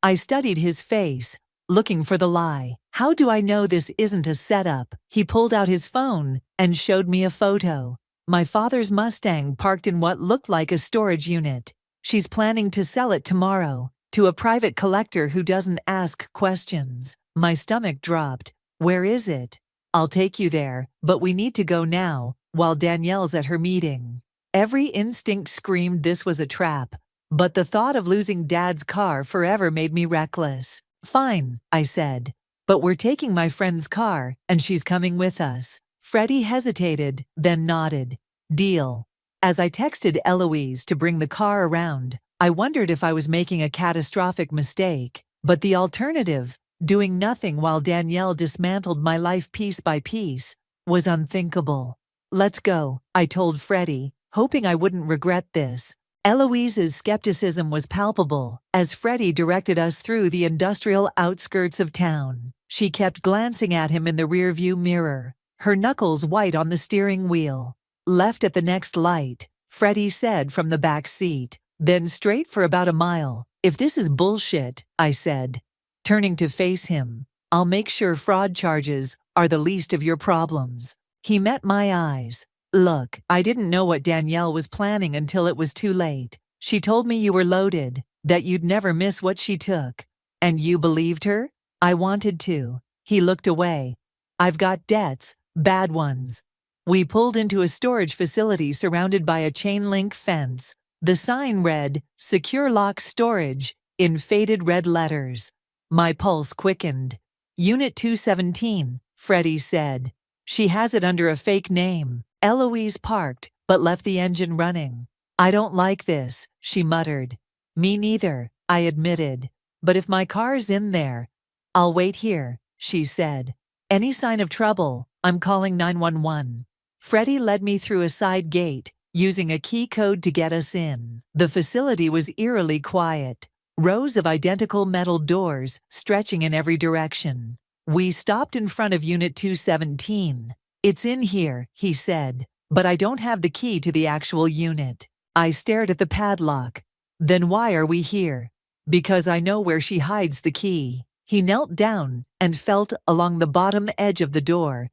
I studied his face, looking for the lie. "How do I know this isn't a setup?" He pulled out his phone and showed me a photo. My father's Mustang parked in what looked like a storage unit. "She's planning to sell it tomorrow, to a private collector who doesn't ask questions." My stomach dropped. "Where is it?" "I'll take you there, but we need to go now, while Danielle's at her meeting." Every instinct screamed this was a trap, but the thought of losing Dad's car forever made me reckless. "Fine," I said. "But we're taking my friend's car, and she's coming with us." Freddie hesitated, then nodded. "Deal." As I texted Eloise to bring the car around, I wondered if I was making a catastrophic mistake. But the alternative, doing nothing while Danielle dismantled my life piece by piece, was unthinkable. "Let's go," I told Freddie, hoping I wouldn't regret this. Eloise's skepticism was palpable as Freddie directed us through the industrial outskirts of town. She kept glancing at him in the rearview mirror, her knuckles white on the steering wheel. "Left at the next light," Freddie said from the back seat, "then straight for about a mile." "If this is bullshit," I said, turning to face him, "I'll make sure fraud charges are the least of your problems." He met my eyes. "Look, I didn't know what Danielle was planning until it was too late. She told me you were loaded, that you'd never miss what she took. And you believed her?" "I wanted to." He looked away. "I've got debts, bad ones." We pulled into a storage facility surrounded by a chain-link fence. The sign read, "Secure Lock Storage," in faded red letters. My pulse quickened. "Unit 217, Freddie said. "She has it under a fake name." Eloise parked, but left the engine running. "I don't like this," she muttered. "Me neither," I admitted. "But if my car's in there, I'll wait here," she said. "Any sign of trouble, I'm calling 911. Freddie led me through a side gate, using a key code to get us in. The facility was eerily quiet, rows of identical metal doors stretching in every direction. We stopped in front of Unit 217. "It's in here," he said, "but I don't have the key to the actual unit." I stared at the padlock. "Then why are we here?" "Because I know where she hides the key." He knelt down and felt along the bottom edge of the door,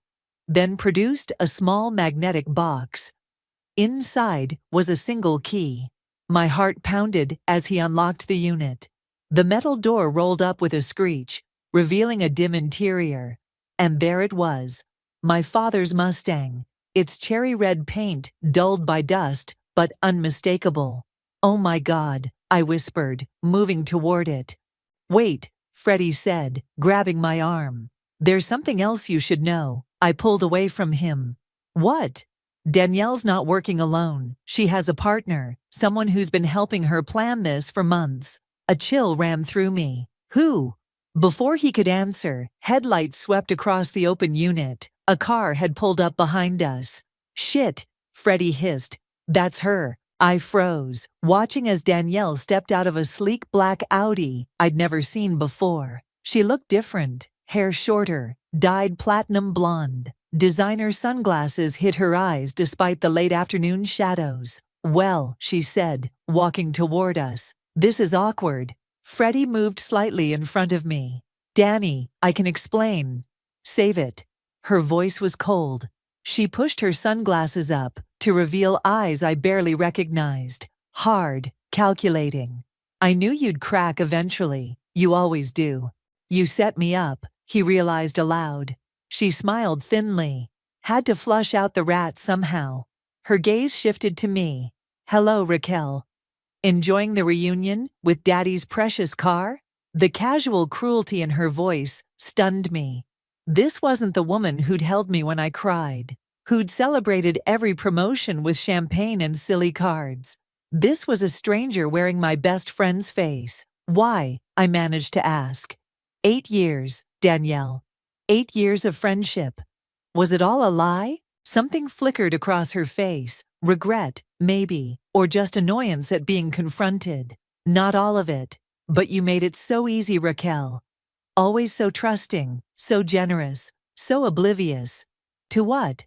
then produced a small magnetic box. Inside was a single key. My heart pounded as he unlocked the unit. The metal door rolled up with a screech, revealing a dim interior. And there it was. My father's Mustang, its cherry red paint dulled by dust, but unmistakable. "Oh my God," I whispered, moving toward it. "Wait," Freddie said, grabbing my arm. "There's something else you should know." I pulled away from him. "What?" Danielle's not working alone. She has a partner, someone who's been helping her plan this for months. A chill ran through me. Who? Before he could answer, headlights swept across the open unit. A car had pulled up behind us. Shit, Freddie hissed. That's her. I froze, watching as Danielle stepped out of a sleek black Audi I'd never seen before. She looked different, hair shorter, dyed platinum blonde. Designer sunglasses hid her eyes despite the late afternoon shadows. Well, she said, walking toward us. This is awkward. Freddie moved slightly in front of me. Danny, I can explain. Save it. Her voice was cold. She pushed her sunglasses up to reveal eyes I barely recognized. Hard, calculating. I knew you'd crack eventually. You always do. You set me up, he realized aloud. She smiled thinly. Had to flush out the rat somehow. Her gaze shifted to me. Hello, Raquel. Enjoying the reunion with Daddy's precious car? The casual cruelty in her voice stunned me. This wasn't the woman who'd held me when I cried, who'd celebrated every promotion with champagne and silly cards. This was a stranger wearing my best friend's face. Why? I managed to ask. 8 years, Danielle. 8 years of friendship. Was it all a lie? Something flickered across her face. Regret, maybe, or just annoyance at being confronted. Not all of it. But you made it so easy, Raquel. Always so trusting, so generous, so oblivious. To what?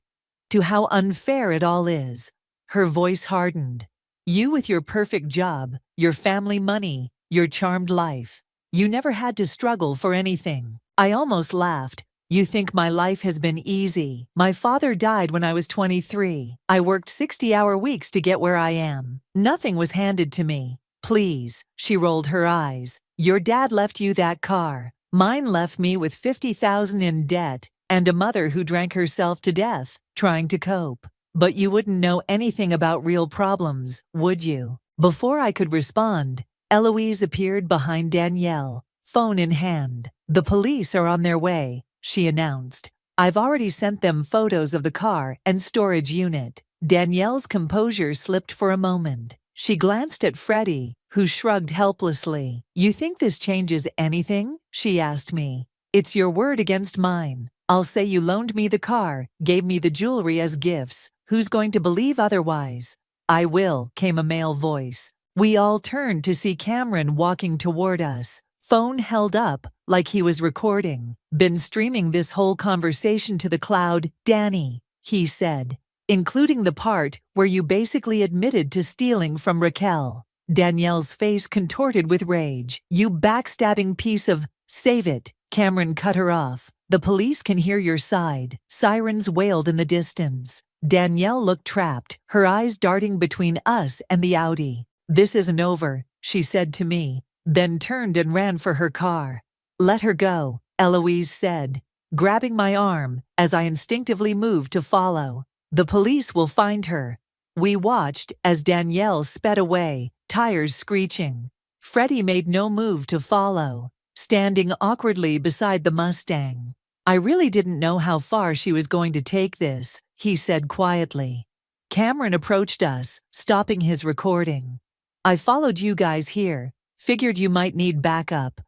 To how unfair it all is. Her voice hardened. You with your perfect job, your family money, your charmed life. You never had to struggle for anything. I almost laughed. You think my life has been easy. My father died when I was 23. I worked 60-hour weeks to get where I am. Nothing was handed to me. Please, she rolled her eyes. Your dad left you that car. Mine left me with $50,000 in debt and a mother who drank herself to death, trying to cope. But you wouldn't know anything about real problems, would you? Before I could respond, Eloise appeared behind Danielle, phone in hand. The police are on their way, she announced. I've already sent them photos of the car and storage unit. Danielle's composure slipped for a moment. She glanced at Freddie, who shrugged helplessly. You think this changes anything? She asked me. It's your word against mine. I'll say you loaned me the car, gave me the jewelry as gifts. Who's going to believe otherwise? I will, came a male voice. We all turned to see Cameron walking toward us. Phone held up, like he was recording. Been streaming this whole conversation to the cloud, Danny, he said. Including the part where you basically admitted to stealing from Raquel. Danielle's face contorted with rage. You backstabbing piece of... Save it, Cameron cut her off. The police can hear your side. Sirens wailed in the distance. Danielle looked trapped, her eyes darting between us and the Audi. This isn't over, she said to me, then turned and ran for her car. Let her go, Eloise said, grabbing my arm as I instinctively moved to follow. The police will find her. We watched as Danielle sped away, tires screeching. Freddie made no move to follow, standing awkwardly beside the Mustang. I really didn't know how far she was going to take this, he said quietly. Cameron approached us, stopping his recording. I followed you guys here, figured you might need backup.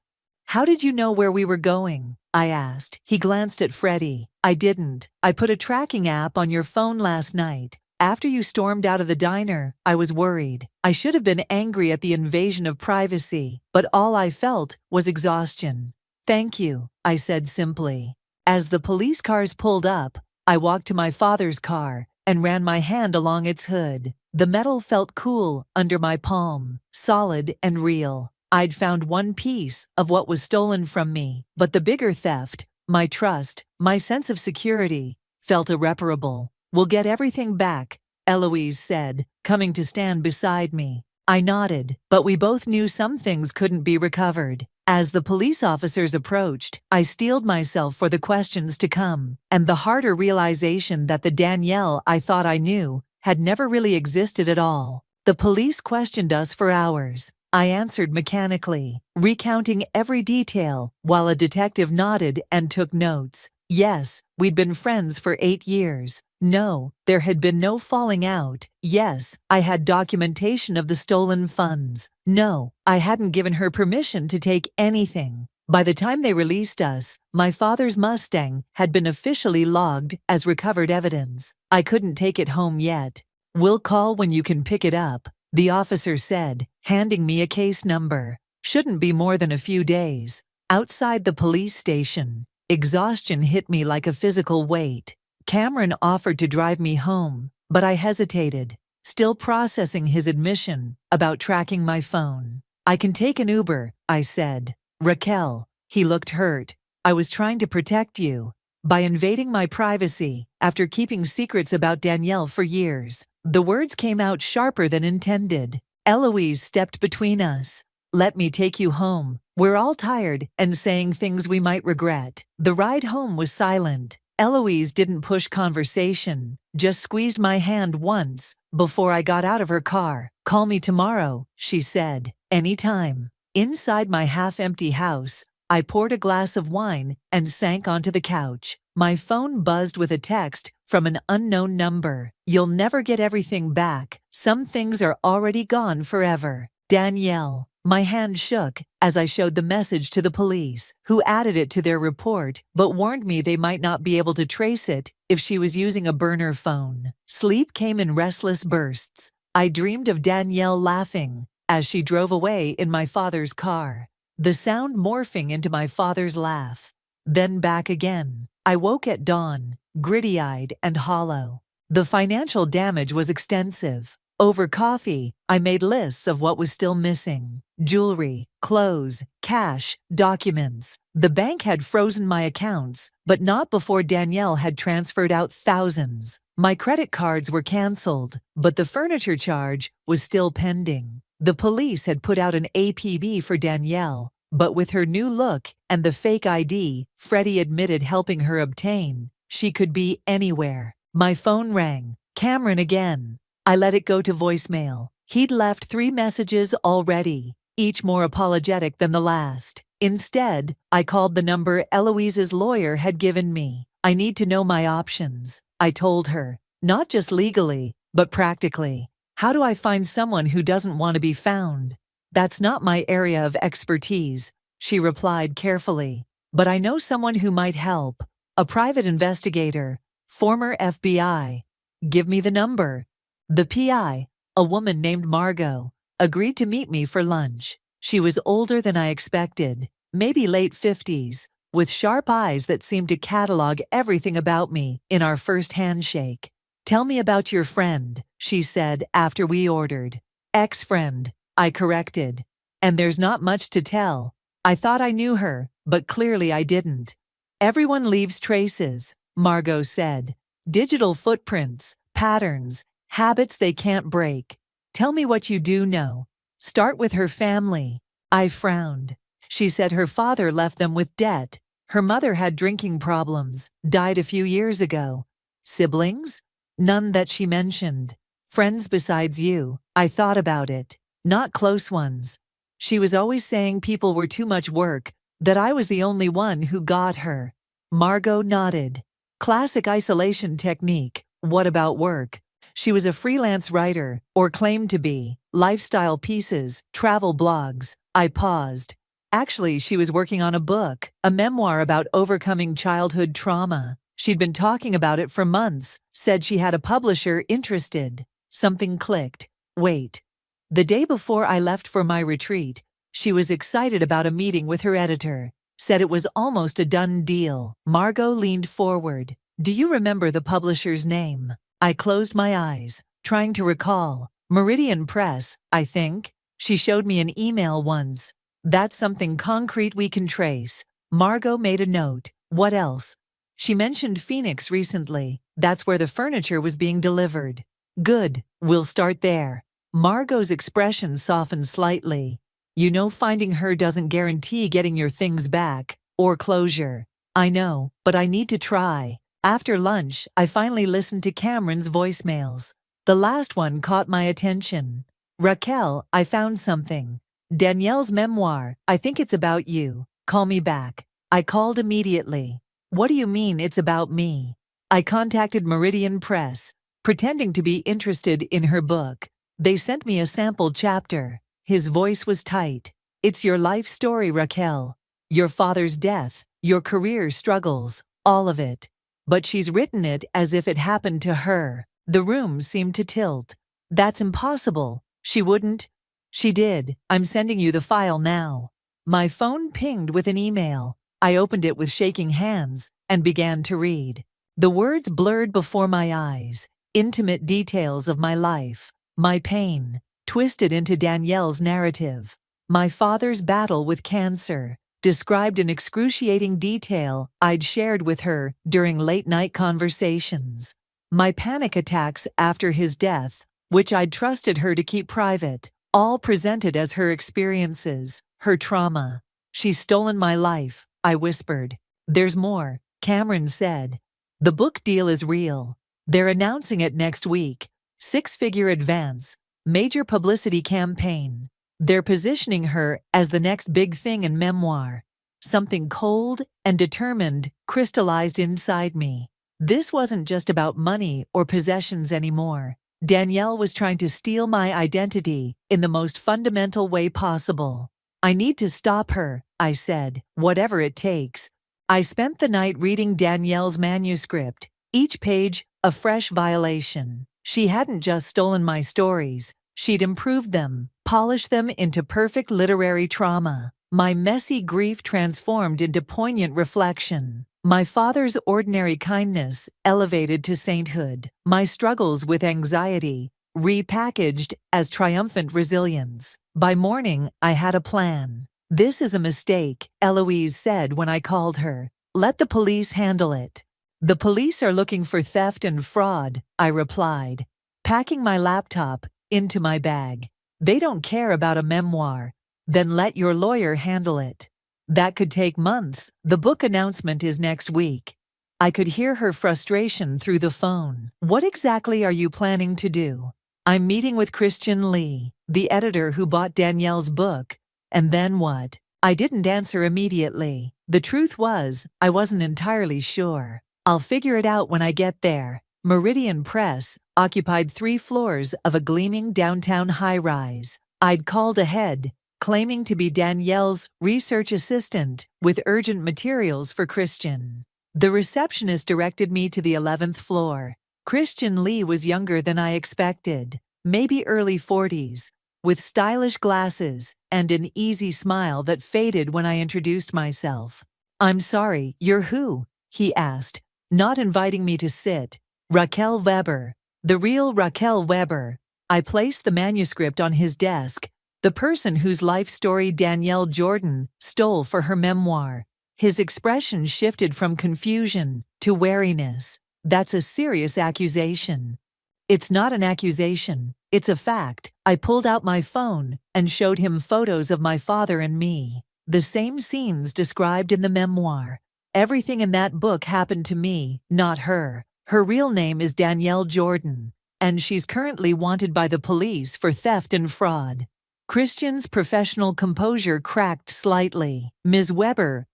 How did you know where we were going? I asked. He glanced at Freddie. I didn't. I put a tracking app on your phone last night. After you stormed out of the diner, I was worried. I should have been angry at the invasion of privacy, but all I felt was exhaustion. Thank you, I said simply. As the police cars pulled up, I walked to my father's car and ran my hand along its hood. The metal felt cool under my palm, solid and real. I'd found one piece of what was stolen from me, but the bigger theft, my trust, my sense of security, felt irreparable. We'll get everything back, Eloise said, coming to stand beside me. I nodded, but we both knew some things couldn't be recovered. As the police officers approached, I steeled myself for the questions to come, and the harder realization that the Danielle I thought I knew had never really existed at all. The police questioned us for hours. I answered mechanically, recounting every detail, while a detective nodded and took notes. Yes, we'd been friends for 8 years. No, there had been no falling out. Yes, I had documentation of the stolen funds. No, I hadn't given her permission to take anything. By the time they released us, my father's Mustang had been officially logged as recovered evidence. I couldn't take it home yet. "We'll call when you can pick it up," the officer said, handing me a case number. Shouldn't be more than a few days. Outside the police station, exhaustion hit me like a physical weight. Cameron offered to drive me home, but I hesitated, still processing his admission about tracking my phone. "I can take an Uber," I said. "Raquel," he looked hurt, "I was trying to protect you by invading my privacy after keeping secrets about Danielle for years." The words came out sharper than intended. Eloise stepped between us. "Let me take you home. We're all tired and saying things we might regret." The ride home was silent. Eloise didn't push conversation, just squeezed my hand once before I got out of her car. "Call me tomorrow," she said. "Anytime." Inside my half-empty house, I poured a glass of wine and sank onto the couch. My phone buzzed with a text from an unknown number. "You'll never get everything back. Some things are already gone forever. Danielle." My hand shook as I showed the message to the police, who added it to their report but warned me they might not be able to trace it if she was using a burner phone. Sleep came in restless bursts. I dreamed of Danielle laughing as she drove away in my father's car, the sound morphing into my father's laugh. Then back again. I woke at dawn, gritty-eyed and hollow. The financial damage was extensive. Over coffee, I made lists of what was still missing: jewelry, clothes, cash, documents. The bank had frozen my accounts, but not before Danielle had transferred out thousands. My credit cards were canceled, but the furniture charge was still pending. The police had put out an APB for Danielle, but with her new look and the fake ID Freddie admitted helping her obtain, she could be anywhere. My phone rang. Cameron again. I let it go to voicemail. He'd left 3 messages already, each more apologetic than the last. Instead, I called the number Eloise's lawyer had given me. "I need to know my options," I told her. "Not just legally, but practically. How do I find someone who doesn't want to be found?" "That's not my area of expertise," she replied carefully. "But I know someone who might help. A private investigator, former FBI." "Give me the number." The PI, a woman named Margot, agreed to meet me for lunch. She was older than I expected, maybe late 50s, with sharp eyes that seemed to catalog everything about me in our first handshake. "Tell me about your friend," she said after we ordered. "Ex-friend," I corrected. "And there's not much to tell. I thought I knew her, but clearly I didn't." "Everyone leaves traces," Margot said. "Digital footprints, patterns, habits they can't break. Tell me what you do know." "Start with her family." I frowned. She said her father left them with debt. Her mother had drinking problems, died a few years ago. "Siblings?" "None that she mentioned." "Friends besides you?" I thought about it. "Not close ones." She was always saying people were too much work, that I was the only one who got her. Margot nodded. "Classic isolation technique. What about work?" She was a freelance writer, or claimed to be. Lifestyle pieces, travel blogs. I paused. Actually, she was working on a book, a memoir about overcoming childhood trauma. She'd been talking about it for months, said she had a publisher interested. Something clicked. Wait. The day before I left for my retreat, she was excited about a meeting with her editor. Said it was almost a done deal. Margot leaned forward. "Do you remember the publisher's name?" I closed my eyes, trying to recall. "Meridian Press, I think." She showed me an email once. "That's something concrete we can trace." Margot made a note. "What else?" She mentioned Phoenix recently. That's where the furniture was being delivered. "Good, we'll start there." Margot's expression softened slightly. "You know, finding her doesn't guarantee getting your things back, or closure." "I know, but I need to try." After lunch, I finally listened to Cameron's voicemails. The last one caught my attention. "Raquel, I found something. Danielle's memoir. I think it's about you. Call me back." I called immediately. "What do you mean it's about me?" I contacted Meridian Press, pretending to be interested in her book. They sent me a sample chapter. His voice was tight. It's your life story, Raquel. Your father's death, your career struggles, all of it. But she's written it as if it happened to her. The room seemed to tilt. That's impossible. She wouldn't. She did. I'm sending you the file now. My phone pinged with an email. I opened it with shaking hands and began to read. The words blurred before my eyes. Intimate details of my life, my pain, twisted into Danielle's narrative. My father's battle with cancer, described in excruciating detail I'd shared with her during late-night conversations. My panic attacks after his death, which I'd trusted her to keep private, all presented as her experiences, her trauma. She's stolen my life, I whispered. There's more, Cameron said. The book deal is real. They're announcing it next week. 6-figure advance, major publicity campaign. They're positioning her as the next big thing in memoir. Something cold and determined crystallized inside me. This wasn't just about money or possessions anymore. Danielle was trying to steal my identity in the most fundamental way possible. I need to stop her, I said, whatever it takes. I spent the night reading Danielle's manuscript, each page a fresh violation. She hadn't just stolen my stories, she'd improved them, polished them into perfect literary trauma. My messy grief transformed into poignant reflection. My father's ordinary kindness elevated to sainthood. My struggles with anxiety repackaged as triumphant resilience. By morning, I had a plan. This is a mistake, Eloise said when I called her. Let the police handle it. The police are looking for theft and fraud, I replied, packing my laptop into my bag. They don't care about a memoir. Then let your lawyer handle it. That could take months. The book announcement is next week. I could hear her frustration through the phone. What exactly are you planning to do? I'm meeting with Christian Lee, the editor who bought Danielle's book. And then what? I didn't answer immediately. The truth was, I wasn't entirely sure. I'll figure it out when I get there. Meridian Press occupied 3 floors of a gleaming downtown high-rise. I'd called ahead, claiming to be Danielle's research assistant with urgent materials for Christian. The receptionist directed me to the 11th floor. Christian Lee was younger than I expected, maybe early 40s, with stylish glasses and an easy smile that faded when I introduced myself. I'm sorry, you're who? He asked, not inviting me to sit. Raquel Weber, the real Raquel Weber. I placed the manuscript on his desk, the person whose life story Danielle Jordan stole for her memoir. His expression shifted from confusion to wariness. That's a serious accusation. It's not an accusation, it's a fact. I pulled out my phone and showed him photos of my father and me. The same scenes described in the memoir. Everything in that book happened to me, not her. Her real name is Danielle Jordan, and she's currently wanted by the police for theft and fraud. Christian's professional composure cracked slightly. Ms. Weber,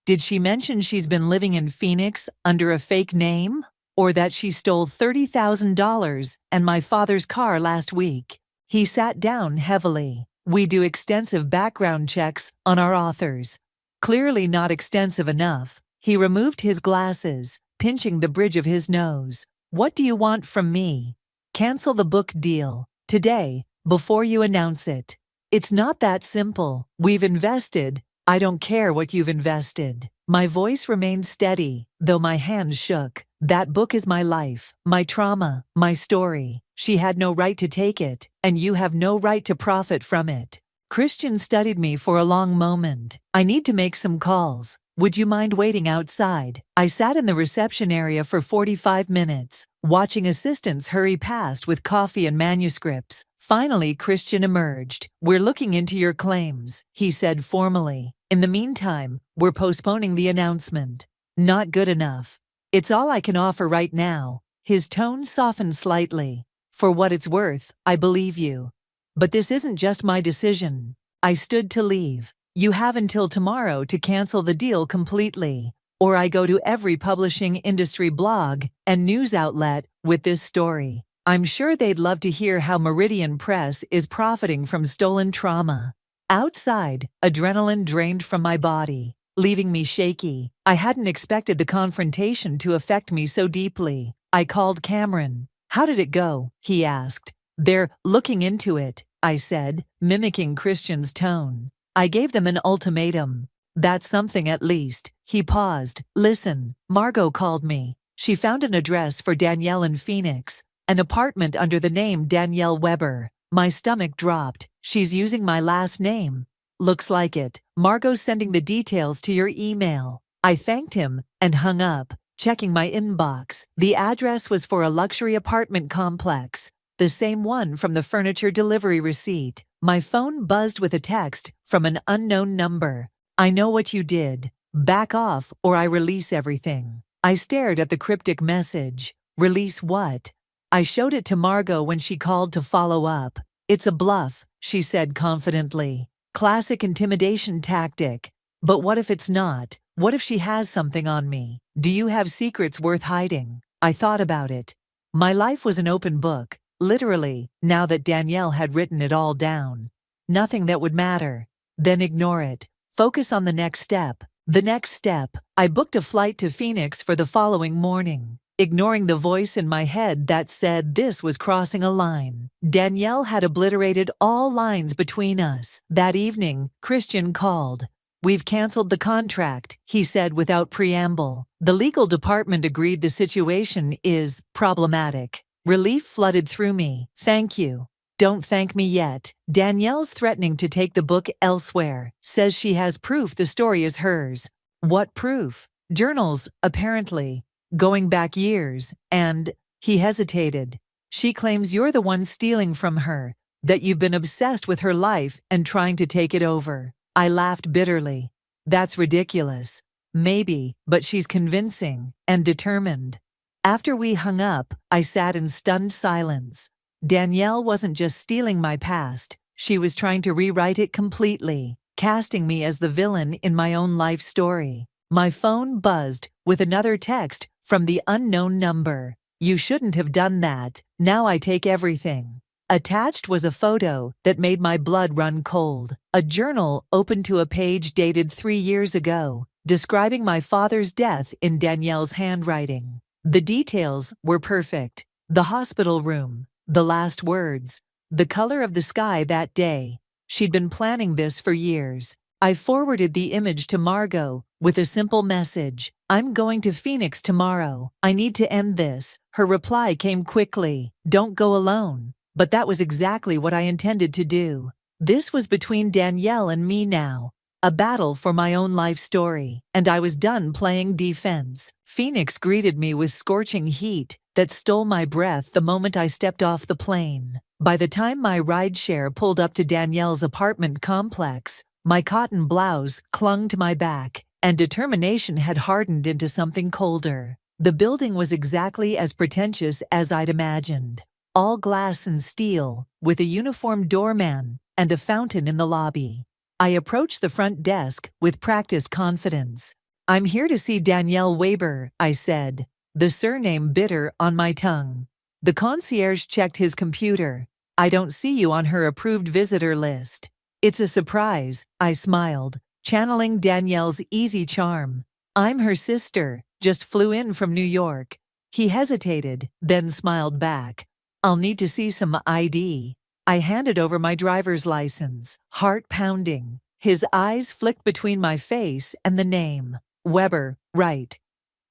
did she mention she's been living in Phoenix under a fake name? Or that she stole $30,000 and my father's car last week? He sat down heavily. We do extensive background checks on our authors. Clearly not extensive enough. He removed his glasses, pinching the bridge of his nose. What do you want from me? Cancel the book deal. Today, before you announce it. It's not that simple. We've invested. I don't care what you've invested. My voice remained steady, though my hands shook. That book is my life, my trauma, my story. She had no right to take it, and you have no right to profit from it. Christian studied me for a long moment. I need to make some calls. Would you mind waiting outside? I sat in the reception area for 45 minutes, watching assistants hurry past with coffee and manuscripts. Finally, Christian emerged. We're looking into your claims, he said formally. In the meantime, we're postponing the announcement. Not good enough. It's all I can offer right now. His tone softened slightly. For what it's worth, I believe you. But this isn't just my decision. I stood to leave. You have until tomorrow to cancel the deal completely. or I go to every publishing industry blog and news outlet with this story. I'm sure they'd love to hear how Meridian Press is profiting from stolen trauma. Outside, adrenaline drained from my body, leaving me shaky. I hadn't expected the confrontation to affect me so deeply. I called Cameron. "How did it go?" he asked. "They're looking into it," I said, mimicking Christian's tone. I gave them an ultimatum. "That's something at least." He paused. "Listen, Margot called me. She found an address for Danielle in Phoenix, an apartment under the name Danielle Weber." My stomach dropped. "She's using my last name." "Looks like it. Margot's sending the details to your email." I thanked him and hung up, checking my inbox. The address was for a luxury apartment complex, the same one from the furniture delivery receipt. My phone buzzed with a text from an unknown number. "I know what you did. Back off or I release everything." I stared at the cryptic message. Release what? I showed it to Margot when she called to follow up. "It's a bluff," she said confidently. "Classic intimidation tactic. But what if it's not? What if she has something on me? Do you have secrets worth hiding?" I thought about it. My life was an open book, literally, now that Danielle had written it all down. Nothing that would matter. Then ignore it. Focus on the next step. The next step. I booked a flight to Phoenix for the following morning, ignoring the voice in my head that said this was crossing a line. Danielle had obliterated all lines between us. That evening, Christian called. "We've canceled the contract," he said without preamble. "The legal department agreed the situation is problematic." Relief flooded through me. "Thank you." "Don't thank me yet. Danielle's threatening to take the book elsewhere. Says she has proof the story is hers." "What proof?" "Journals, apparently. Going back years, and..." He hesitated. "She claims you're the one stealing from her, that you've been obsessed with her life and trying to take it over." I laughed bitterly. "That's ridiculous." "Maybe, but she's convincing and determined." After we hung up, I sat in stunned silence. Danielle wasn't just stealing my past, she was trying to rewrite it completely, casting me as the villain in my own life story. My phone buzzed with another text from the unknown number. "You shouldn't have done that. Now I take everything." Attached was a photo that made my blood run cold. A journal open to a page dated 3 years ago, describing my father's death in Danielle's handwriting. The details were perfect. The hospital room, the last words, the color of the sky that day. She'd been planning this for years. I forwarded the image to Margot with a simple message. "I'm going to Phoenix tomorrow. I need to end this." Her reply came quickly. "Don't go alone." But that was exactly what I intended to do. This was between Danielle and me now, a battle for my own life story, and I was done playing defense. Phoenix greeted me with scorching heat that stole my breath the moment I stepped off the plane. By the time my rideshare pulled up to Danielle's apartment complex, my cotton blouse clung to my back, and determination had hardened into something colder. The building was exactly as pretentious as I'd imagined. All glass and steel, with a uniformed doorman and a fountain in the lobby. I approached the front desk with practiced confidence. "I'm here to see Danielle Weber," I said, the surname bitter on my tongue. The concierge checked his computer. "I don't see you on her approved visitor list." "It's a surprise," I smiled, channeling Danielle's easy charm. "I'm her sister, just flew in from New York." He hesitated, then smiled back. "I'll need to see some ID." I handed over my driver's license, heart pounding. His eyes flicked between my face and the name. "Weber, right.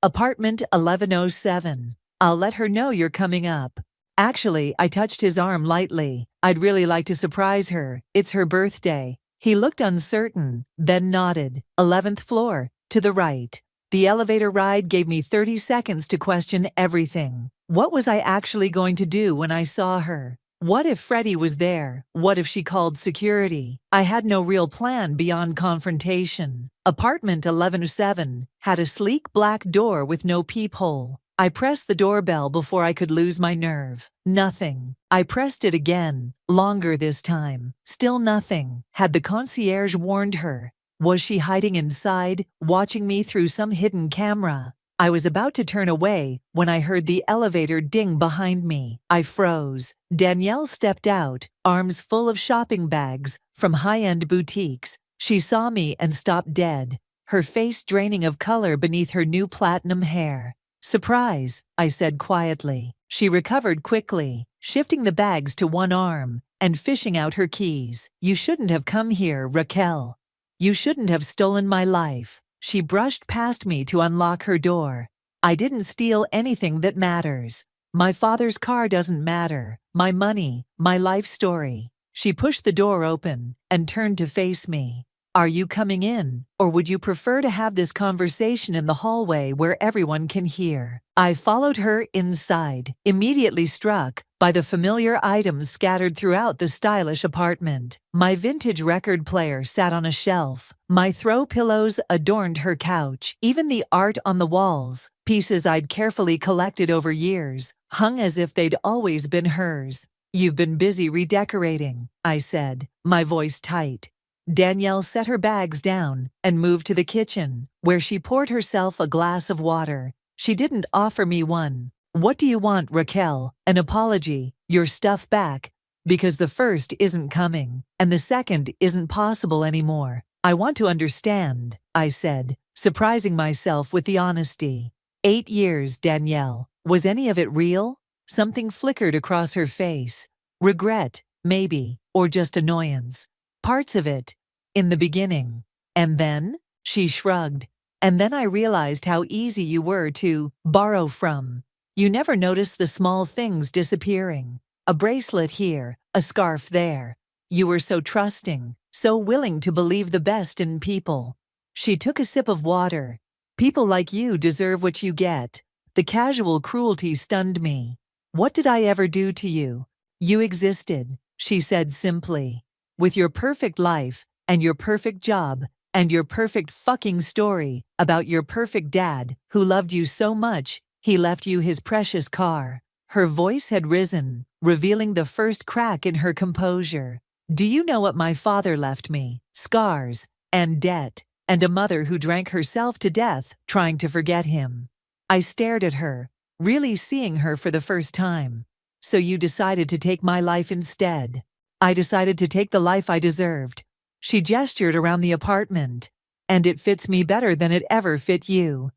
Apartment 1107. I'll let her know you're coming up." Actually, I touched his arm lightly. "I'd really like to surprise her. It's her birthday." He looked uncertain, then nodded. 11th floor, to the right. The elevator ride gave me 30 seconds to question everything. What was I actually going to do when I saw her? What if Freddie was there? What if she called security? I had no real plan beyond confrontation. Apartment 1107 had a sleek black door with no peephole. I pressed the doorbell before I could lose my nerve. Nothing. I pressed it again, longer this time. Still nothing. Had the concierge warned her? Was she hiding inside, watching me through some hidden camera? I was about to turn away when I heard the elevator ding behind me. I froze. Danielle stepped out, arms full of shopping bags from high-end boutiques. She saw me and stopped dead, her face draining of color beneath her new platinum hair. "Surprise," I said quietly. She recovered quickly, shifting the bags to one arm and fishing out her keys. "You shouldn't have come here, Raquel. You shouldn't have stolen my life." She brushed past me to unlock her door. "I didn't steal anything that matters. My father's car doesn't matter. My money, my life story." She pushed the door open and turned to face me. "Are you coming in, or would you prefer to have this conversation in the hallway where everyone can hear?" I followed her inside, immediately struck by the familiar items scattered throughout the stylish apartment. My vintage record player sat on a shelf. My throw pillows adorned her couch. Even the art on the walls, pieces I'd carefully collected over years, hung as if they'd always been hers. "You've been busy redecorating," I said, my voice tight. Danielle set her bags down and moved to the kitchen, where she poured herself a glass of water. She didn't offer me one. "What do you want, Raquel? An apology? Your stuff back? Because the first isn't coming, and the second isn't possible anymore." "I want to understand," I said, surprising myself with the honesty. 8 years, Danielle. Was any of it real?" Something flickered across her face. "Regret, maybe, or just annoyance. Parts of it. In the beginning. And then?" She shrugged. "And then I realized how easy you were to borrow from. You never noticed the small things disappearing. A bracelet here, a scarf there. You were so trusting, so willing to believe the best in people." She took a sip of water. "People like you deserve what you get." The casual cruelty stunned me. "What did I ever do to you?" "You existed," she said simply. "With your perfect life, and your perfect job, and your perfect fucking story about your perfect dad who loved you so much, he left you his precious car." Her voice had risen, revealing the first crack in her composure. "Do you know what my father left me? Scars, and debt, and a mother who drank herself to death trying to forget him." I stared at her, really seeing her for the first time. "So you decided to take my life instead?" "I decided to take the life I deserved." She gestured around the apartment. "And it fits me better than it ever fit you.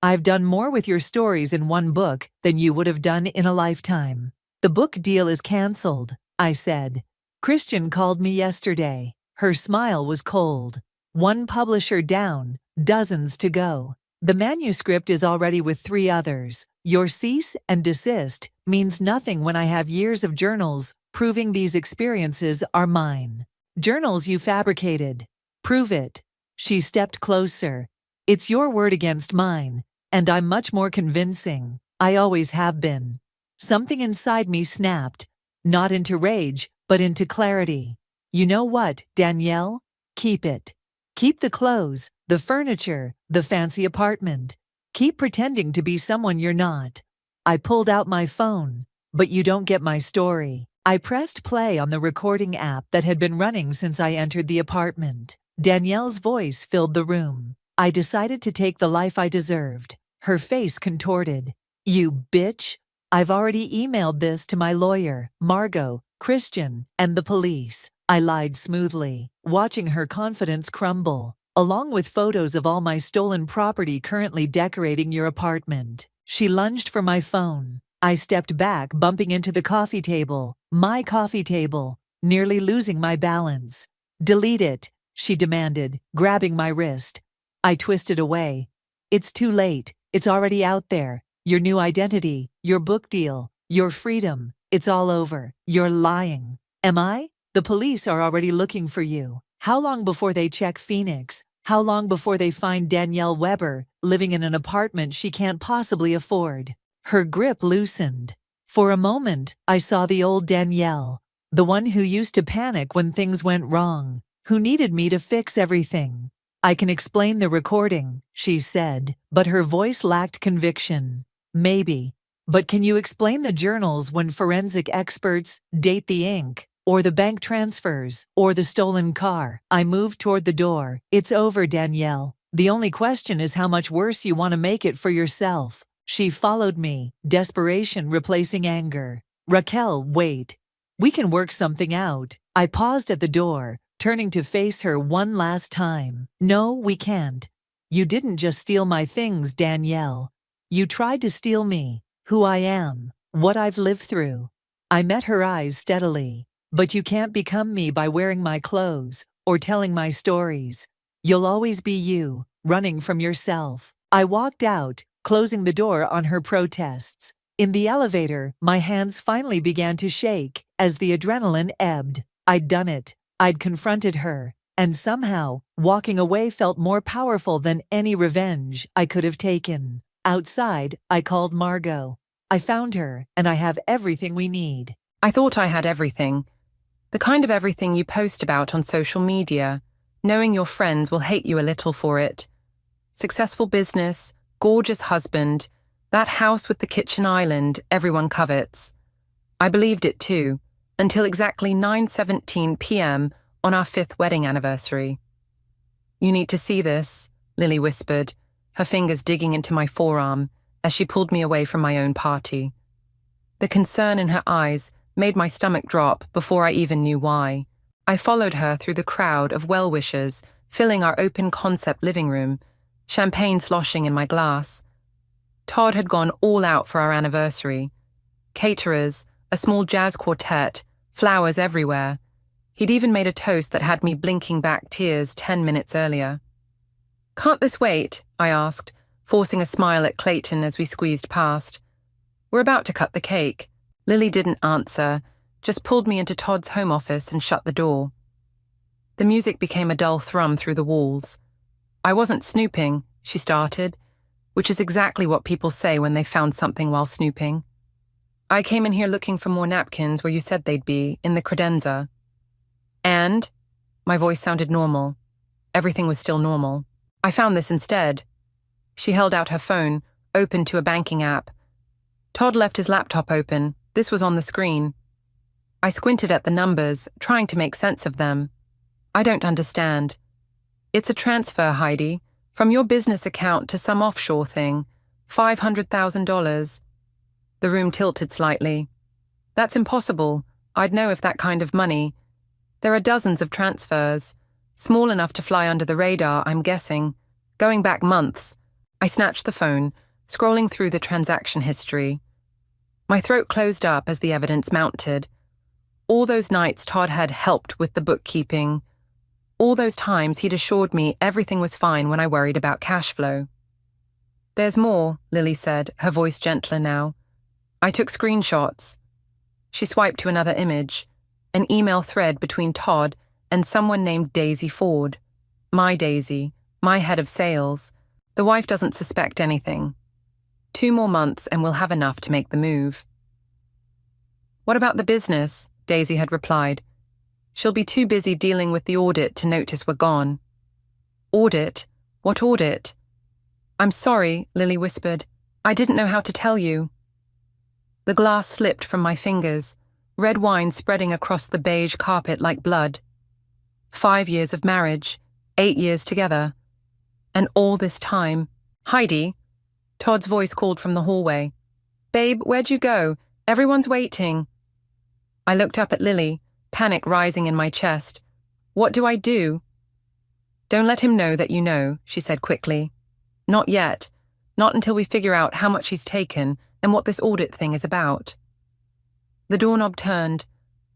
I've done more with your stories in one book than you would have done in a lifetime." "The book deal is canceled," I said. "Christian called me yesterday." Her smile was cold. "One publisher down, dozens to go. The manuscript is already with 3 others. Your cease and desist means nothing when I have years of journals proving these experiences are mine." "Journals you fabricated. Prove it." She stepped closer. "It's your word against mine, and I'm much more convincing. I always have been." Something inside me snapped, not into rage, but into clarity. "You know what, Danielle? Keep it. Keep the clothes, the furniture, the fancy apartment. Keep pretending to be someone you're not." I pulled out my phone. "But you don't get my story." I pressed play on the recording app that had been running since I entered the apartment. Danielle's voice filled the room. "I decided to take the life I deserved." Her face contorted. "You bitch. I've already emailed this to my lawyer, Margot, Christian, and the police." I lied smoothly, watching her confidence crumble. "Along with photos of all my stolen property currently decorating your apartment." She lunged for my phone. I stepped back, bumping into the coffee table, my coffee table, nearly losing my balance. "Delete it," she demanded, grabbing my wrist. I twisted away. "It's too late. It's already out there. Your new identity, your book deal, your freedom. It's all over. You're lying." "Am I? The police are already looking for you. How long before they check Phoenix? How long before they find Danielle Weber living in an apartment she can't possibly afford?" Her grip loosened. For a moment, I saw the old Danielle, the one who used to panic when things went wrong, who needed me to fix everything. "I can explain the recording," she said, but her voice lacked conviction. "Maybe. But can you explain the journals when forensic experts date the ink?" or the bank transfers, or the stolen car. I moved toward the door. It's over, Danielle. The only question is how much worse you want to make it for yourself. She followed me, desperation replacing anger. Raquel, wait. We can work something out. I paused at the door, turning to face her one last time. No, we can't. You didn't just steal my things, Danielle. You tried to steal me, who I am, what I've lived through. I met her eyes steadily. But you can't become me by wearing my clothes or telling my stories. You'll always be you, running from yourself. I walked out, closing the door on her protests. In the elevator, my hands finally began to shake as the adrenaline ebbed. I'd done it. I'd confronted her. And somehow, walking away felt more powerful than any revenge I could have taken. Outside, I called Margot. I found her, and I have everything we need. I thought I had everything. The kind of everything you post about on social media, knowing your friends will hate you a little for it. Successful business, gorgeous husband, that house with the kitchen island everyone covets. I believed it too, until exactly 9:17 p.m. on our 5th wedding anniversary. You need to see this, Lily whispered, her fingers digging into my forearm as she pulled me away from my own party. The concern in her eyes made my stomach drop before I even knew why. I followed her through the crowd of well-wishers filling our open-concept living room, champagne sloshing in my glass. Todd had gone all out for our anniversary. Caterers, a small jazz quartet, flowers everywhere. He'd even made a toast that had me blinking back tears 10 minutes earlier. "Can't this wait?" I asked, forcing a smile at Clayton as we squeezed past. "We're about to cut the cake." Lily didn't answer, just pulled me into Todd's home office and shut the door. The music became a dull thrum through the walls. "I wasn't snooping," she started, which is exactly what people say when they found something while snooping. "I came in here looking for more napkins where you said they'd be, in the credenza." "And?" My voice sounded normal. Everything was still normal. "I found this instead." She held out her phone, open to a banking app. Todd left his laptop open. This was on the screen. I squinted at the numbers, trying to make sense of them. "I don't understand." "It's a transfer, Heidi, from your business account to some offshore thing. $500,000. The room tilted slightly. "That's impossible. I'd know if that kind of money. There are dozens of transfers. Small enough to fly under the radar, I'm guessing. Going back months." I snatched the phone, scrolling through the transaction history. My throat closed up as the evidence mounted. All those nights Todd had helped with the bookkeeping. All those times he'd assured me everything was fine when I worried about cash flow. "There's more," Lily said, her voice gentler now. "I took screenshots." She swiped to another image, an email thread between Todd and someone named Daisy Ford. My Daisy, my head of sales. The wife doesn't suspect anything. 2 more months and we'll have enough to make the move. "What about the business?" Daisy had replied. "She'll be too busy dealing with the audit to notice we're gone." "Audit? What audit?" "I'm sorry," Lily whispered. "I didn't know how to tell you." The glass slipped from my fingers, red wine spreading across the beige carpet like blood. 5 years of marriage, 8 years together. And all this time, "Heidi," Todd's voice called from the hallway. "Babe, where'd you go? Everyone's waiting." I looked up at Lily, panic rising in my chest. "What do I do?" "Don't let him know that you know," she said quickly. "Not yet. Not until we figure out how much he's taken and what this audit thing is about." The doorknob turned.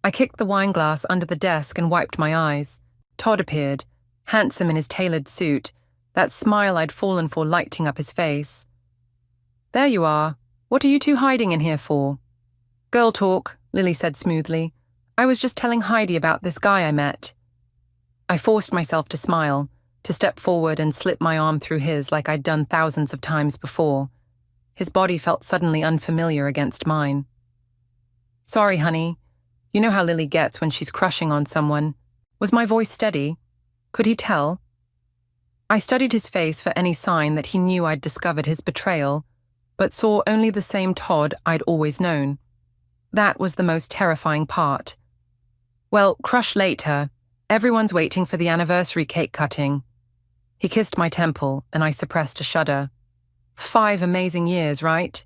I kicked the wine glass under the desk and wiped my eyes. Todd appeared, handsome in his tailored suit, that smile I'd fallen for lighting up his face. "There you are. What are you two hiding in here for?" "Girl talk," Lily said smoothly. "I was just telling Heidi about this guy I met." I forced myself to smile, to step forward and slip my arm through his like I'd done thousands of times before. His body felt suddenly unfamiliar against mine. "Sorry, honey. You know how Lily gets when she's crushing on someone." Was my voice steady? Could he tell? I studied his face for any sign that he knew I'd discovered his betrayal, but saw only the same Todd I'd always known. That was the most terrifying part. Well, crush later. Everyone's waiting for the anniversary cake cutting. He kissed my temple, and I suppressed a shudder. 5 amazing years, right?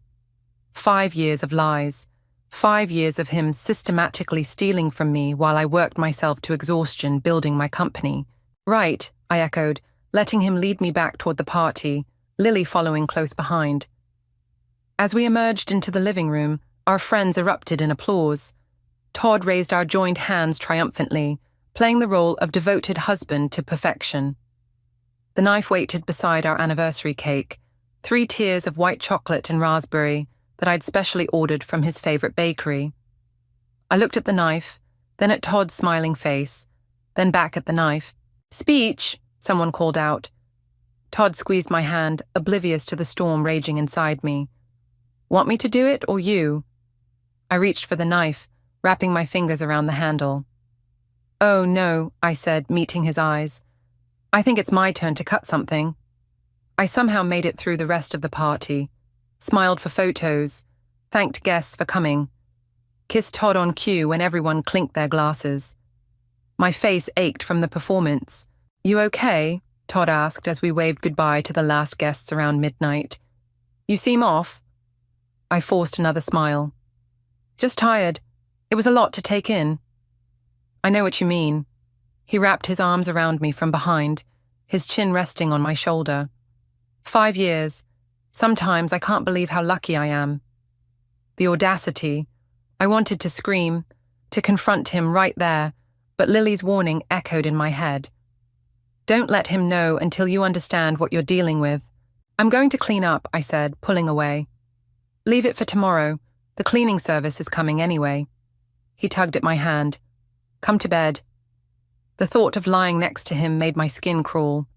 5 years of lies. 5 years of him systematically stealing from me while I worked myself to exhaustion building my company. Right, I echoed, letting him lead me back toward the party, Lily following close behind. As we emerged into the living room, our friends erupted in applause. Todd raised our joined hands triumphantly, playing the role of devoted husband to perfection. The knife waited beside our anniversary cake, 3 tiers of white chocolate and raspberry that I'd specially ordered from his favorite bakery. I looked at the knife, then at Todd's smiling face, then back at the knife. "Speech," someone called out. Todd squeezed my hand, oblivious to the storm raging inside me. "Want me to do it, or you?" I reached for the knife, wrapping my fingers around the handle. "Oh, no," I said, meeting his eyes. "I think it's my turn to cut something." I somehow made it through the rest of the party, smiled for photos, thanked guests for coming, kissed Todd on cue when everyone clinked their glasses. My face ached from the performance. "You okay?" Todd asked as we waved goodbye to the last guests around midnight. "You seem off." I forced another smile. "Just tired. It was a lot to take in." "I know what you mean." He wrapped his arms around me from behind, his chin resting on my shoulder. 5 years. Sometimes I can't believe how lucky I am. The audacity. I wanted to scream, to confront him right there, but Lily's warning echoed in my head. "Don't let him know until you understand what you're dealing with." "I'm going to clean up," I said, pulling away. "Leave it for tomorrow. The cleaning service is coming anyway." He tugged at my hand. "Come to bed." The thought of lying next to him made my skin crawl.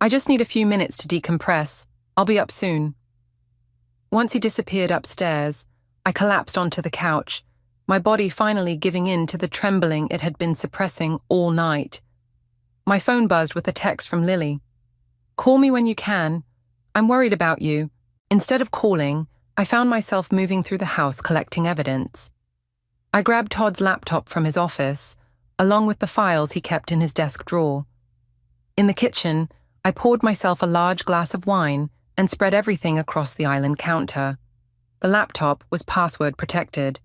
"I just need a few minutes to decompress. I'll be up soon." Once he disappeared upstairs, I collapsed onto the couch, my body finally giving in to the trembling it had been suppressing all night. My phone buzzed with a text from Lily. "Call me when you can. I'm worried about you." Instead of calling, I found myself moving through the house collecting evidence. I grabbed Todd's laptop from his office, along with the files he kept in his desk drawer. In the kitchen, I poured myself a large glass of wine and spread everything across the island counter. The laptop was password protected.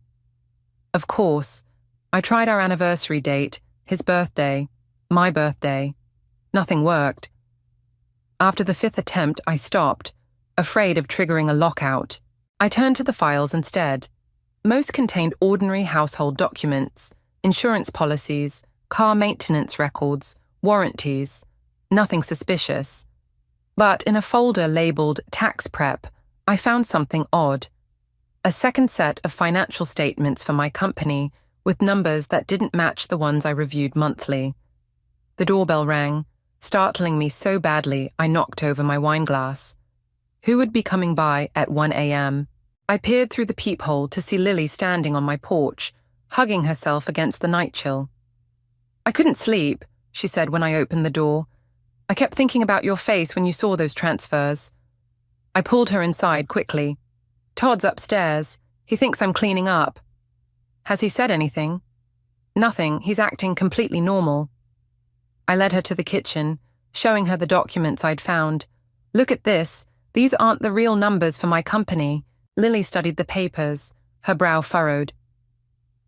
Of course, I tried our anniversary date, his birthday, my birthday. Nothing worked. After the 5th attempt, I stopped, afraid of triggering a lockout. I turned to the files instead. Most contained ordinary household documents, insurance policies, car maintenance records, warranties. Nothing suspicious. But in a folder labeled Tax Prep, I found something odd. A second set of financial statements for my company with numbers that didn't match the ones I reviewed monthly. The doorbell rang, startling me so badly I knocked over my wine glass. Who would be coming by at 1 a.m.? I peered through the peephole to see Lily standing on my porch, hugging herself against the night chill. "I couldn't sleep," she said when I opened the door. "I kept thinking about your face when you saw those transfers." I pulled her inside quickly. "Todd's upstairs. He thinks I'm cleaning up." "Has he said anything?" "Nothing. He's acting completely normal." I led her to the kitchen, showing her the documents I'd found. "Look at this. These aren't the real numbers for my company." Lily studied the papers, her brow furrowed.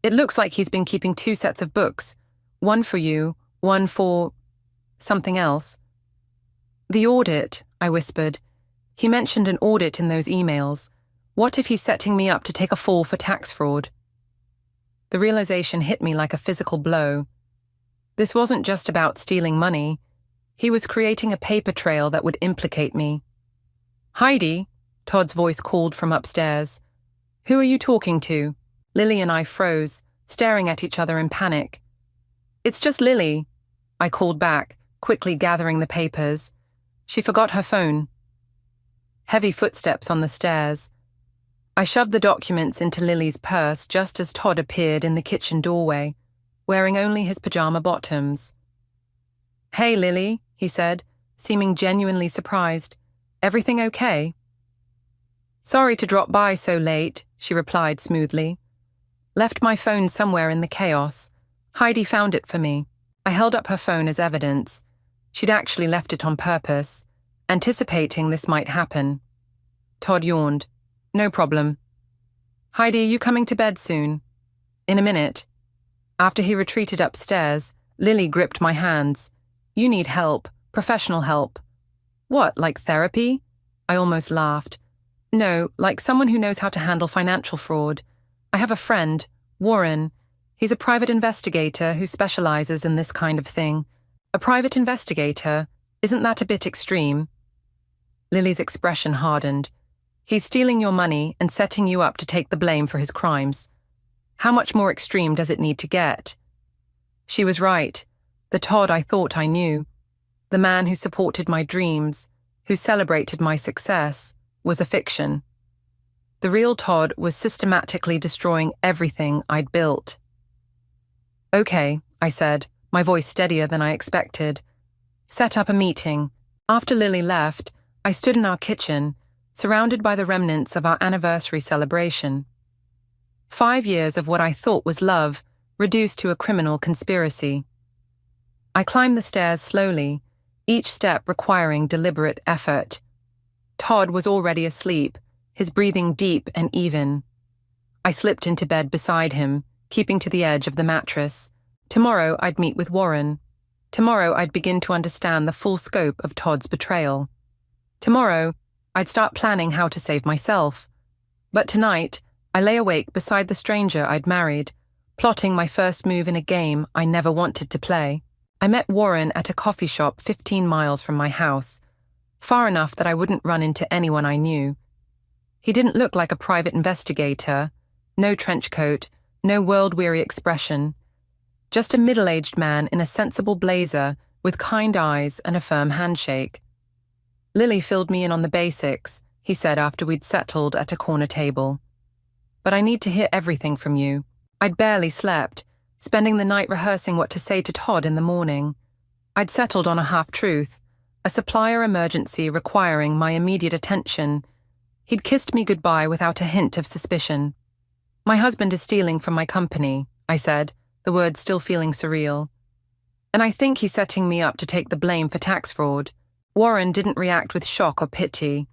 "It looks like he's been keeping 2 sets of books. One for you, one for something else." "The audit," I whispered. "He mentioned an audit in those emails. What if he's setting me up to take a fall for tax fraud?" The realization hit me like a physical blow. This wasn't just about stealing money. He was creating a paper trail that would implicate me. "Heidi," Todd's voice called from upstairs. "Who are you talking to?" Lily and I froze, staring at each other in panic. "It's just Lily," I called back, quickly gathering the papers. She forgot her phone. Heavy footsteps on the stairs. I shoved the documents into Lily's purse just as Todd appeared in the kitchen doorway, wearing only his pajama bottoms. "Hey, Lily," he said, seeming genuinely surprised. "Everything okay?" "Sorry to drop by so late," she replied smoothly. "Left my phone somewhere in the chaos. Heidi found it for me. I held up her phone as evidence. She'd actually left it on purpose, anticipating this might happen. Todd yawned. No problem. Heidi, are you coming to bed soon? In a minute. After he retreated upstairs, Lily gripped my hands. You need help, professional help. What, like therapy? I almost laughed. No, like someone who knows how to handle financial fraud. I have a friend, Warren. He's a private investigator who specializes in this kind of thing. A private investigator? Isn't that a bit extreme? Lily's expression hardened. He's stealing your money and setting you up to take the blame for his crimes. How much more extreme does it need to get? She was right. The Todd I thought I knew, the man who supported my dreams, who celebrated my success, was a fiction. The real Todd was systematically destroying everything I'd built. Okay, I said, my voice steadier than I expected. Set up a meeting. After Lily left, I stood in our kitchen, surrounded by the remnants of our anniversary celebration. 5 years of what I thought was love, reduced to a criminal conspiracy. I climbed the stairs slowly, each step requiring deliberate effort. Todd was already asleep, his breathing deep and even. I slipped into bed beside him, keeping to the edge of the mattress. Tomorrow I'd meet with Warren. Tomorrow I'd begin to understand the full scope of Todd's betrayal. Tomorrow, I'd start planning how to save myself. But tonight, I lay awake beside the stranger I'd married, plotting my first move in a game I never wanted to play. I met Warren at a coffee shop 15 miles from my house, far enough that I wouldn't run into anyone I knew. He didn't look like a private investigator, no trench coat, no world-weary expression, just a middle-aged man in a sensible blazer with kind eyes and a firm handshake. Lily filled me in on the basics, he said after we'd settled at a corner table. But I need to hear everything from you. I'd barely slept, spending the night rehearsing what to say to Todd in the morning. I'd settled on a half-truth, a supplier emergency requiring my immediate attention. He'd kissed me goodbye without a hint of suspicion. My husband is stealing from my company, I said, the words still feeling surreal. And I think he's setting me up to take the blame for tax fraud. Warren didn't react with shock or pity.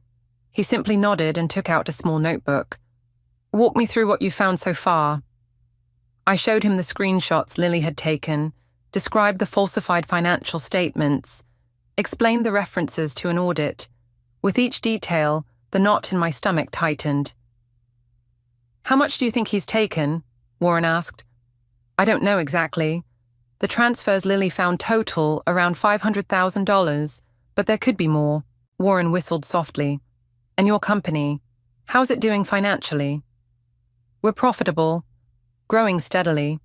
He simply nodded and took out a small notebook. Walk me through what you found so far. I showed him the screenshots Lily had taken, described the falsified financial statements, explained the references to an audit. With each detail, the knot in my stomach tightened. How much do you think he's taken? Warren asked. I don't know exactly. The transfers Lily found total around $500,000, but there could be more. Warren whistled softly. And your company, how's it doing financially? We're profitable, growing steadily.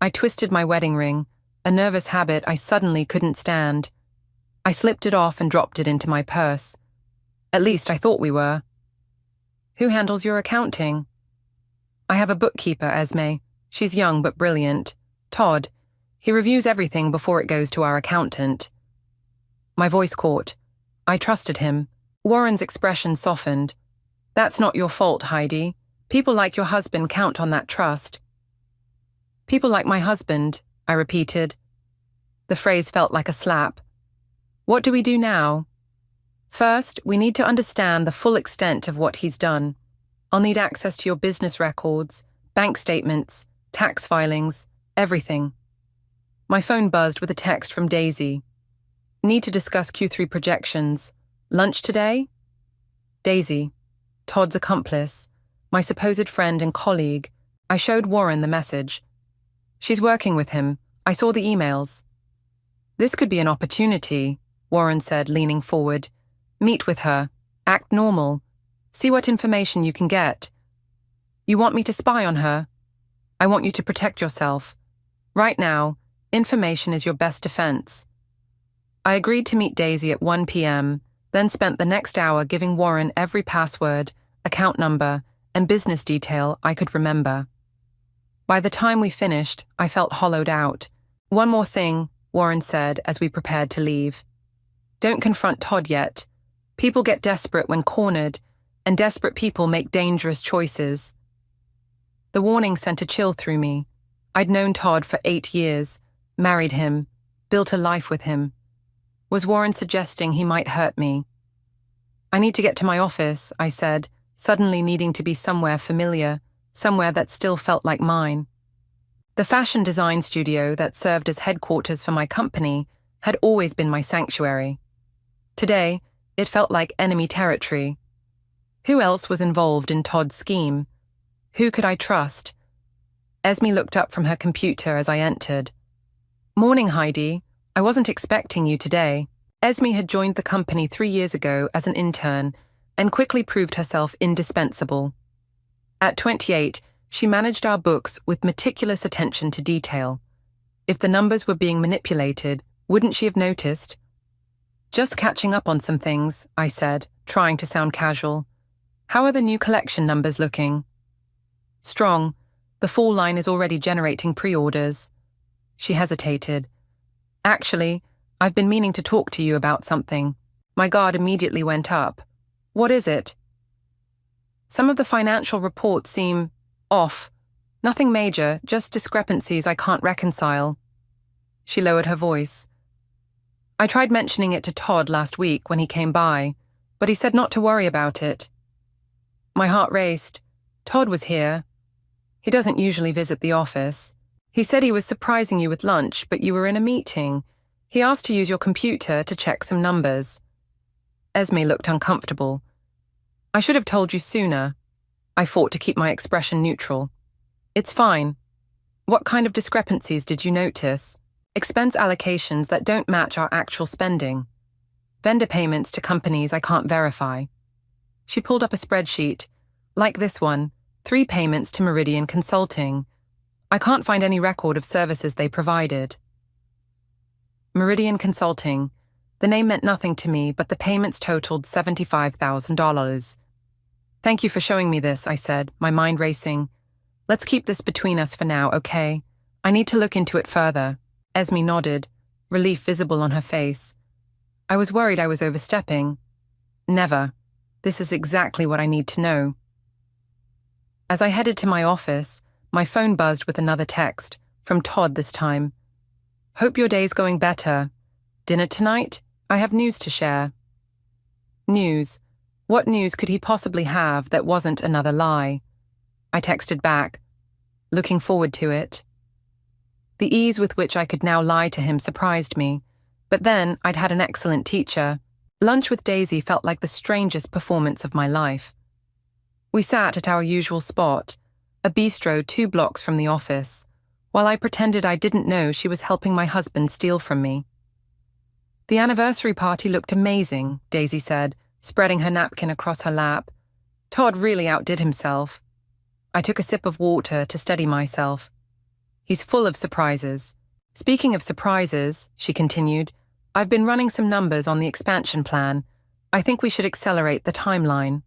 I twisted my wedding ring, a nervous habit I suddenly couldn't stand. I slipped it off and dropped it into my purse. At least I thought we were. Who handles your accounting? I have a bookkeeper, Esme. She's young but brilliant. Todd. He reviews everything before it goes to our accountant. My voice caught. I trusted him. Warren's expression softened. That's not your fault, Heidi. People like your husband count on that trust. People like my husband, I repeated. The phrase felt like a slap. What do we do now? First, we need to understand the full extent of what he's done. I'll need access to your business records, bank statements, tax filings, everything. My phone buzzed with a text from Daisy. Need to discuss Q3 projections. Lunch today? Daisy, Todd's accomplice, my supposed friend and colleague. I showed Warren the message. She's working with him. I saw the emails. This could be an opportunity, Warren said, leaning forward. Meet with her. Act normal. See what information you can get. You want me to spy on her? I want you to protect yourself. Right now, information is your best defense. I agreed to meet Daisy at 1 p.m., then spent the next hour giving Warren every password, account number, and business detail I could remember. By the time we finished, I felt hollowed out. One more thing, Warren said as we prepared to leave. Don't confront Todd yet. People get desperate when cornered, and desperate people make dangerous choices. The warning sent a chill through me. I'd known Todd for 8 years, married him, built a life with him. Was Warren suggesting he might hurt me? I need to get to my office, I said, suddenly needing to be somewhere familiar, somewhere that still felt like mine. The fashion design studio that served as headquarters for my company had always been my sanctuary. Today, it felt like enemy territory. Who else was involved in Todd's scheme? Who could I trust? Esme looked up from her computer as I entered. "Morning, Heidi. I wasn't expecting you today." Esme had joined the company 3 years ago as an intern and quickly proved herself indispensable. At 28, she managed our books with meticulous attention to detail. If the numbers were being manipulated, wouldn't she have noticed? "Just catching up on some things," I said, trying to sound casual. "How are the new collection numbers looking?" "Strong. The fall line is already generating pre-orders." She hesitated. "Actually, I've been meaning to talk to you about something." My guard immediately went up. "What is it?" "Some of the financial reports seem off. Nothing major, just discrepancies I can't reconcile." She lowered her voice. "I tried mentioning it to Todd last week when he came by, but he said not to worry about it." My heart raced. Todd was here. He doesn't usually visit the office. He said he was surprising you with lunch, but you were in a meeting. He asked to use your computer to check some numbers. Esme looked uncomfortable. "I should have told you sooner." I fought to keep my expression neutral. "It's fine. What kind of discrepancies did you notice?" "Expense allocations that don't match our actual spending. Vendor payments to companies I can't verify." She pulled up a spreadsheet. "Like this one, 3 payments to Meridian Consulting. I can't find any record of services they provided." Meridian Consulting. The name meant nothing to me, but the payments totaled $75,000. "Thank you for showing me this," I said, my mind racing. "Let's keep this between us for now, okay? I need to look into it further." Esme nodded, relief visible on her face. I was worried I was overstepping. Never. This is exactly what I need to know. As I headed to my office, my phone buzzed with another text, from Todd this time. "Hope your day's going better. Dinner tonight? I have news to share." News. What news could he possibly have that wasn't another lie? I texted back, "Looking forward to it." The ease with which I could now lie to him surprised me, but then I'd had an excellent teacher. Lunch with Daisy felt like the strangest performance of my life. We sat at our usual spot, a bistro 2 blocks from the office, while I pretended I didn't know she was helping my husband steal from me. "The anniversary party looked amazing," Daisy said, spreading her napkin across her lap. "Todd really outdid himself." I took a sip of water to steady myself. "He's full of surprises." "Speaking of surprises," she continued, "I've been running some numbers on the expansion plan. I think we should accelerate the timeline."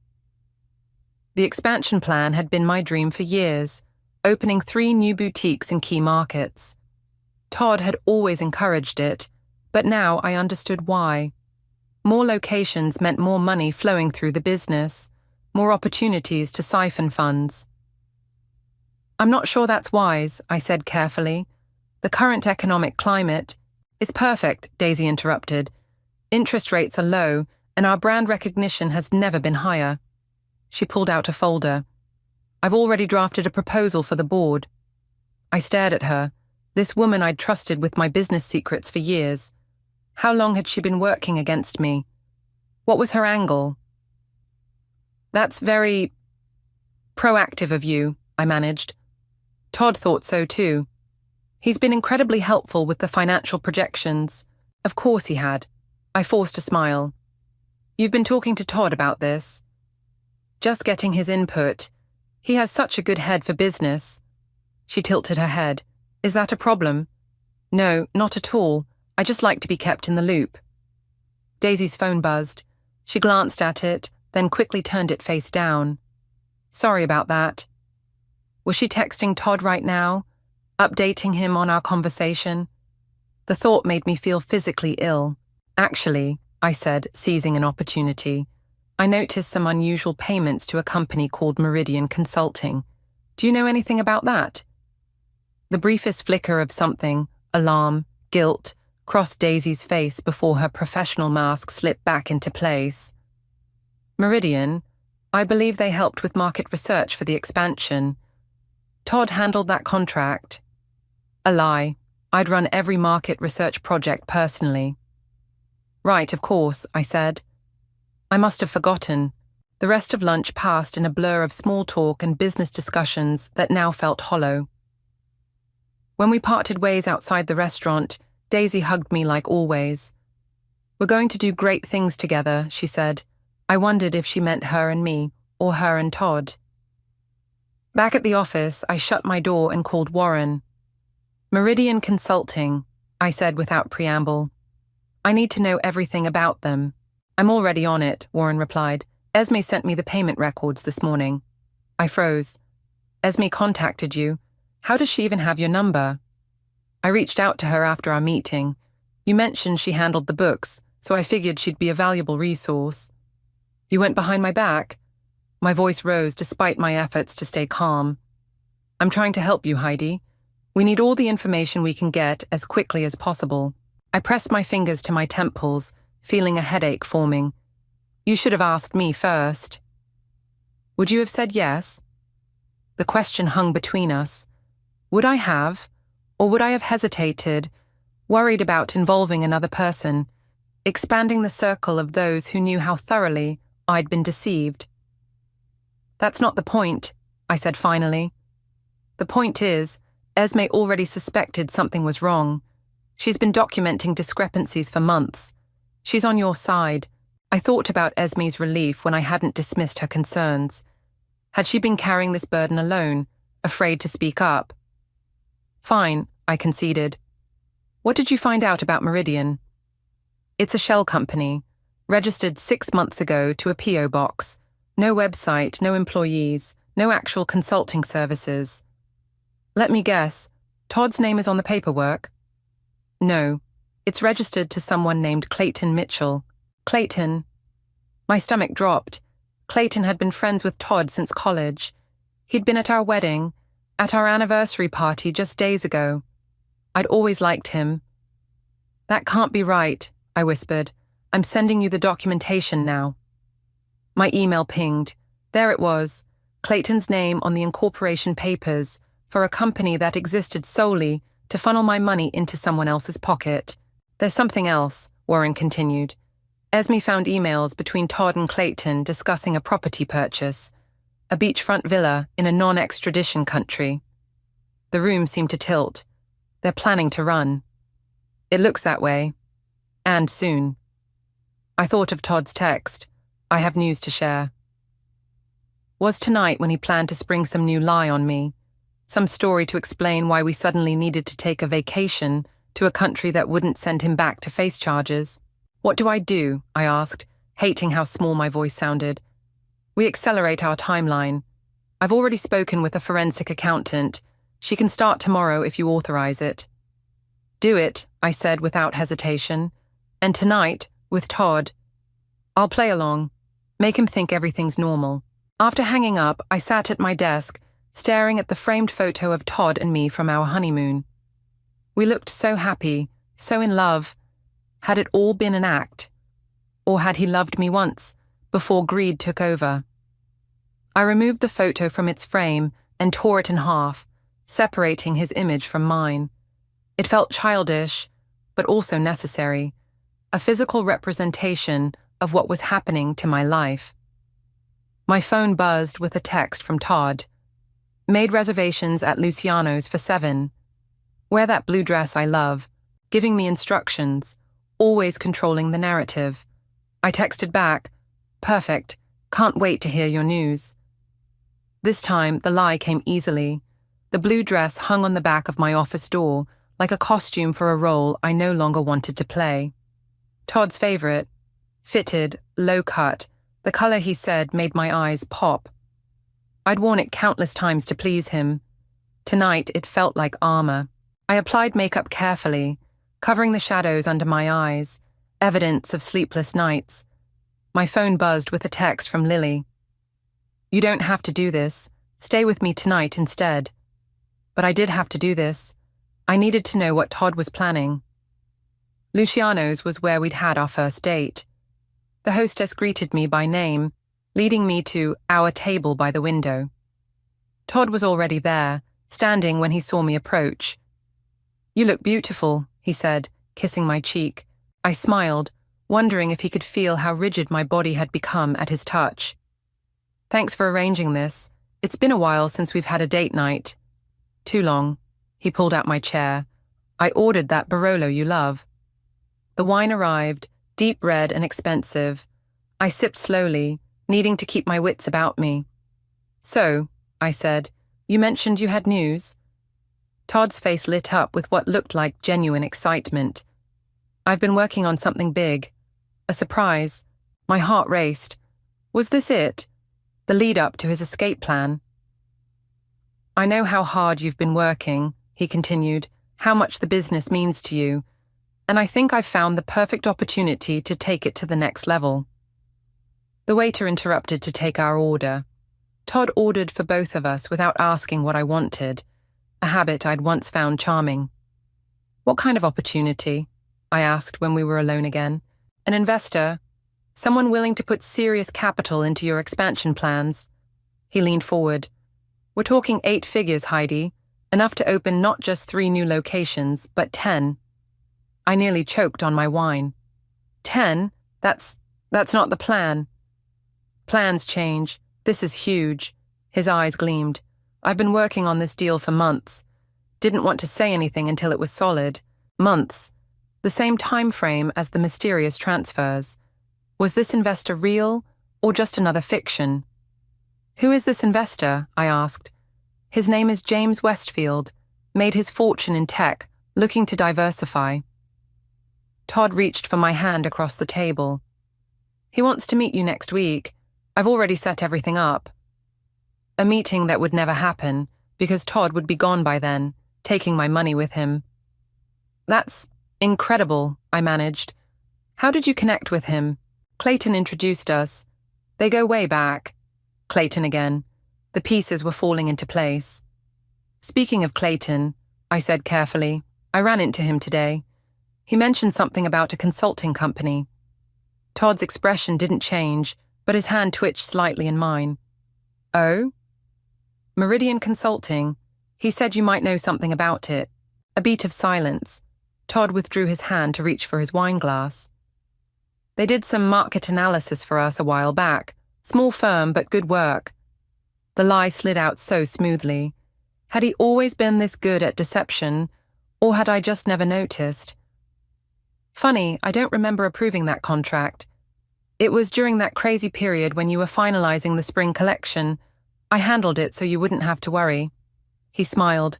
The expansion plan had been my dream for years, opening 3 new boutiques in key markets. Todd had always encouraged it, but now I understood why. More locations meant more money flowing through the business, more opportunities to siphon funds. "I'm not sure that's wise," I said carefully. "The current economic climate is perfect," Daisy interrupted. "Interest rates are low, and our brand recognition has never been higher." She pulled out a folder. "I've already drafted a proposal for the board." I stared at her, this woman I'd trusted with my business secrets for years. How long had she been working against me? What was her angle? "That's very proactive of you," I managed. Todd thought so too. He's been incredibly helpful with the financial projections. Of course he had. I forced a smile. "You've been talking to Todd about this?" "Just getting his input. He has such a good head for business." She tilted her head. "Is that a problem?" "No, not at all. I just like to be kept in the loop." Daisy's phone buzzed. She glanced at it, then quickly turned it face down. "Sorry about that." Was she texting Todd right now? Updating him on our conversation? The thought made me feel physically ill. "Actually," I said, seizing an opportunity, "I noticed some unusual payments to a company called Meridian Consulting. Do you know anything about that?" The briefest flicker of something, alarm, guilt, crossed Daisy's face before her professional mask slipped back into place. Meridian, I believe they helped with market research for the expansion. Todd handled that contract. A lie. I'd run every market research project personally. Right, of course, I said. I must have forgotten. The rest of lunch passed in a blur of small talk and business discussions that now felt hollow. When we parted ways outside the restaurant, Daisy hugged me like always. We're going to do great things together, she said. I wondered if she meant her and me, or her and Todd. Back at the office, I shut my door and called Warren. Meridian Consulting, I said without preamble. I need to know everything about them. I'm already on it, Warren replied. Esme sent me the payment records this morning. I froze. Esme contacted you. How does she even have your number? I reached out to her after our meeting. You mentioned she handled the books, so I figured she'd be a valuable resource. You went behind my back? My voice rose despite my efforts to stay calm. I'm trying to help you, Heidi. We need all the information we can get as quickly as possible. I pressed my fingers to my temples, feeling a headache forming. You should have asked me first. Would you have said yes? The question hung between us. Would I have, or would I have hesitated, worried about involving another person, expanding the circle of those who knew how thoroughly I'd been deceived? That's not the point, I said finally. The point is, Esme already suspected something was wrong. She's been documenting discrepancies for months. She's on your side. I thought about Esme's relief when I hadn't dismissed her concerns. Had she been carrying this burden alone, afraid to speak up? Fine, I conceded. What did you find out about Meridian? It's a shell company, registered 6 months ago to a P.O. box. No website, no employees, no actual consulting services. Let me guess, Todd's name is on the paperwork? No, it's registered to someone named Clayton Mitchell. Clayton. My stomach dropped. Clayton had been friends with Todd since college. He'd been at our wedding, at our anniversary party just days ago. I'd always liked him. That can't be right, I whispered. I'm sending you the documentation now. My email pinged. There it was, Clayton's name on the incorporation papers for a company that existed solely to funnel my money into someone else's pocket. There's something else, Warren continued. Esme found emails between Todd and Clayton discussing a property purchase, a beachfront villa in a non-extradition country. The room seemed to tilt. They're planning to run. It looks that way. And soon. I thought of Todd's text. I have news to share. Was tonight when he planned to spring some new lie on me, some story to explain why we suddenly needed to take a vacation to a country that wouldn't send him back to face charges. What do? I asked, hating how small my voice sounded. We accelerate our timeline. I've already spoken with a forensic accountant. She can start tomorrow if you authorize it. Do it, I said without hesitation. And tonight, with Todd. I'll play along. Make him think everything's normal. After hanging up, I sat at my desk, staring at the framed photo of Todd and me from our honeymoon. We looked so happy, so in love. Had it all been an act? Or had he loved me once, before greed took over? I removed the photo from its frame and tore it in half, separating his image from mine. It felt childish, but also necessary, a physical representation of what was happening to my life. My phone buzzed with a text from Todd. Made reservations at Luciano's for 7. Wear that blue dress I love, giving me instructions, always controlling the narrative. I texted back, perfect, can't wait to hear your news. This time, the lie came easily. The blue dress hung on the back of my office door, like a costume for a role I no longer wanted to play. Todd's favorite, fitted, low-cut, the color he said made my eyes pop. I'd worn it countless times to please him. Tonight, it felt like armor. I applied makeup carefully, covering the shadows under my eyes, evidence of sleepless nights. My phone buzzed with a text from Lily. You don't have to do this. Stay with me tonight instead. but I did have to do this. I needed to know what Todd was planning. Luciano's was where we'd had our first date. The hostess greeted me by name, leading me to our table by the window. Todd was already there, standing when he saw me approach. "You look beautiful," he said, kissing my cheek. I smiled, wondering if he could feel how rigid my body had become at his touch. "Thanks for arranging this. It's been a while since we've had a date night." "Too long." He pulled out my chair. "I ordered that Barolo you love." The wine arrived, deep red and expensive. I sipped slowly, needing to keep my wits about me. "So," I said, "you mentioned you had news?" Todd's face lit up with what looked like genuine excitement. "I've been working on something big. A surprise." My heart raced. Was this it? The lead-up to his escape plan? "I know how hard you've been working," he continued, "how much the business means to you, and I think I've found the perfect opportunity to take it to the next level." The waiter interrupted to take our order. Todd ordered for both of us without asking what I wanted, a habit I'd once found charming. "What kind of opportunity?" I asked when we were alone again. "An investor? Someone willing to put serious capital into your expansion plans?" He leaned forward. "We're talking 8 figures, Heidi, enough to open not just 3 new locations, but 10. I nearly choked on my wine. 10? That's not the plan." "Plans change. This is huge." His eyes gleamed. "I've been working on this deal for months. Didn't want to say anything until it was solid. Months. The same time frame as the mysterious transfers. Was this investor real, or just another fiction?" "Who is this investor?" I asked. "His name is James Westfield. Made his fortune in tech, looking to diversify." Todd reached for my hand across the table. "He wants to meet you next week. I've already set everything up." A meeting that would never happen, because Todd would be gone by then, taking my money with him. "That's incredible," I managed. "How did you connect with him?" "Clayton introduced us. They go way back." Clayton again. The pieces were falling into place. "Speaking of Clayton," I said carefully, "I ran into him today. He mentioned something about a consulting company." Todd's expression didn't change, but his hand twitched slightly in mine. "Oh?" "Meridian Consulting. He said you might know something about it." A beat of silence. Todd withdrew his hand to reach for his wine glass. "They did some market analysis for us a while back. Small firm, but good work." The lie slid out so smoothly. Had he always been this good at deception, or had I just never noticed? "Funny, I don't remember approving that contract. It was during that crazy period when you were finalizing the spring collection. I handled it so you wouldn't have to worry." He smiled.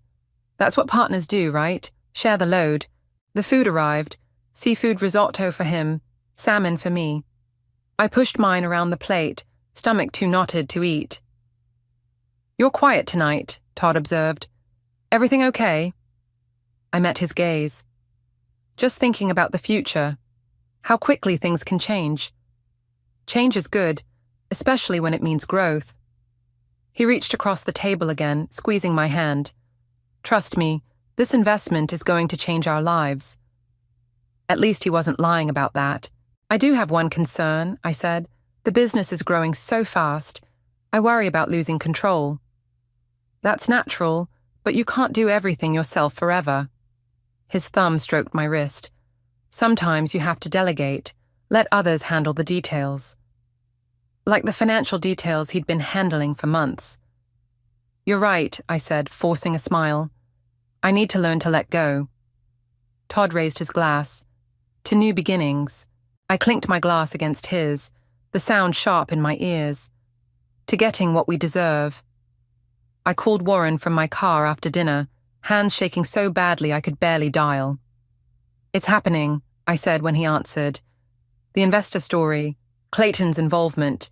"That's what partners do, right? Share the load." The food arrived. Seafood risotto for him, salmon for me. I pushed mine around the plate, stomach too knotted to eat. "You're quiet tonight," Todd observed. "Everything okay?" I met his gaze. "Just thinking about the future. How quickly things can change." "Change is good, especially when it means growth." He reached across the table again, squeezing my hand. "Trust me, this investment is going to change our lives." At least he wasn't lying about that. "I do have one concern," I said. "The business is growing so fast. I worry about losing control." "That's natural, but you can't do everything yourself forever." His thumb stroked my wrist. "Sometimes you have to delegate, let others handle the details." Like the financial details he'd been handling for months. "You're right," I said, forcing a smile. "I need to learn to let go." Todd raised his glass. "To new beginnings." I clinked my glass against his, the sound sharp in my ears. "To getting what we deserve." I called Warren from my car after dinner, hands shaking so badly I could barely dial. "It's happening," I said when he answered. "The investor story, Clayton's involvement,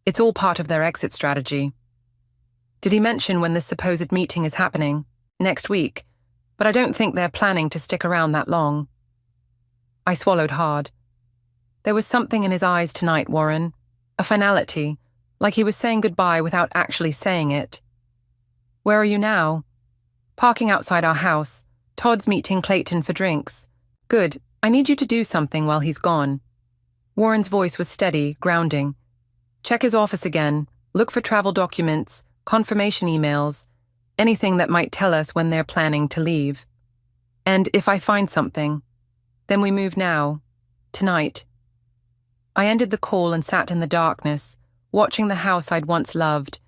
it's all part of their exit strategy." "Did he mention when this supposed meeting is happening?" "Next week, but I don't think they're planning to stick around that long." I swallowed hard. There was something in his eyes tonight, Warren. A finality, like he was saying goodbye without actually saying it. "Where are you now?" Parking outside our house. Todd's meeting Clayton for drinks. Good. I need you to do something while he's gone. Warren's voice was steady, grounding. Check his office again. Look for travel documents, confirmation emails, anything that might tell us when they're planning to leave. And if I find something, then we move now. Tonight. I ended the call and sat in the darkness, watching the house I'd once loved,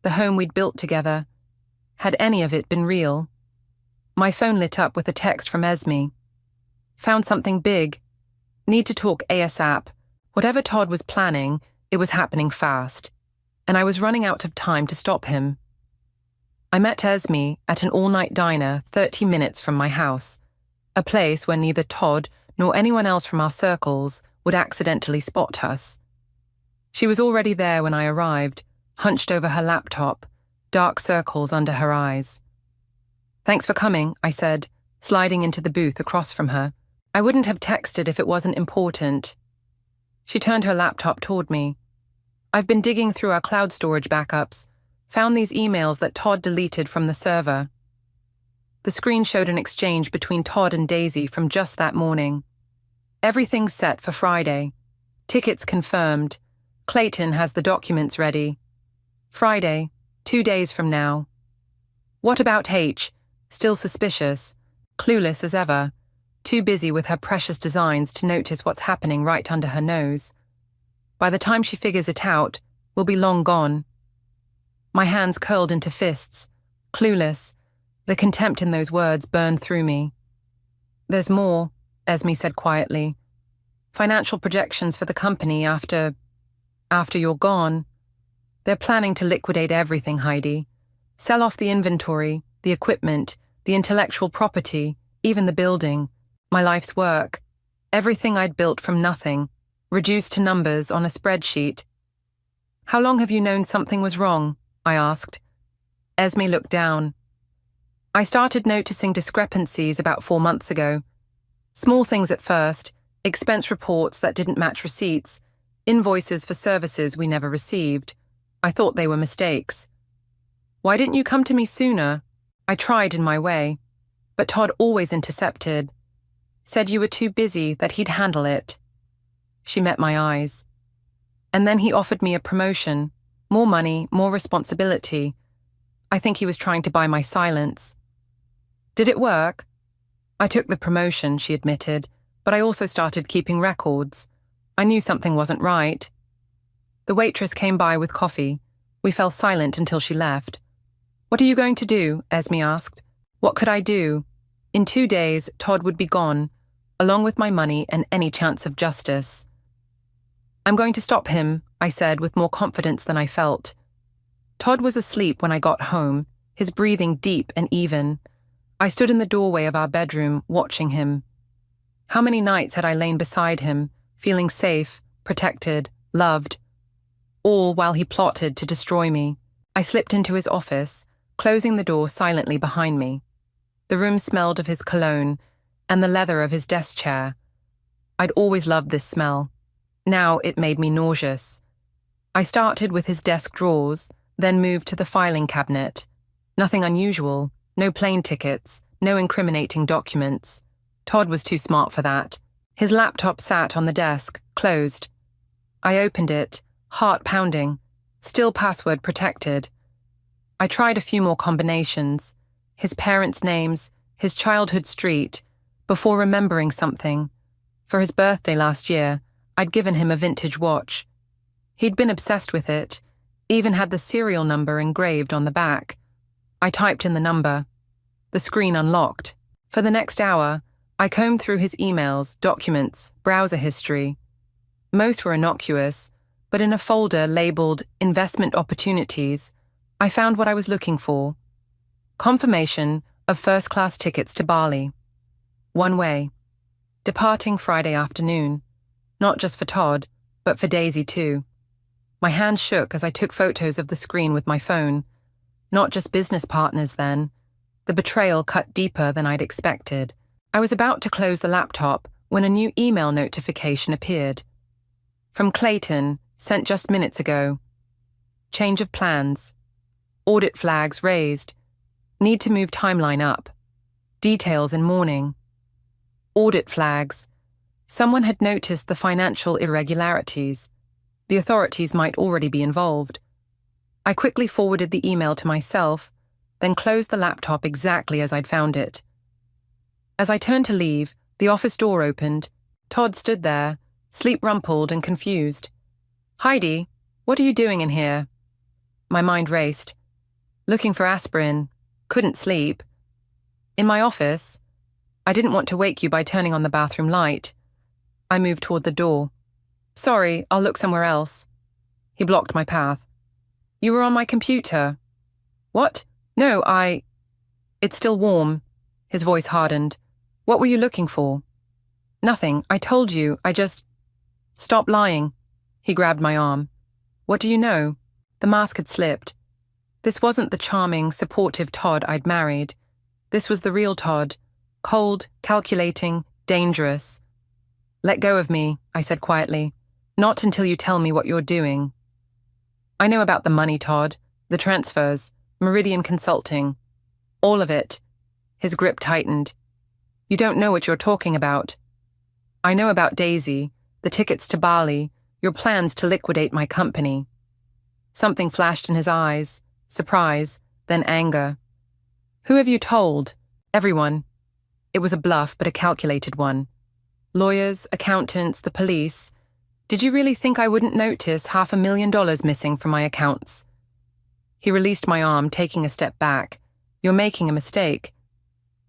the home we'd built together. Had any of it been real? My phone lit up with a text from Esme. Found something big. Need to talk ASAP. Whatever Todd was planning, it was happening fast, and I was running out of time to stop him. I met Esme at an all-night diner 30 minutes from my house, a place where neither Todd nor anyone else from our circles would accidentally spot us. She was already there when I arrived, hunched over her laptop, dark circles under her eyes. Thanks for coming, I said, sliding into the booth across from her. I wouldn't have texted if it wasn't important. She turned her laptop toward me. I've been digging through our cloud storage backups, found these emails that Todd deleted from the server. The screen showed an exchange between Todd and Daisy from just that morning. Everything's set for Friday. Tickets confirmed. Clayton has the documents ready. Friday, 2 days from now. What about H? Still suspicious, clueless as ever, too busy with her precious designs to notice what's happening right under her nose. By the time she figures it out, we'll be long gone. My hands curled into fists, clueless. The contempt in those words burned through me. There's more, Esme said quietly. Financial projections for the company after you're gone. They're planning to liquidate everything, Heidi. Sell off the inventory, the equipment, the intellectual property, even the building, my life's work, everything I'd built from nothing, reduced to numbers on a spreadsheet. How long have you known something was wrong? I asked. Esme looked down. I started noticing discrepancies about 4 months ago. Small things at first, expense reports that didn't match receipts, invoices for services we never received. I thought they were mistakes. Why didn't you come to me sooner? I tried in my way, but Todd always intercepted. Said you were too busy, that he'd handle it. She met my eyes. And then he offered me a promotion, more money, more responsibility. I think he was trying to buy my silence. Did it work? I took the promotion, she admitted, but I also started keeping records. I knew something wasn't right. The waitress came by with coffee. We fell silent until she left. What are you going to do? Esme asked. What could I do? In 2 days, Todd would be gone, along with my money and any chance of justice. I'm going to stop him, I said with more confidence than I felt. Todd was asleep when I got home, his breathing deep and even. I stood in the doorway of our bedroom, watching him. How many nights had I lain beside him, feeling safe, protected, loved, all while he plotted to destroy me. I slipped into his office, closing the door silently behind me. The room smelled of his cologne and the leather of his desk chair. I'd always loved this smell. Now it made me nauseous. I started with his desk drawers, then moved to the filing cabinet. Nothing unusual, no plane tickets, no incriminating documents. Todd was too smart for that. His laptop sat on the desk, closed. I opened it, heart pounding, still password protected. I tried a few more combinations, his parents' names, his childhood street, before remembering something. For his birthday last year, I'd given him a vintage watch. He'd been obsessed with it, even had the serial number engraved on the back. I typed in the number. The screen unlocked. For the next hour, I combed through his emails, documents, browser history. Most were innocuous, but in a folder labeled Investment Opportunities, I found what I was looking for. Confirmation of first-class tickets to Bali. One way. Departing Friday afternoon. Not just for Todd, but for Daisy too. My hands shook as I took photos of the screen with my phone. Not just business partners then. The betrayal cut deeper than I'd expected. I was about to close the laptop when a new email notification appeared. From Clayton, sent just minutes ago. Change of plans. Audit flags raised. Need to move timeline up. Details in mourning. Audit flags. Someone had noticed the financial irregularities. The authorities might already be involved. I quickly forwarded the email to myself, then closed the laptop exactly as I'd found it. As I turned to leave, the office door opened. Todd stood there, sleep-rumpled and confused. "Heidi, what are you doing in here?" My mind raced. Looking for aspirin. Couldn't sleep. In my office. I didn't want to wake you by turning on the bathroom light. I moved toward the door. "Sorry, I'll look somewhere else." He blocked my path. "You were on my computer." "What? No, It's still warm." His voice hardened. "What were you looking for?" "Nothing. I told you. Stop lying." He grabbed my arm. "What do you know?" The mask had slipped. This wasn't the charming, supportive Todd I'd married. This was the real Todd. Cold, calculating, dangerous. "Let go of me," I said quietly. "Not until you tell me what you're doing." "I know about the money, Todd. The transfers. Meridian Consulting. All of it." His grip tightened. "You don't know what you're talking about." "I know about Daisy, the tickets to Bali, your plans to liquidate my company." Something flashed in his eyes. Surprise, then anger. "Who have you told?" "Everyone." It was a bluff, but a calculated one. "Lawyers, accountants, the police. Did you really think I wouldn't notice $500,000 missing from my accounts?" He released my arm, taking a step back. "You're making a mistake."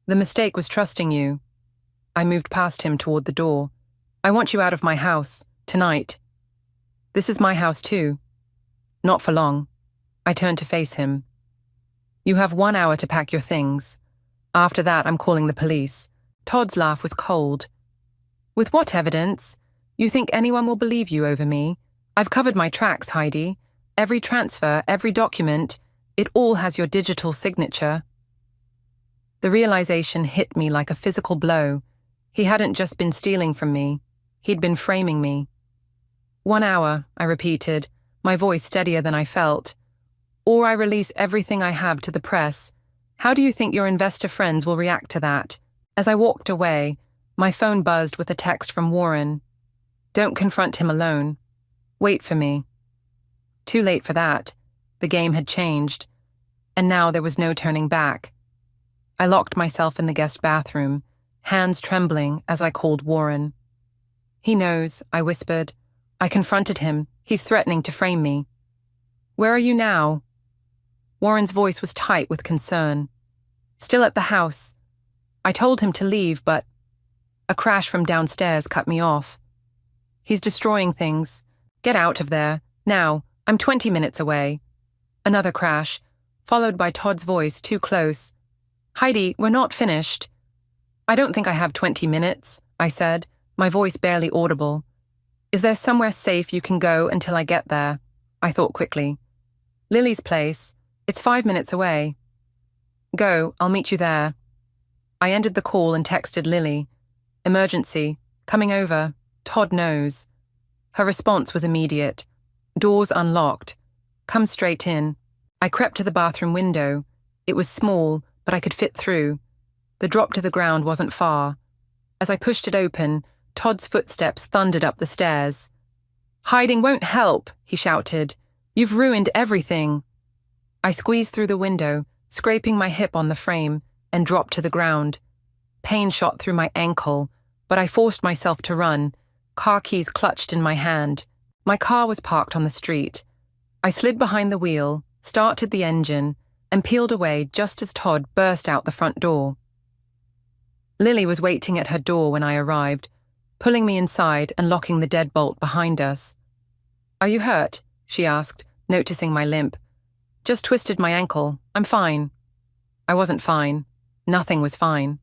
"The mistake was trusting you." I moved past him toward the door. "I want you out of my house, tonight." "This is my house too." "Not for long." I turned to face him. "You have 1 hour to pack your things. After that, I'm calling the police." Todd's laugh was cold. "With what evidence? You think anyone will believe you over me? I've covered my tracks, Heidi. Every transfer, every document, it all has your digital signature." The realization hit me like a physical blow. He hadn't just been stealing from me. He'd been framing me. 1 hour, I repeated, my voice steadier than I felt. "Or I release everything I have to the press. How do you think your investor friends will react to that?" As I walked away, my phone buzzed with a text from Warren. "Don't confront him alone. Wait for me." Too late for that. The game had changed. And now there was no turning back. I locked myself in the guest bathroom, hands trembling as I called Warren. "He knows," I whispered. I confronted him. "He's threatening to frame me." "Where are you now?" Warren's voice was tight with concern. "Still at the house. I told him to leave, but..." A crash from downstairs cut me off. "He's destroying things. Get out of there. Now. I'm 20 minutes away." Another crash, followed by Todd's voice too close. "Heidi, we're not finished." "I don't think I have 20 minutes, I said, my voice barely audible. "Is there somewhere safe you can go until I get there?" I thought quickly. "Lily's place. It's 5 minutes away." "Go, I'll meet you there." I ended the call and texted Lily. "Emergency. Coming over. Todd knows." Her response was immediate. "Doors unlocked. Come straight in." I crept to the bathroom window. It was small, but I could fit through. The drop to the ground wasn't far. As I pushed it open, Todd's footsteps thundered up the stairs. "Hiding won't help," he shouted. "You've ruined everything." I squeezed through the window, scraping my hip on the frame, and dropped to the ground. Pain shot through my ankle, but I forced myself to run, car keys clutched in my hand. My car was parked on the street. I slid behind the wheel, started the engine, and peeled away just as Todd burst out the front door. Lily was waiting at her door when I arrived, pulling me inside and locking the deadbolt behind us. "Are you hurt?" she asked, noticing my limp. "Just twisted my ankle. I'm fine." I wasn't fine. Nothing was fine.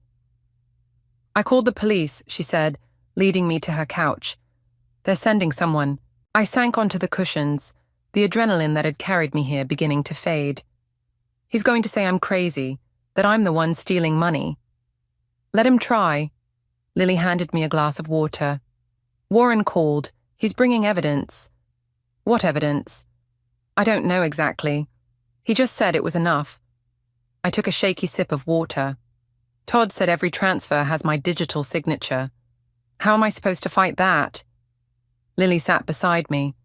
"I called the police," she said, leading me to her couch. "They're sending someone." I sank onto the cushions, the adrenaline that had carried me here beginning to fade. "He's going to say I'm crazy, that I'm the one stealing money." "Let him try." Lily handed me a glass of water. "Warren called. He's bringing evidence." "What evidence?" "I don't know exactly. He just said it was enough." I took a shaky sip of water. Todd said every transfer has my digital signature. How am I supposed to fight that? Lily sat beside me.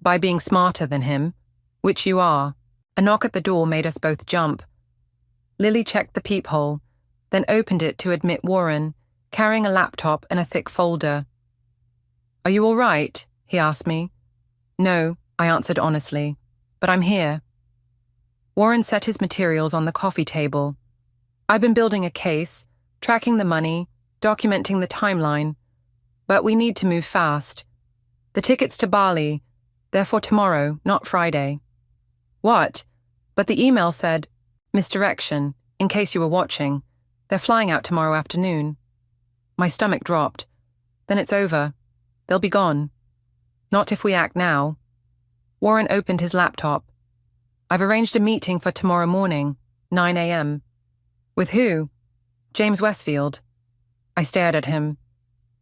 By being smarter than him, which you are. A knock at the door made us both jump. Lily checked the peephole, then opened it to admit Warren, carrying a laptop and a thick folder. "Are you all right?" he asked me. "No," I answered honestly, "but I'm here." Warren set his materials on the coffee table. "I've been building a case, tracking the money, documenting the timeline. But we need to move fast. The tickets to Bali, they're for tomorrow, not Friday." "What?" "But the email said, misdirection, in case you were watching. They're flying out tomorrow afternoon." My stomach dropped. "Then it's over. They'll be gone. Not if we act now." Warren opened his laptop. "I've arranged a meeting for tomorrow morning, 9 a.m. "With who?" "James Westfield." I stared at him.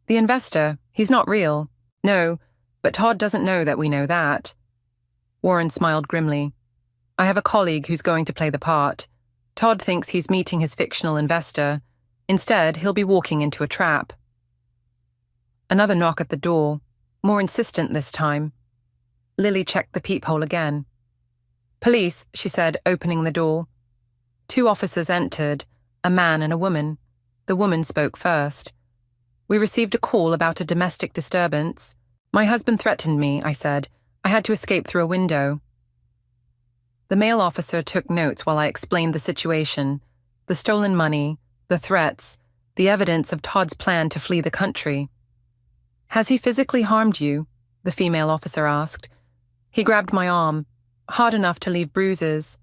"The investor, he's not real." "No, but Todd doesn't know that we know that." Warren smiled grimly. "I have a colleague who's going to play the part. Todd thinks he's meeting his fictional investor. Instead, he'll be walking into a trap." Another knock at the door, more insistent this time. Lily checked the peephole again. "Police," she said, opening the door. 2 officers entered, a man and a woman. The woman spoke first. "We received a call about a domestic disturbance. My husband threatened me," I said. "I had to escape through a window." The male officer took notes while I explained the situation, the stolen money, the threats, the evidence of Todd's plan to flee the country. "Has he physically harmed you?" the female officer asked. "He grabbed my arm, hard enough to leave bruises."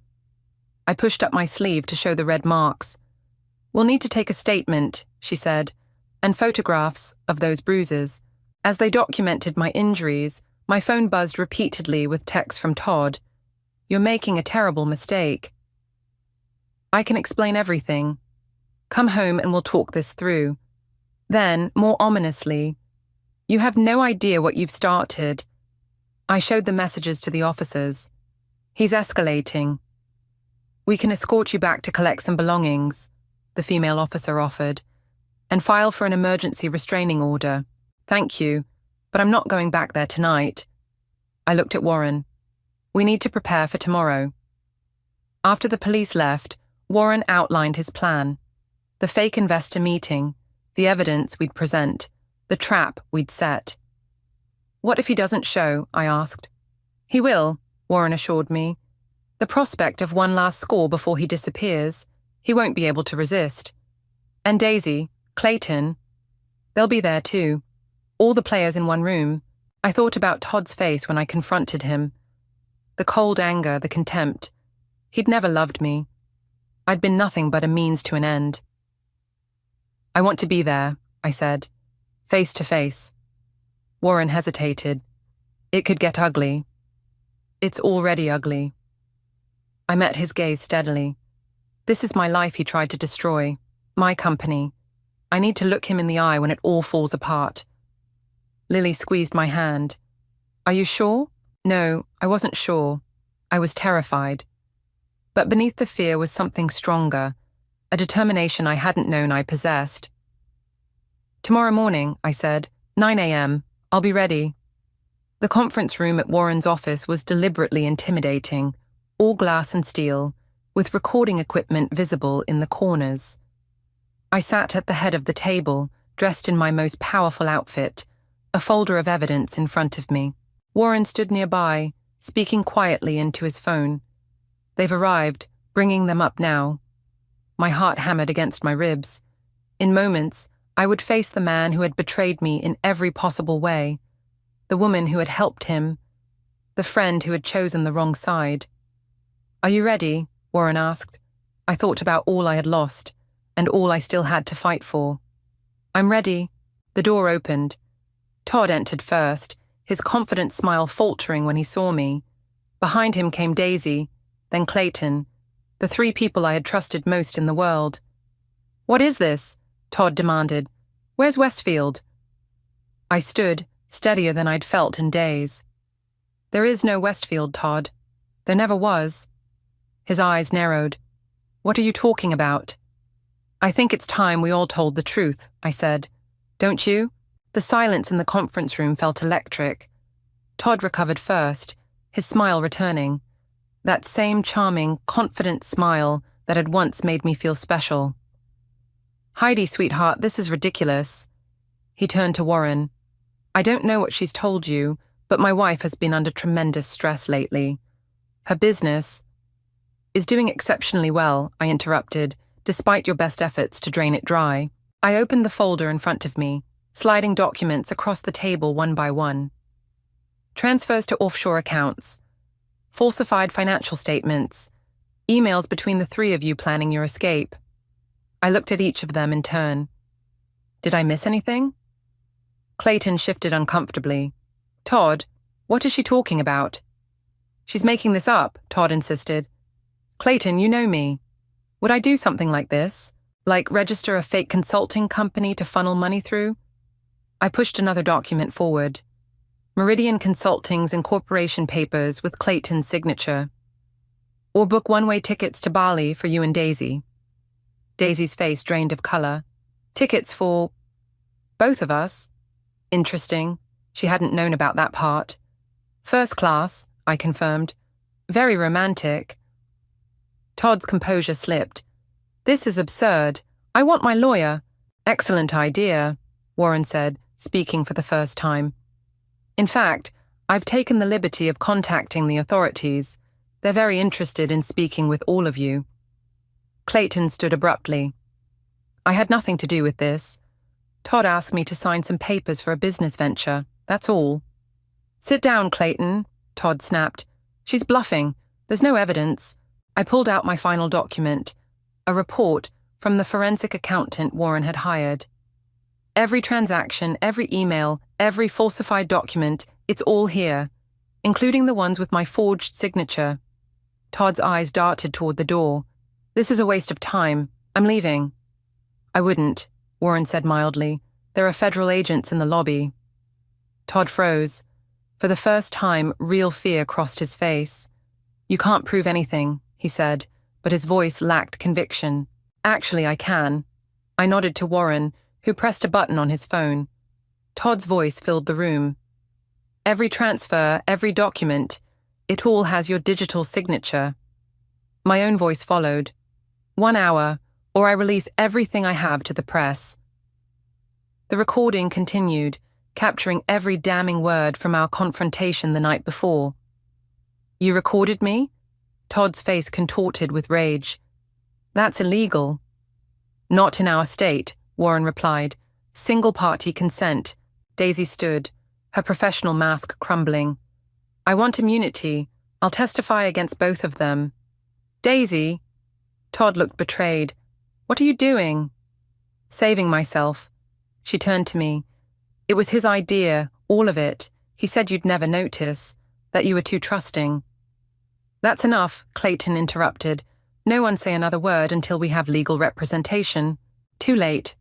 I pushed up my sleeve to show the red marks. "We'll need to take a statement," she said, "and photographs of those bruises." As they documented my injuries, my phone buzzed repeatedly with texts from Todd. "You're making a terrible mistake." "I can explain everything. Come home and we'll talk this through." Then, more ominously, "You have no idea what you've started." I showed the messages to the officers. "He's escalating." "We can escort you back to collect some belongings," the female officer offered, "and file for an emergency restraining order." "Thank you, but I'm not going back there tonight." I looked at Warren. "We need to prepare for tomorrow." After the police left, Warren outlined his plan. The fake investor meeting, the evidence we'd present, the trap we'd set. "What if he doesn't show?" I asked. "He will," Warren assured me. "The prospect of one last score before he disappears, he won't be able to resist. And Daisy, Clayton, they'll be there too. All the players in one room." I thought about Todd's face when I confronted him. The cold anger, the contempt. He'd never loved me. I'd been nothing but a means to an end. "I want to be there," I said, face to face. Warren hesitated. "It could get ugly." "It's already ugly." I met his gaze steadily. This is my life he tried to destroy, my company. I need to look him in the eye when it all falls apart. Lily squeezed my hand. "Are you sure?" No, I wasn't sure. I was terrified. But beneath the fear was something stronger, a determination I hadn't known I possessed. "Tomorrow morning," I said, 9 a.m. I'll be ready." The conference room at Warren's office was deliberately intimidating, all glass and steel, with recording equipment visible in the corners. I sat at the head of the table, dressed in my most powerful outfit, a folder of evidence in front of me. Warren stood nearby, speaking quietly into his phone. "They've arrived, bringing them up now." My heart hammered against my ribs. In moments, I would face the man who had betrayed me in every possible way, the woman who had helped him, the friend who had chosen the wrong side. "Are you ready?" Warren asked. I thought about all I had lost, and all I still had to fight for. "I'm ready." The door opened. Todd entered first, his confident smile faltering when he saw me. Behind him came Daisy, then Clayton, the 3 people I had trusted most in the world. "What is this?" Todd demanded. "Where's Westfield?" I stood, steadier than I'd felt in days. "There is no Westfield, Todd. There never was." His eyes narrowed. What are you talking about? I think it's time we all told the truth, I said. Don't you? The silence in the conference room felt electric. Todd recovered first, his smile returning. That same charming, confident smile that had once made me feel special. Heidi, sweetheart, this is ridiculous. He turned to Warren. I don't know what she's told you, but my wife has been under tremendous stress lately. Her business is doing exceptionally well, I interrupted, despite your best efforts to drain it dry. I opened the folder in front of me, sliding documents across the table one by one. Transfers to offshore accounts, falsified financial statements, emails between the three of you planning your escape. I looked at each of them in turn. Did I miss anything? Clayton shifted uncomfortably. Todd, what is she talking about? She's making this up, Todd insisted. Clayton, you know me. Would I do something like this? Like register a fake consulting company to funnel money through? I pushed another document forward. Meridian Consulting's incorporation papers with Clayton's signature. Or book one-way tickets to Bali for you and Daisy. Daisy's face drained of color. Tickets for both of us? Interesting. She hadn't known about that part. First class, I confirmed. Very romantic. Todd's composure slipped. This is absurd. I want my lawyer. Excellent idea, Warren said, speaking for the first time. In fact, I've taken the liberty of contacting the authorities. They're very interested in speaking with all of you. Clayton stood abruptly. I had nothing to do with this. Todd asked me to sign some papers for a business venture. That's all. Sit down, Clayton, Todd snapped. She's bluffing. There's no evidence. I pulled out my final document, a report from the forensic accountant Warren had hired. Every transaction, every email, every falsified document, it's all here, including the ones with my forged signature. Todd's eyes darted toward the door. This is a waste of time. I'm leaving. I wouldn't, Warren said mildly. There are federal agents in the lobby. Todd froze. For the first time, real fear crossed his face. You can't prove anything, he said, but his voice lacked conviction. Actually, I can. I nodded to Warren, who pressed a button on his phone. Todd's voice filled the room. Every transfer, every document, it all has your digital signature. My own voice followed. 1 hour, or I release everything I have to the press. The recording continued, capturing every damning word from our confrontation the night before. You recorded me? Todd's face contorted with rage. That's illegal. Not in our state, Warren replied. Single-party consent. Daisy stood, her professional mask crumbling. I want immunity. I'll testify against both of them. Daisy? Todd looked betrayed. What are you doing? Saving myself. She turned to me. It was his idea, all of it. He said you'd never notice, that you were too trusting. That's enough, Clayton interrupted. No one say another word until we have legal representation. Too late.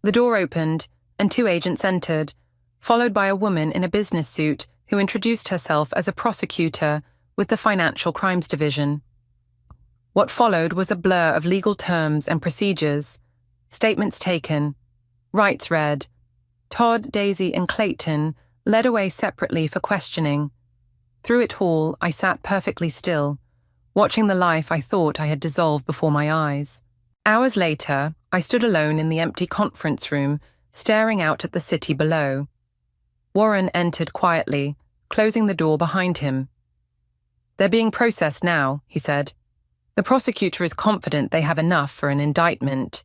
The door opened, and 2 agents entered, followed by a woman in a business suit who introduced herself as a prosecutor with the Financial Crimes Division. What followed was a blur of legal terms and procedures, statements taken, rights read. Todd, Daisy, and Clayton led away separately for questioning. Through it all, I sat perfectly still, watching the life I thought I had dissolved before my eyes. Hours later, I stood alone in the empty conference room, staring out at the city below. Warren entered quietly, closing the door behind him. They're being processed now, he said. The prosecutor is confident they have enough for an indictment.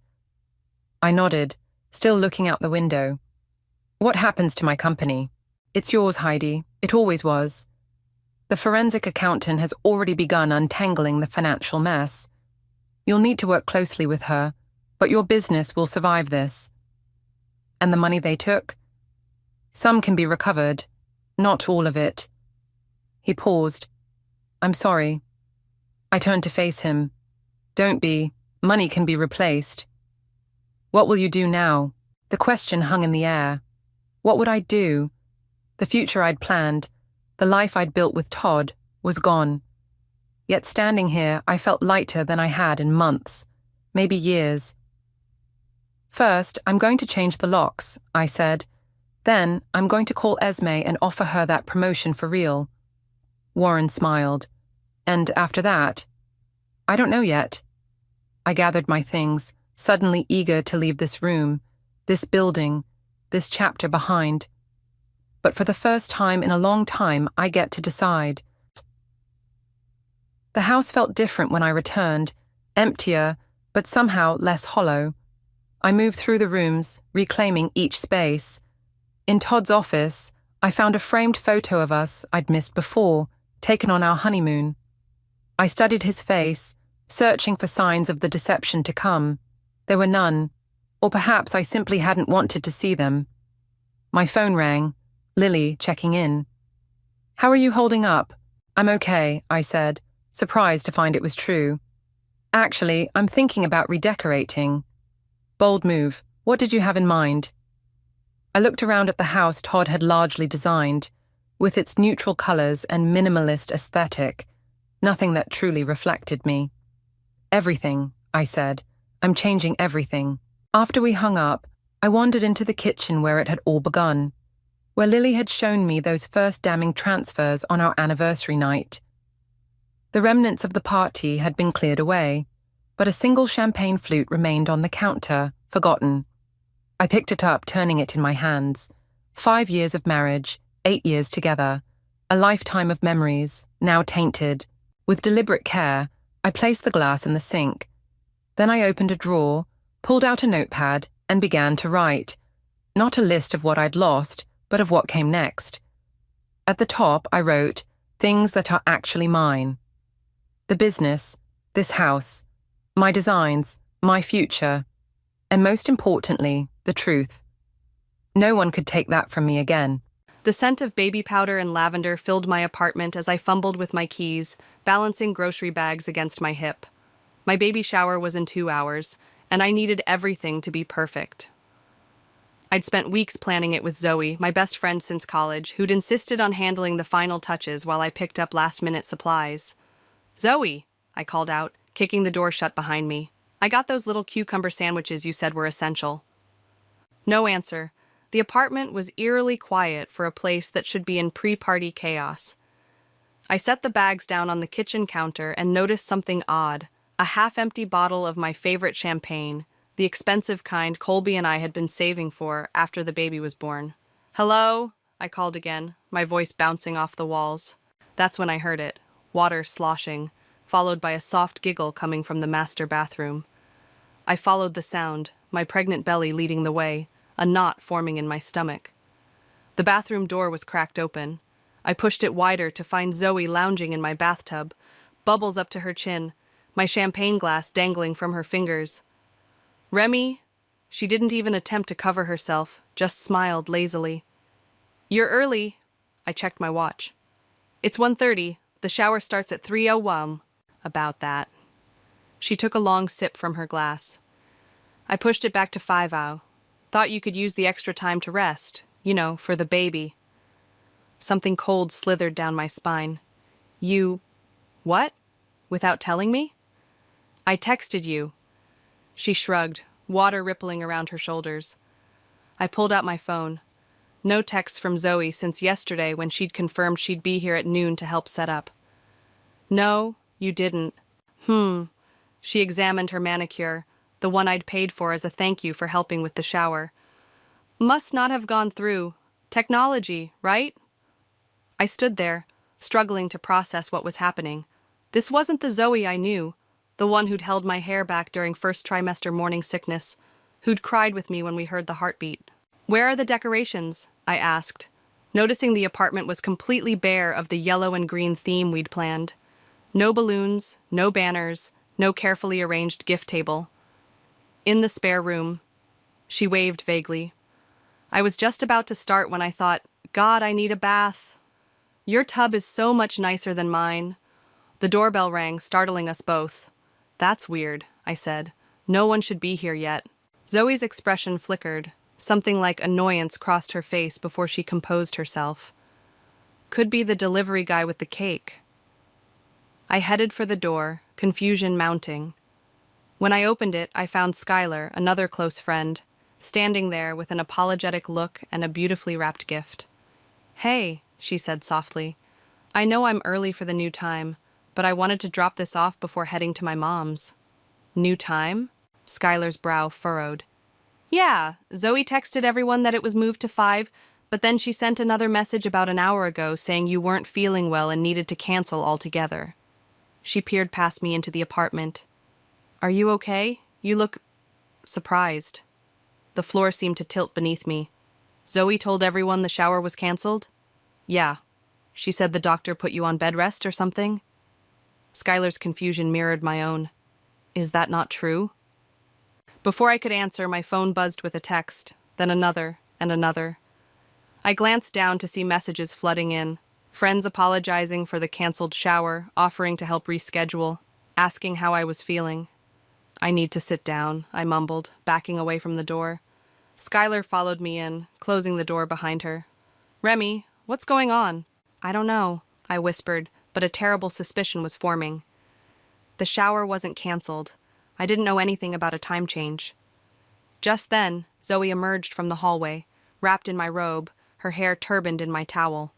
I nodded, still looking out the window. What happens to my company? It's yours, Heidi. It always was. The forensic accountant has already begun untangling the financial mess. You'll need to work closely with her, but your business will survive this. And the money they took? Some can be recovered, not all of it. He paused. I'm sorry. I turned to face him. Don't be. Money can be replaced. What will you do now? The question hung in the air. What would I do? The future I'd planned, the life I'd built with Todd, was gone. Yet standing here, I felt lighter than I had in months, maybe years. "First, I'm going to change the locks," I said. "Then, I'm going to call Esme and offer her that promotion for real." Warren smiled. "And after that?" "I don't know yet." I gathered my things, suddenly eager to leave this room, this building, this chapter behind. But for the first time in a long time, I get to decide. The house felt different when I returned, emptier, but somehow less hollow. I moved through the rooms, reclaiming each space. In Todd's office, I found a framed photo of us I'd missed before, taken on our honeymoon. I studied his face, searching for signs of the deception to come. There were none, or perhaps I simply hadn't wanted to see them. My phone rang, Lily checking in. "How are you holding up?" "I'm okay," I said, surprised to find it was true. "Actually, I'm thinking about redecorating." "Bold move. What did you have in mind?" I looked around at the house Todd had largely designed, with its neutral colors and minimalist aesthetic, nothing that truly reflected me. "Everything," I said. "I'm changing everything." After we hung up, I wandered into the kitchen where it had all begun, where Lily had shown me those first damning transfers on our anniversary night. The remnants of the party had been cleared away, but a single champagne flute remained on the counter, forgotten. I picked it up, turning it in my hands. 5 years of marriage, 8 years together, a lifetime of memories, now tainted. With deliberate care, I placed the glass in the sink. Then I opened a drawer, pulled out a notepad, and began to write. Not a list of what I'd lost, but of what came next. At the top, I wrote, "Things that are actually mine." The business, this house, my designs, my future, and most importantly, the truth. No one could take that from me again. The scent of baby powder and lavender filled my apartment as I fumbled with my keys, balancing grocery bags against my hip. My baby shower was in 2 hours, and I needed everything to be perfect. I'd spent weeks planning it with Zoe, my best friend since college, who'd insisted on handling the final touches while I picked up last-minute supplies. "Zoe," I called out, kicking the door shut behind me. "I got those little cucumber sandwiches you said were essential." No answer. The apartment was eerily quiet for a place that should be in pre-party chaos. I set the bags down on the kitchen counter and noticed something odd. A half-empty bottle of my favorite champagne, the expensive kind Colby and I had been saving for after the baby was born. "Hello?" I called again, my voice bouncing off the walls. That's when I heard it, water sloshing, followed by a soft giggle coming from the master bathroom. I followed the sound, my pregnant belly leading the way, a knot forming in my stomach. The bathroom door was cracked open. I pushed it wider to find Zoe lounging in my bathtub, bubbles up to her chin, my champagne glass dangling from her fingers. "Remy?" She didn't even attempt to cover herself, just smiled lazily. "You're early." I checked my watch. "It's 1:30. The shower starts at 3:01. About that. She took a long sip from her glass. I pushed it back to 5:00. "Thought you could use the extra time to rest, for the baby." Something cold slithered down my spine. "You... what? Without telling me?" "I texted you." She shrugged, water rippling around her shoulders. I pulled out my phone. No texts from Zoe since yesterday when she'd confirmed she'd be here at noon to help set up. "No, you didn't." She examined her manicure, the one I'd paid for as a thank you for helping with the shower. "Must not have gone through. Technology, right?" I stood there, struggling to process what was happening. This wasn't the Zoe I knew, the one who'd held my hair back during first trimester morning sickness, who'd cried with me when we heard the heartbeat. "Where are the decorations?" I asked, noticing the apartment was completely bare of the yellow and green theme we'd planned. No balloons, no banners, no carefully arranged gift table. "In the spare room." She waved vaguely. I was just about to start when I thought, God, I need a bath. "Your tub is so much nicer than mine." The doorbell rang, startling us both. "That's weird," I said. "No one should be here yet." Zoe's expression flickered. Something like annoyance crossed her face before she composed herself. "Could be the delivery guy with the cake." I headed for the door, confusion mounting. When I opened it, I found Skylar, another close friend, standing there with an apologetic look and a beautifully wrapped gift. "Hey," she said softly. "I know I'm early for the new time, but I wanted to drop this off before heading to my mom's." "New time?" Skylar's brow furrowed. "Yeah, Zoe texted everyone that it was moved to 5, but then she sent another message about an hour ago saying you weren't feeling well and needed to cancel altogether." She peered past me into the apartment. "Are you okay? You look surprised." The floor seemed to tilt beneath me. "Zoe told everyone the shower was canceled?" "Yeah. She said the doctor put you on bed rest or something?" Skylar's confusion mirrored my own. "Is that not true?" Before I could answer, my phone buzzed with a text, then another and another. I glanced down to see messages flooding in. Friends apologizing for the canceled shower, offering to help reschedule, asking how I was feeling. "I need to sit down," I mumbled, backing away from the door. Skylar followed me in, closing the door behind her. "Remy, what's going on?" "I don't know," I whispered, but a terrible suspicion was forming. The shower wasn't canceled. I didn't know anything about a time change. Just then, Zoe emerged from the hallway, wrapped in my robe, her hair turbaned in my towel.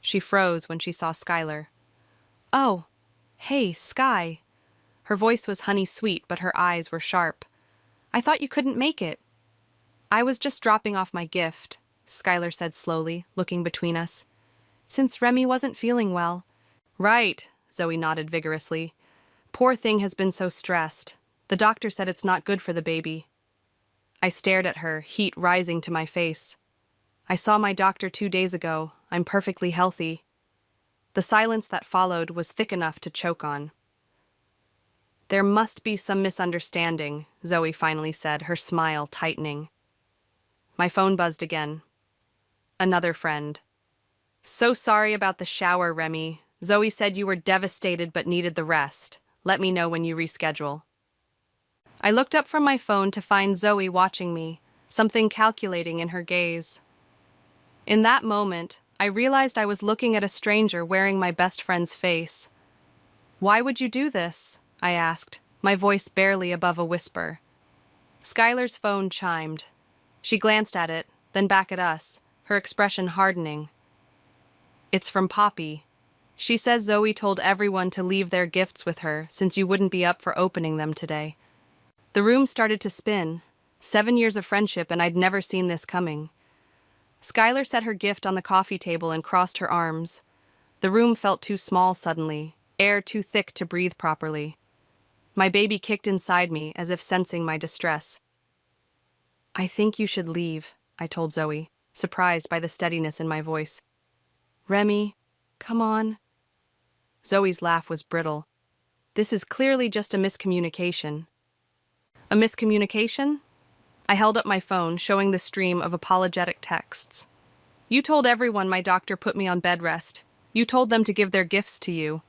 She froze when she saw Skylar. "Oh, hey, Sky." Her voice was honey-sweet, but her eyes were sharp. "I thought you couldn't make it." "I was just dropping off my gift," Skylar said slowly, looking between us. "Since Remy wasn't feeling well." "Right," Zoe nodded vigorously. "Poor thing has been so stressed. The doctor said it's not good for the baby." I stared at her, heat rising to my face. "I saw my doctor 2 days ago. I'm perfectly healthy." The silence that followed was thick enough to choke on. "There must be some misunderstanding," Zoe finally said, her smile tightening. My phone buzzed again. Another friend. "So sorry about the shower, Remy. Zoe said you were devastated but needed the rest. Let me know when you reschedule." I looked up from my phone to find Zoe watching me, something calculating in her gaze. In that moment, I realized I was looking at a stranger wearing my best friend's face. "Why would you do this?" I asked, my voice barely above a whisper. Skylar's phone chimed. She glanced at it, then back at us, her expression hardening. "It's from Poppy. She says Zoe told everyone to leave their gifts with her since you wouldn't be up for opening them today." The room started to spin. 7 years of friendship and I'd never seen this coming. Skylar set her gift on the coffee table and crossed her arms. The room felt too small suddenly, air too thick to breathe properly. My baby kicked inside me as if sensing my distress. "I think you should leave," I told Zoe, surprised by the steadiness in my voice. "Remy, come on." Zoe's laugh was brittle. "This is clearly just a miscommunication." "A miscommunication?" I held up my phone, showing the stream of apologetic texts. "You told everyone my doctor put me on bed rest. You told them to give their gifts to you."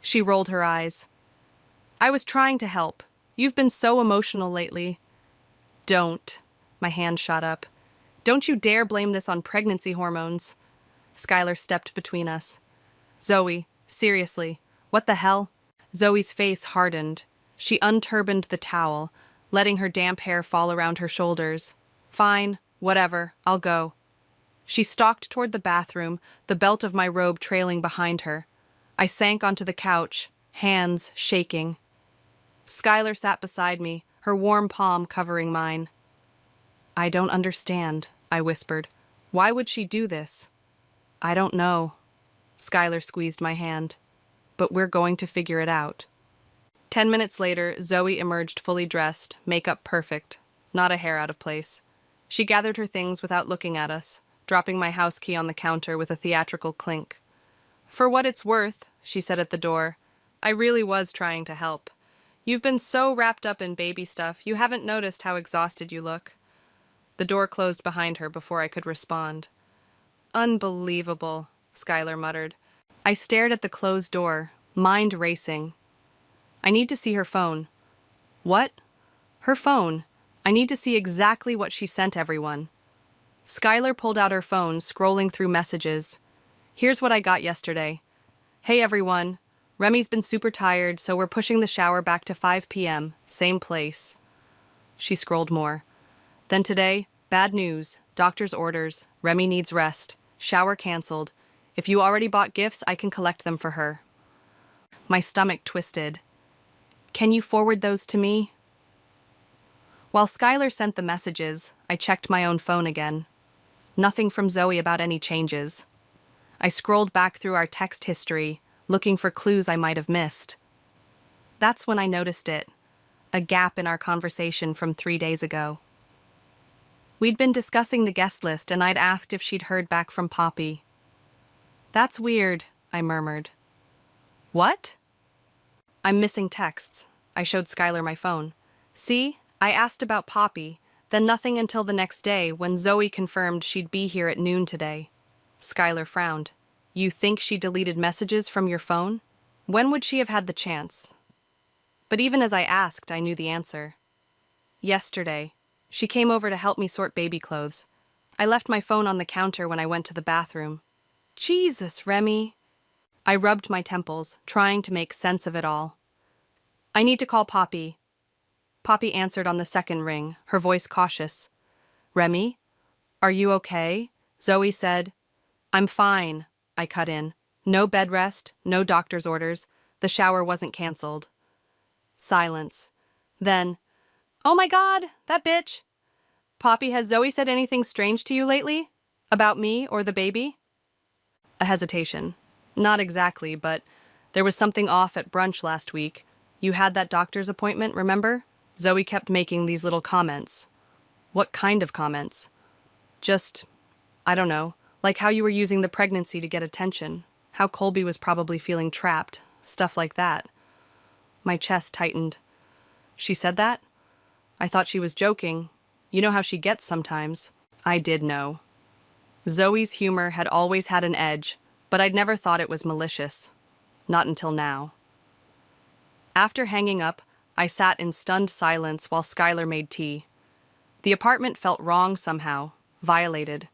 She rolled her eyes. "I was trying to help. You've been so emotional lately." "Don't." My hand shot up. "Don't you dare blame this on pregnancy hormones." Skylar stepped between us. "Zoe, seriously, what the hell?" Zoe's face hardened. She unturbaned the towel, letting her damp hair fall around her shoulders. "Fine, whatever, I'll go." She stalked toward the bathroom, the belt of my robe trailing behind her. I sank onto the couch, hands shaking. Skylar sat beside me, her warm palm covering mine. "I don't understand," I whispered. "Why would she do this?" "I don't know." Skylar squeezed my hand. "But we're going to figure it out." 10 minutes later, Zoe emerged fully dressed, makeup perfect, not a hair out of place. She gathered her things without looking at us, dropping my house key on the counter with a theatrical clink. "For what it's worth," she said at the door, "I really was trying to help. You've been so wrapped up in baby stuff, you haven't noticed how exhausted you look." The door closed behind her before I could respond. "Unbelievable," Skylar muttered. I stared at the closed door, mind racing. "I need to see her phone." "What?" "Her phone. I need to see exactly what she sent everyone." Skylar pulled out her phone, scrolling through messages. "Here's what I got yesterday. Hey everyone. Remy's been super tired, so we're pushing the shower back to 5 p.m., same place. She scrolled more. Then today, bad news, doctor's orders, Remy needs rest, shower canceled. If you already bought gifts, I can collect them for her. My stomach twisted. Can you forward those to me? While Skylar sent the messages, I checked my own phone again. Nothing from Zoe about any changes. I scrolled back through our text history, looking for clues I might have missed. That's when I noticed it, a gap in our conversation from 3 days ago. We'd been discussing the guest list and I'd asked if she'd heard back from Poppy. That's weird, I murmured. What? I'm missing texts. I showed Skylar my phone. See, I asked about Poppy, then nothing until the next day when Zoe confirmed she'd be here at noon today. Skylar frowned. You think she deleted messages from your phone? When would she have had the chance? But even as I asked, I knew the answer. Yesterday. She came over to help me sort baby clothes. I left my phone on the counter when I went to the bathroom. Jesus, Remy. I rubbed my temples, trying to make sense of it all. I need to call Poppy. Poppy answered on the second ring, her voice cautious. Remy? Are you okay? Zoe said. I'm fine, I cut in. No bed rest, no doctor's orders. The shower wasn't canceled. Silence. Then, oh my God, that bitch. Poppy, has Zoe said anything strange to you lately? About me or the baby? A hesitation. Not exactly, but there was something off at brunch last week. You had that doctor's appointment, remember? Zoe kept making these little comments. What kind of comments? Just, I don't know, like how you were using the pregnancy to get attention, how Colby was probably feeling trapped, stuff like that. My chest tightened. She said that? I thought she was joking. You know how she gets sometimes. I did know. Zoe's humor had always had an edge, but I'd never thought it was malicious. Not until now. After hanging up, I sat in stunned silence while Skylar made tea. The apartment felt wrong somehow, violated.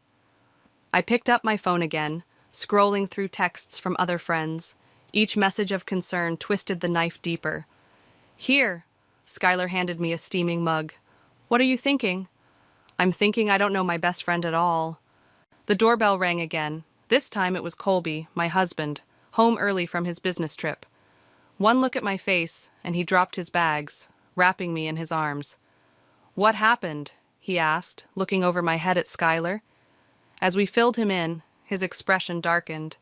I picked up my phone again, scrolling through texts from other friends. Each message of concern twisted the knife deeper. Here, Skylar handed me a steaming mug. What are you thinking? I'm thinking I don't know my best friend at all. The doorbell rang again. This time it was Colby, my husband, home early from his business trip. One look at my face, and he dropped his bags, wrapping me in his arms. What happened? He asked, looking over my head at Skylar. As we filled him in, his expression darkened.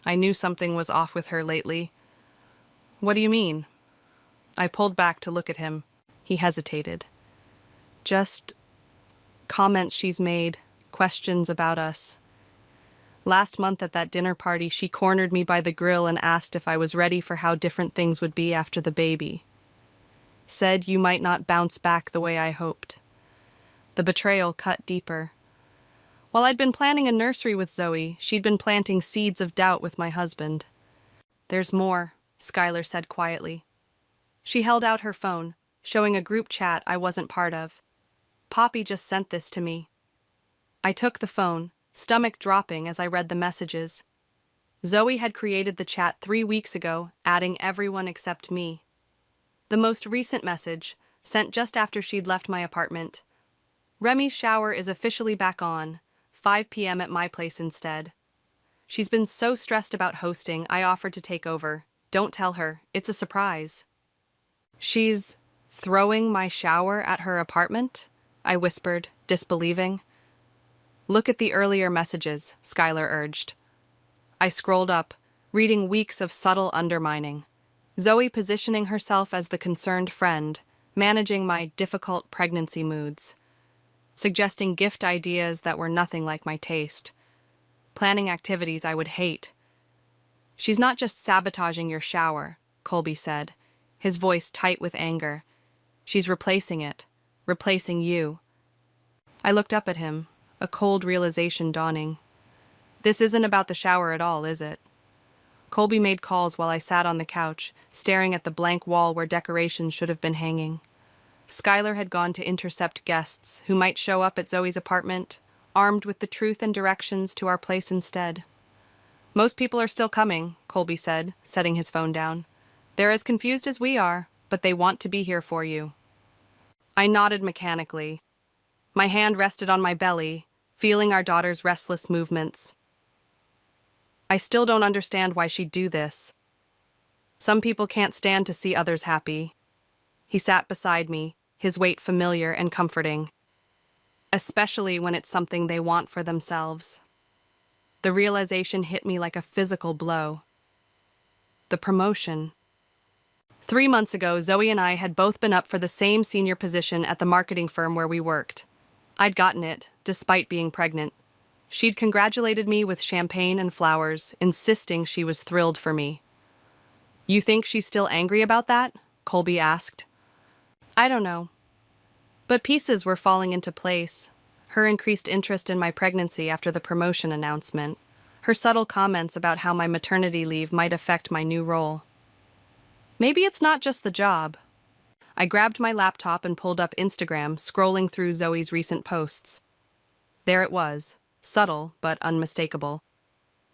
I knew something was off with her lately. What do you mean? I pulled back to look at him. He hesitated. Just comments she's made, questions about us. Last month at that dinner party, she cornered me by the grill and asked if I was ready for how different things would be after the baby. Said you might not bounce back the way I hoped. The betrayal cut deeper. While I'd been planning a nursery with Zoe, she'd been planting seeds of doubt with my husband. There's more, Skylar said quietly. She held out her phone, showing a group chat I wasn't part of. Poppy just sent this to me. I took the phone, stomach dropping as I read the messages. Zoe had created the chat 3 weeks ago, adding everyone except me. The most recent message, sent just after she'd left my apartment. Remy's shower is officially back on, 5 p.m. at my place instead. She's been so stressed about hosting, I offered to take over. Don't tell her, it's a surprise. She's throwing my shower at her apartment? I whispered, disbelieving. Look at the earlier messages, Skylar urged. I scrolled up, reading weeks of subtle undermining. Zoe positioning herself as the concerned friend, managing my difficult pregnancy moods. Suggesting gift ideas that were nothing like my taste. Planning activities I would hate. She's not just sabotaging your shower, Colby said, his voice tight with anger. She's replacing it, replacing you. I looked up at him, a cold realization dawning. This isn't about the shower at all, is it? Colby made calls while I sat on the couch, staring at the blank wall where decorations should have been hanging. Skylar had gone to intercept guests who might show up at Zoe's apartment, armed with the truth and directions to our place instead. Most people are still coming, Colby said, setting his phone down. They're as confused as we are, but they want to be here for you. I nodded mechanically. My hand rested on my belly, feeling our daughter's restless movements. I still don't understand why she'd do this. Some people can't stand to see others happy. He sat beside me, his weight familiar and comforting. Especially when it's something they want for themselves. The realization hit me like a physical blow. The promotion. 3 months ago, Zoe and I had both been up for the same senior position at the marketing firm where we worked. I'd gotten it, despite being pregnant. She'd congratulated me with champagne and flowers, insisting she was thrilled for me. You think she's still angry about that? Colby asked. I don't know. But pieces were falling into place. Her increased interest in my pregnancy after the promotion announcement. Her subtle comments about how my maternity leave might affect my new role. Maybe it's not just the job. I grabbed my laptop and pulled up Instagram, scrolling through Zoe's recent posts. There it was, subtle but unmistakable.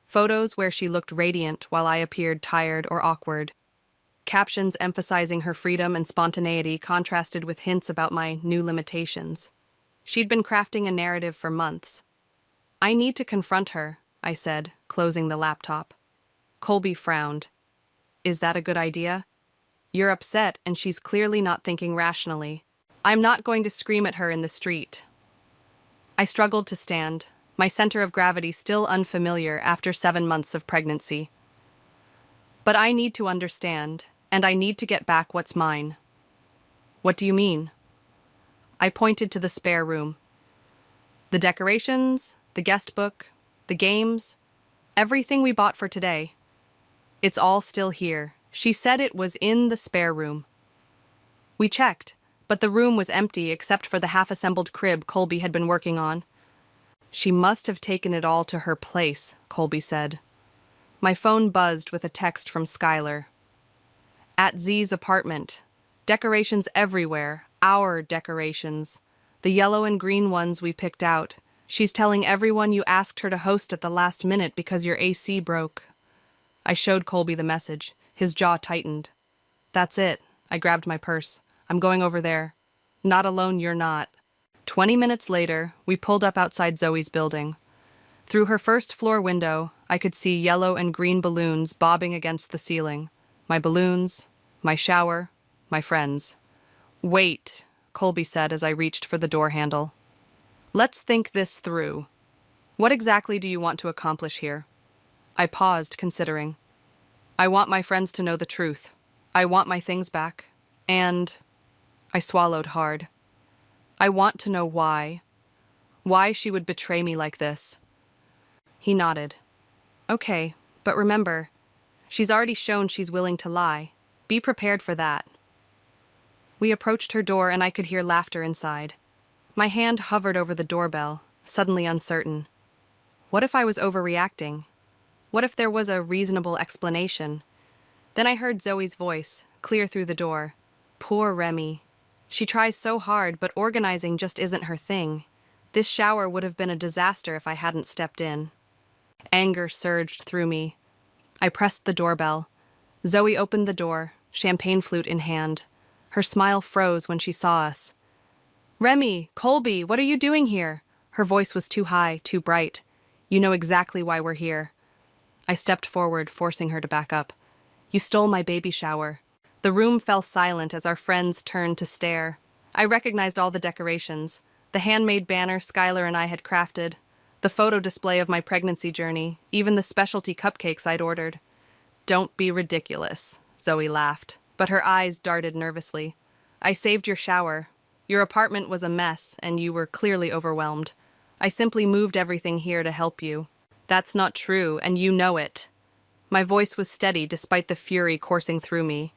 Photos where she looked radiant while I appeared tired or awkward. Captions emphasizing her freedom and spontaneity contrasted with hints about my new limitations. She'd been crafting a narrative for months. I need to confront her, I said, closing the laptop. Colby frowned. Is that a good idea? You're upset and she's clearly not thinking rationally. I'm not going to scream at her in the street. I struggled to stand, my center of gravity still unfamiliar after 7 months of pregnancy. But I need to understand, and I need to get back what's mine. What do you mean? I pointed to the spare room. The decorations, the guest book, the games, everything we bought for today. It's all still here. She said it was in the spare room. We checked, but the room was empty except for the half-assembled crib Colby had been working on. She must have taken it all to her place, Colby said. My phone buzzed with a text from Skylar. At Z's apartment. Decorations everywhere. Our decorations. The yellow and green ones we picked out. She's telling everyone you asked her to host at the last minute because your AC broke. I showed Colby the message. His jaw tightened. That's it. I grabbed my purse. I'm going over there. Not alone, you're not. 20 minutes later, we pulled up outside Zoe's building. Through her first floor window, I could see yellow and green balloons bobbing against the ceiling. My balloons, my shower, my friends. Wait, Colby said as I reached for the door handle. Let's think this through. What exactly do you want to accomplish here? I paused, considering. I want my friends to know the truth. I want my things back. And I swallowed hard. I want to know why. Why she would betray me like this. He nodded. Okay, but remember, she's already shown she's willing to lie. Be prepared for that. We approached her door and I could hear laughter inside. My hand hovered over the doorbell, suddenly uncertain. What if I was overreacting? What if there was a reasonable explanation? Then I heard Zoe's voice, clear through the door. Poor Remy. She tries so hard, but organizing just isn't her thing. This shower would have been a disaster if I hadn't stepped in. Anger surged through me. I pressed the doorbell. Zoe opened the door, champagne flute in hand. Her smile froze when she saw us. Remy, Colby, what are you doing here? Her voice was too high, too bright. You know exactly why we're here. I stepped forward, forcing her to back up. You stole my baby shower. The room fell silent as our friends turned to stare. I recognized all the decorations. The handmade banner Skylar and I had crafted. The photo display of my pregnancy journey. Even the specialty cupcakes I'd ordered. Don't be ridiculous, Zoe laughed, but her eyes darted nervously. I saved your shower. Your apartment was a mess, and you were clearly overwhelmed. I simply moved everything here to help you. That's not true, and you know it. My voice was steady despite the fury coursing through me.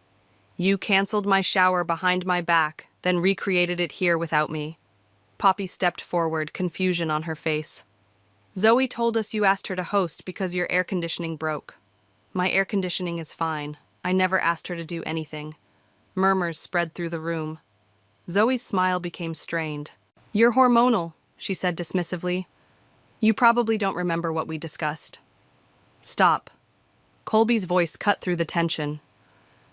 You canceled my shower behind my back, then recreated it here without me. Poppy stepped forward, confusion on her face. Zoe told us you asked her to host because your air conditioning broke. My air conditioning is fine. I never asked her to do anything. Murmurs spread through the room. Zoe's smile became strained. You're hormonal, she said dismissively. You probably don't remember what we discussed. Stop. Colby's voice cut through the tension.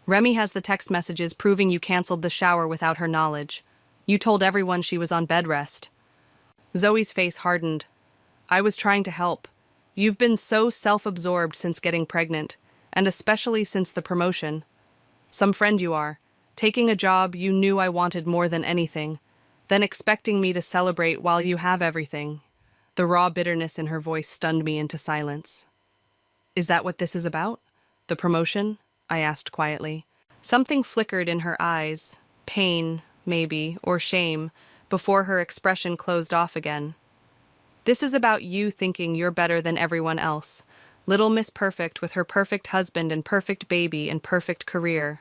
Remy has the text messages proving you canceled the shower without her knowledge. You told everyone she was on bed rest. Zoe's face hardened. I was trying to help. You've been so self-absorbed since getting pregnant, and especially since the promotion. Some friend you are, taking a job you knew I wanted more than anything, then expecting me to celebrate while you have everything. The raw bitterness in her voice stunned me into silence. Is that what this is about? The promotion? I asked quietly. Something flickered in her eyes, pain, maybe, or shame, before her expression closed off again. This is about you thinking you're better than everyone else. Little Miss Perfect with her perfect husband and perfect baby and perfect career.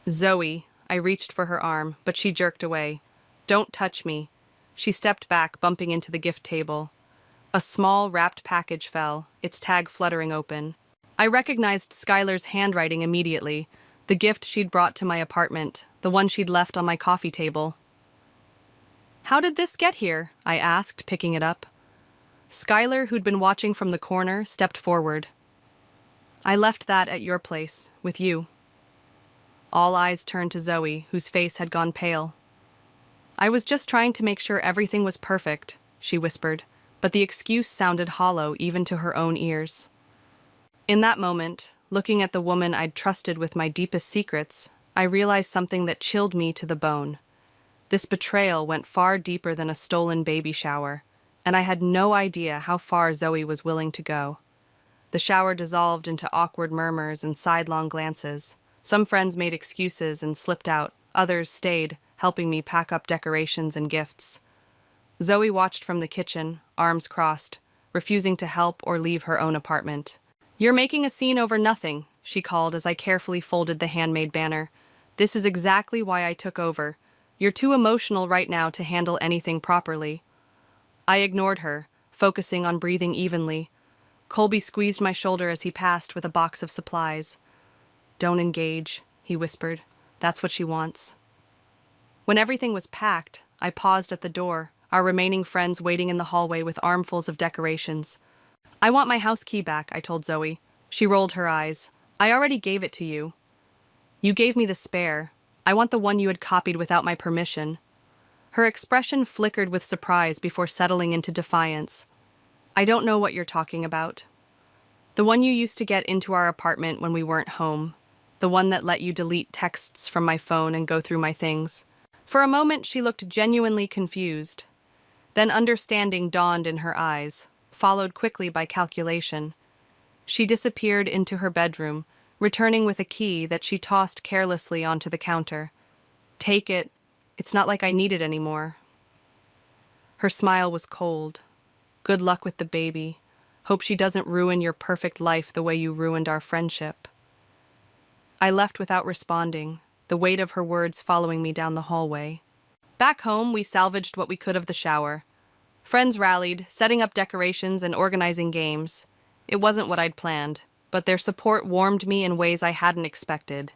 Zoe, I reached for her arm, but she jerked away. Don't touch me. She stepped back, bumping into the gift table. A small, wrapped package fell, its tag fluttering open. I recognized Skylar's handwriting immediately, the gift she'd brought to my apartment, the one she'd left on my coffee table. How did this get here? I asked, picking it up. Skylar, who'd been watching from the corner, stepped forward. I left that at your place, with you. All eyes turned to Zoe, whose face had gone pale. I was just trying to make sure everything was perfect, she whispered, but the excuse sounded hollow even to her own ears. In that moment, looking at the woman I'd trusted with my deepest secrets, I realized something that chilled me to the bone. This betrayal went far deeper than a stolen baby shower, and I had no idea how far Zoe was willing to go. The shower dissolved into awkward murmurs and sidelong glances. Some friends made excuses and slipped out, others stayed, helping me pack up decorations and gifts. Zoe watched from the kitchen, arms crossed, refusing to help or leave her own apartment. You're making a scene over nothing, she called as I carefully folded the handmade banner. This is exactly why I took over. You're too emotional right now to handle anything properly. I ignored her, focusing on breathing evenly. Colby squeezed my shoulder as he passed with a box of supplies. Don't engage, he whispered. That's what she wants. When everything was packed, I paused at the door, our remaining friends waiting in the hallway with armfuls of decorations. I want my house key back, I told Zoe. She rolled her eyes. I already gave it to you. You gave me the spare. I want the one you had copied without my permission. Her expression flickered with surprise before settling into defiance. I don't know what you're talking about. The one you used to get into our apartment when we weren't home. The one that let you delete texts from my phone and go through my things. For a moment, she looked genuinely confused. Then understanding dawned in her eyes, followed quickly by calculation. She disappeared into her bedroom, returning with a key that she tossed carelessly onto the counter. Take it. It's not like I need it anymore. Her smile was cold. Good luck with the baby. Hope she doesn't ruin your perfect life the way you ruined our friendship. I left without responding, the weight of her words following me down the hallway. Back home, we salvaged what we could of the shower. Friends rallied, setting up decorations and organizing games. It wasn't what I'd planned, but their support warmed me in ways I hadn't expected.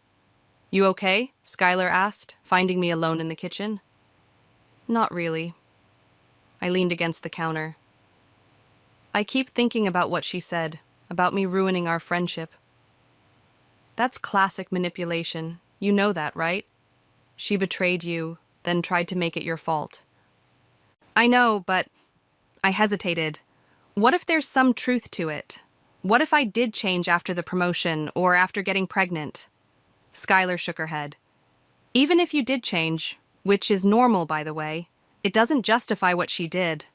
You okay? Skylar asked, finding me alone in the kitchen. Not really. I leaned against the counter. I keep thinking about what she said, about me ruining our friendship. That's classic manipulation. You know that, right? She betrayed you, then tried to make it your fault. I know, but I hesitated. What if there's some truth to it? What if I did change after the promotion or after getting pregnant? Skylar shook her head. Even if you did change, which is normal, by the way, it doesn't justify what she did.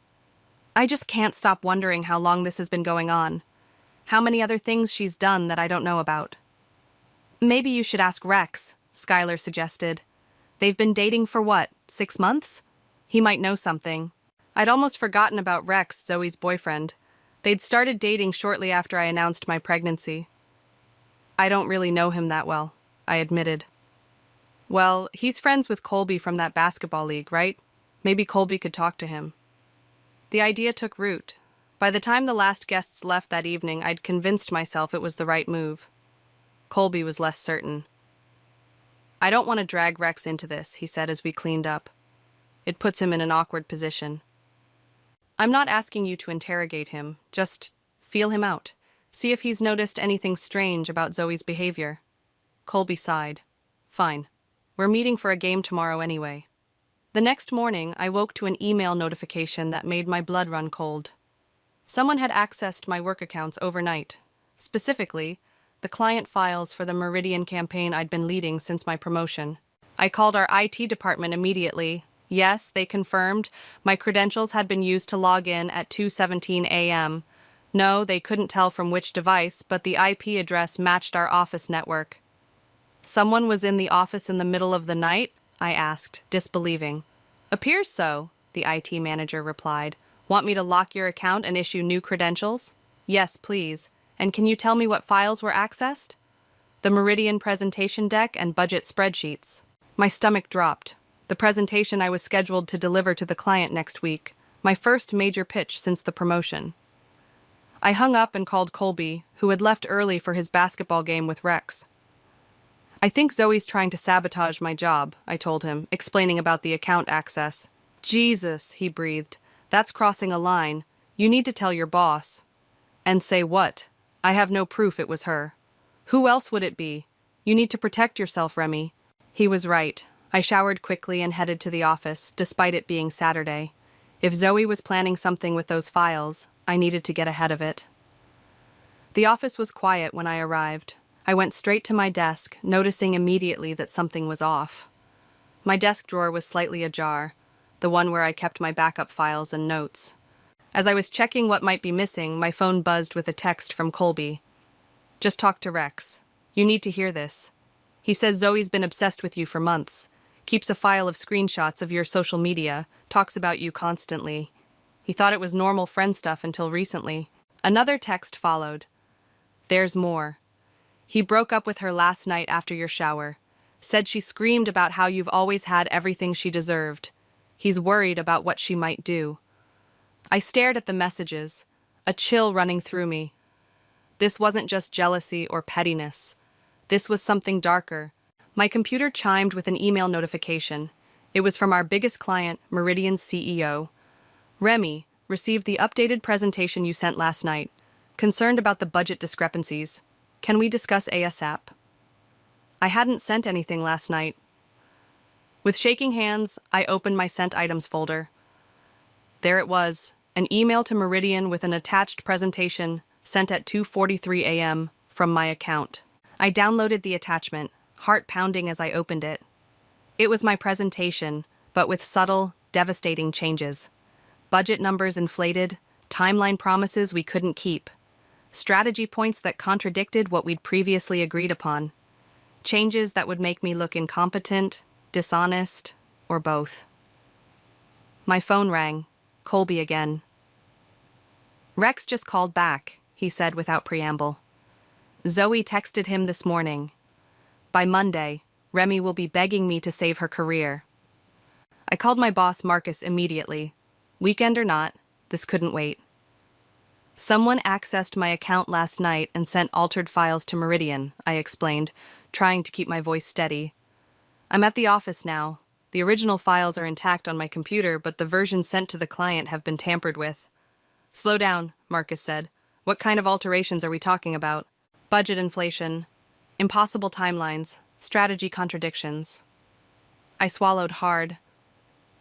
I just can't stop wondering how long this has been going on. How many other things she's done that I don't know about. Maybe you should ask Rex, Skylar suggested. They've been dating for what, 6 months? He might know something. I'd almost forgotten about Rex, Zoe's boyfriend. They'd started dating shortly after I announced my pregnancy. I don't really know him that well, I admitted. Well, he's friends with Colby from that basketball league, right? Maybe Colby could talk to him. The idea took root. By the time the last guests left that evening, I'd convinced myself it was the right move. Colby was less certain. I don't want to drag Rex into this, he said as we cleaned up. It puts him in an awkward position. I'm not asking you to interrogate him, just feel him out. See if he's noticed anything strange about Zoe's behavior. Colby sighed. Fine. We're meeting for a game tomorrow anyway. The next morning, I woke to an email notification that made my blood run cold. Someone had accessed my work accounts overnight. Specifically, the client files for the Meridian campaign I'd been leading since my promotion. I called our IT department immediately. Yes, they confirmed my credentials had been used to log in at 2:17 a.m. No, they couldn't tell from which device, but the IP address matched our office network. Someone was in the office in the middle of the night? I asked, disbelieving. Appears so, the IT manager replied. Want me to lock your account and issue new credentials? Yes, please. And can you tell me what files were accessed? The Meridian presentation deck and budget spreadsheets. My stomach dropped. The presentation I was scheduled to deliver to the client next week, my first major pitch since the promotion. I hung up and called Colby, who had left early for his basketball game with Rex. I think Zoe's trying to sabotage my job, I told him, explaining about the account access. Jesus, he breathed. That's crossing a line. You need to tell your boss. And say what? I have no proof it was her. Who else would it be? You need to protect yourself, Remy. He was right. I showered quickly and headed to the office, despite it being Saturday. If Zoe was planning something with those files, I needed to get ahead of it. The office was quiet when I arrived. I went straight to my desk, noticing immediately that something was off. My desk drawer was slightly ajar, the one where I kept my backup files and notes. As I was checking what might be missing, my phone buzzed with a text from Colby. Just talked to Rex. You need to hear this. He says Zoe's been obsessed with you for months, keeps a file of screenshots of your social media, talks about you constantly. He thought it was normal friend stuff until recently. Another text followed. There's more. He broke up with her last night after your shower. Said she screamed about how you've always had everything she deserved. He's worried about what she might do. I stared at the messages, a chill running through me. This wasn't just jealousy or pettiness. This was something darker. My computer chimed with an email notification. It was from our biggest client, Meridian's CEO. Remy, received the updated presentation you sent last night. Concerned about the budget discrepancies. Can we discuss ASAP? I hadn't sent anything last night. With shaking hands, I opened my sent items folder. There it was, an email to Meridian with an attached presentation sent at 2:43 a.m. from my account. I downloaded the attachment, heart pounding as I opened it. It was my presentation, but with subtle, devastating changes. Budget numbers inflated, timeline promises we couldn't keep. Strategy points that contradicted what we'd previously agreed upon. Changes that would make me look incompetent, dishonest, or both. My phone rang. Colby again. Rex just called back, he said without preamble. Zoe texted him this morning. By Monday, Remy will be begging me to save her career. I called my boss Marcus immediately. Weekend or not, this couldn't wait. Someone accessed my account last night and sent altered files to Meridian, I explained, trying to keep my voice steady. I'm at the office now. The original files are intact on my computer, but the versions sent to the client have been tampered with. Slow down, Marcus said. What kind of alterations are we talking about? Budget inflation, impossible timelines, strategy contradictions. I swallowed hard.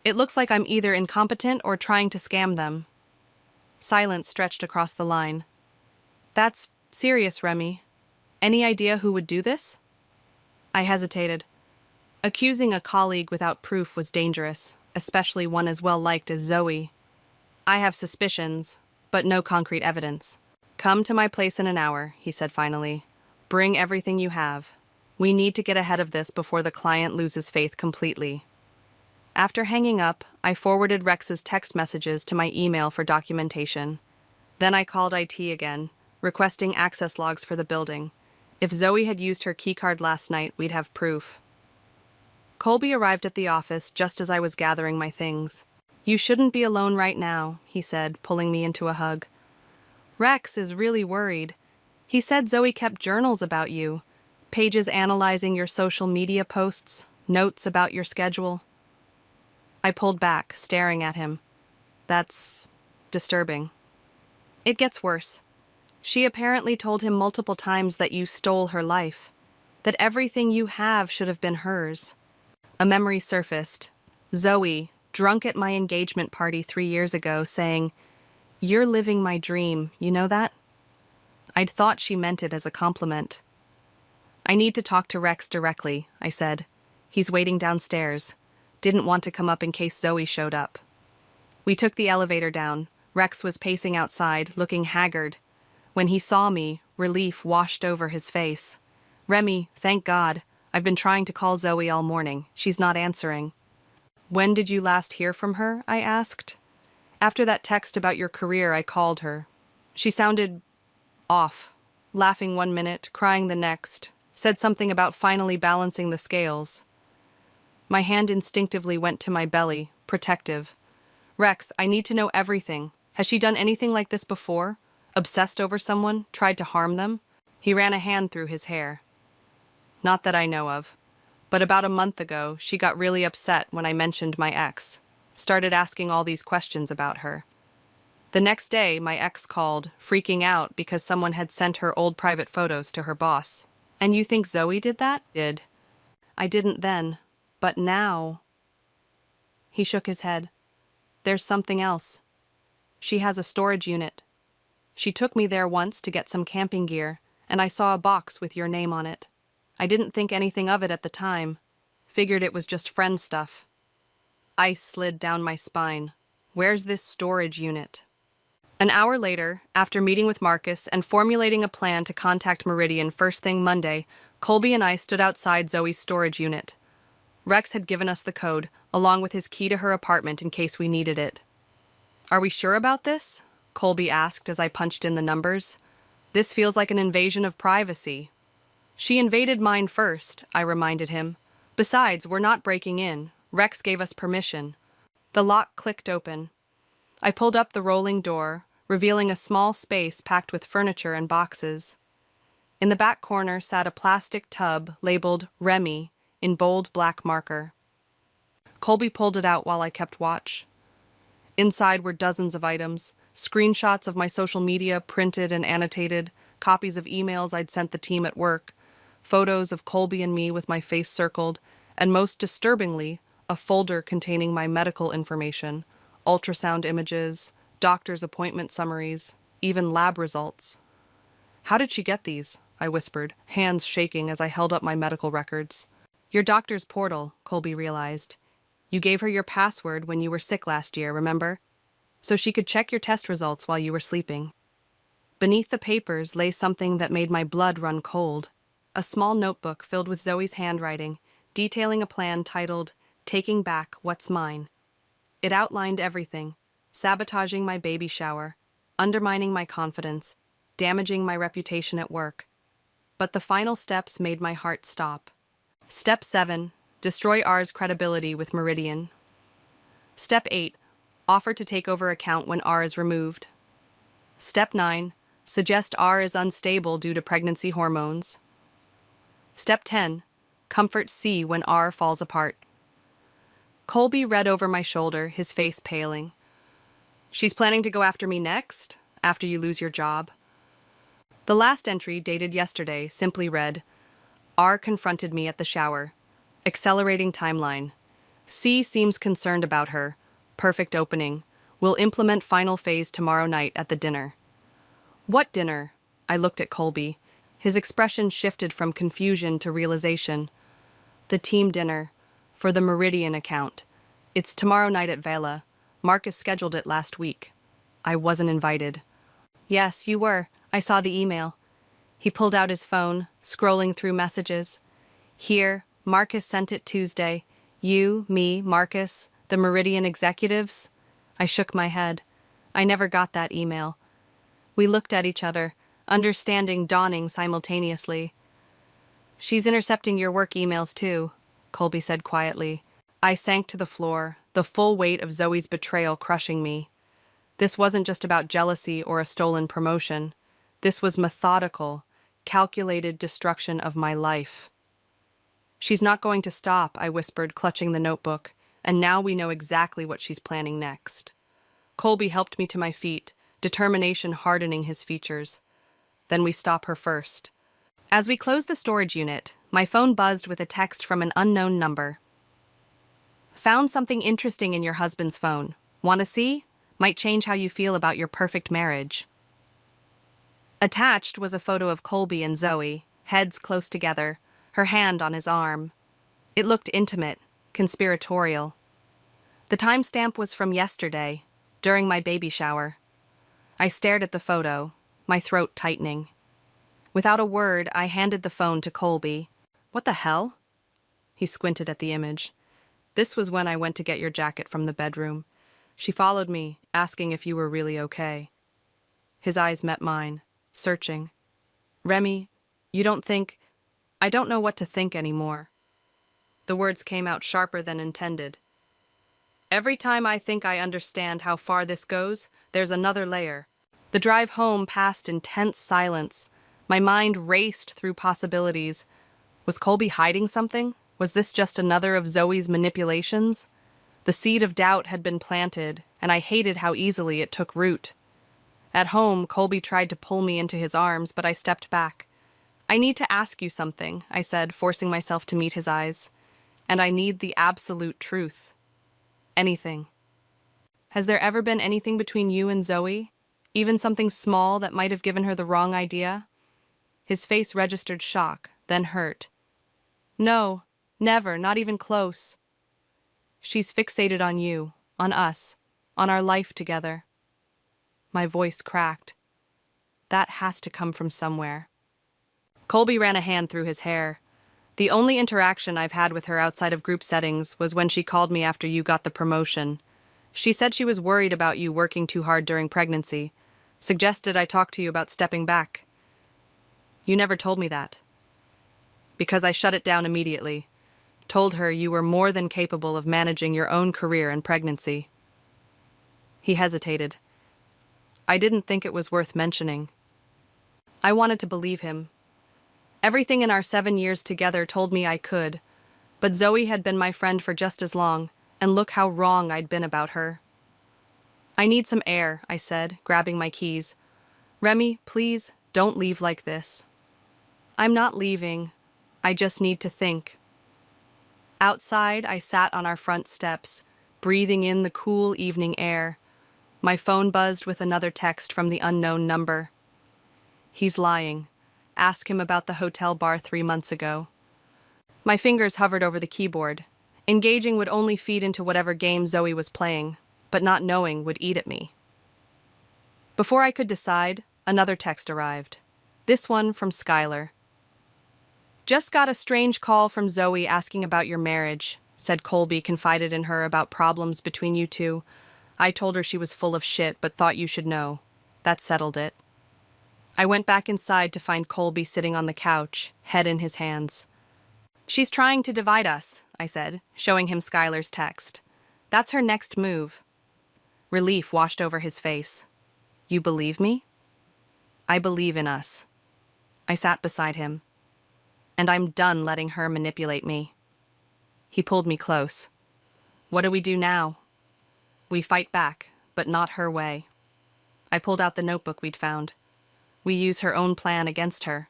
It looks like I'm either incompetent or trying to scam them. Silence stretched across the line. That's serious, Remy. Any idea who would do this? I hesitated. Accusing a colleague without proof was dangerous, especially one as well-liked as Zoe. I have suspicions, but no concrete evidence. Come to my place in an hour, he said finally. Bring everything you have. We need to get ahead of this before the client loses faith completely. After hanging up, I forwarded Rex's text messages to my email for documentation. Then I called IT again, requesting access logs for the building. If Zoe had used her keycard last night, we'd have proof. Colby arrived at the office just as I was gathering my things. You shouldn't be alone right now, he said, pulling me into a hug. Rex is really worried. He said Zoe kept journals about you, pages analyzing your social media posts, notes about your schedule. I pulled back, staring at him. That's disturbing. It gets worse. She apparently told him multiple times that you stole her life, that everything you have should have been hers. A memory surfaced. Zoe, drunk at my engagement party 3 years ago, saying, "You're living my dream, you know that?" I'd thought she meant it as a compliment. "I need to talk to Rex directly," I said. "He's waiting downstairs. Didn't want to come up in case Zoe showed up." We took the elevator down. Rex was pacing outside, looking haggard. When he saw me, relief washed over his face. "Remy, thank God. I've been trying to call Zoe all morning. She's not answering." "When did you last hear from her?" I asked. "After that text about your career, I called her. She sounded off, laughing 1 minute, crying the next, said something about finally balancing the scales." My hand instinctively went to my belly, protective. "Rex, I need to know everything. Has she done anything like this before? Obsessed over someone? Tried to harm them?" He ran a hand through his hair. "Not that I know of. But about a month ago, she got really upset when I mentioned my ex. Started asking all these questions about her. The next day, my ex called, freaking out because someone had sent her old private photos to her boss." "And you think Zoe did that?" "Did. I didn't then. But now." He shook his head. "There's something else. She has a storage unit. She took me there once to get some camping gear, and I saw a box with your name on it. I didn't think anything of it at the time. Figured it was just friend stuff." Ice slid down my spine. "Where's this storage unit?" An hour later, after meeting with Marcus and formulating a plan to contact Meridian first thing Monday, Colby and I stood outside Zoe's storage unit. Rex had given us the code, along with his key to her apartment in case we needed it. "Are we sure about this?" Colby asked as I punched in the numbers. "This feels like an invasion of privacy." "She invaded mine first," I reminded him. "Besides, we're not breaking in. Rex gave us permission." The lock clicked open. I pulled up the rolling door, revealing a small space packed with furniture and boxes. In the back corner sat a plastic tub labeled Remy in bold black marker. Colby pulled it out while I kept watch. Inside were dozens of items, screenshots of my social media printed and annotated, copies of emails I'd sent the team at work, photos of Colby and me with my face circled, and most disturbingly, a folder containing my medical information, ultrasound images, doctor's appointment summaries, even lab results. "How did she get these?" I whispered, hands shaking as I held up my medical records. "Your doctor's portal," Colby realized. "You gave her your password when you were sick last year, remember? So she could check your test results while you were sleeping." Beneath the papers lay something that made my blood run cold. A small notebook filled with Zoe's handwriting, detailing a plan titled, "Taking Back What's Mine." It outlined everything: sabotaging my baby shower, undermining my confidence, damaging my reputation at work. But the final steps made my heart stop. Step 7. Destroy R's credibility with Meridian. Step 8. Offer to take over account when R is removed. Step 9. Suggest R is unstable due to pregnancy hormones. Step 10. Comfort C when R falls apart. Colby read over my shoulder, his face paling. "She's planning to go after me next? After you lose your job?" The last entry, dated yesterday, simply read, "R confronted me at the shower. Accelerating timeline. C seems concerned about her. Perfect opening. Will implement final phase tomorrow night at the dinner." "What dinner?" I looked at Colby. His expression shifted from confusion to realization. "The team dinner. For the Meridian account. It's tomorrow night at Vela. Marcus scheduled it last week." I wasn't invited. "Yes, you were. I saw the email." He pulled out his phone, scrolling through messages. "Here, Marcus sent it Tuesday. You, me, Marcus, the Meridian executives?" I shook my head. I never got that email. We looked at each other, understanding dawning simultaneously. "She's intercepting your work emails too," Colby said quietly. I sank to the floor, the full weight of Zoe's betrayal crushing me. This wasn't just about jealousy or a stolen promotion. This was methodical, calculated destruction of my life. "She's not going to stop," I whispered, clutching the notebook, "and now we know exactly what she's planning next." Colby helped me to my feet, determination hardening his features. then we stop her first. As we close the storage unit, my phone buzzed with a text from an unknown number. Found something interesting in your husband's phone. Want to see? Might change how you feel about your perfect marriage. Attached was a photo of Colby and Zoe, heads close together, her hand on his arm. It looked intimate, conspiratorial. The timestamp was from yesterday, during my baby shower. I stared at the photo, my throat tightening. Without a word, I handed the phone to Colby. What the hell? He squinted at the image. This was when I went to get your jacket from the bedroom. She followed me, asking if you were really okay. His eyes met mine, searching. Remy, you don't think... I don't know what to think anymore. The words came out sharper than intended. Every time I think I understand how far this goes, there's another layer. The drive home passed in tense silence. My mind raced through possibilities. Was Colby hiding something? Was this just another of Zoe's manipulations? The seed of doubt had been planted, and I hated how easily it took root. At home, Colby tried to pull me into his arms, but I stepped back. I need to ask you something, I said, forcing myself to meet his eyes. And I need the absolute truth. Anything. Has there ever been anything between you and Zoe? Even something small that might have given her the wrong idea? His face registered shock, then hurt. No, never, not even close. She's fixated on you, on us, on our life together. My voice cracked. That has to come from somewhere. Colby ran a hand through his hair. The only interaction I've had with her outside of group settings was when she called me after you got the promotion. She said she was worried about you working too hard during pregnancy. Suggested I talk to you about stepping back. You never told me that. Because I shut it down immediately. Told her you were more than capable of managing your own career and pregnancy. He hesitated. I didn't think it was worth mentioning. I wanted to believe him. Everything in our 7 years together told me I could, but Zoe had been my friend for just as long, and look how wrong I'd been about her. I need some air, I said, grabbing my keys. Remy, please, don't leave like this. I'm not leaving. I just need to think. Outside, I sat on our front steps, breathing in the cool evening air. My phone buzzed with another text from the unknown number. He's lying. Ask him about the hotel bar 3 months ago. My fingers hovered over the keyboard. Engaging would only feed into whatever game Zoe was playing, but not knowing would eat at me. Before I could decide, another text arrived. This one from Skylar. Just got a strange call from Zoe asking about your marriage, said Colby, confided in her about problems between you two. I told her she was full of shit, but thought you should know. That settled it. I went back inside to find Colby sitting on the couch, head in his hands. She's trying to divide us, I said, showing him Skylar's text. That's her next move. Relief washed over his face. You believe me? I believe in us. I sat beside him. And I'm done letting her manipulate me. He pulled me close. What do we do now? We fight back, but not her way. I pulled out the notebook we'd found. We use her own plan against her.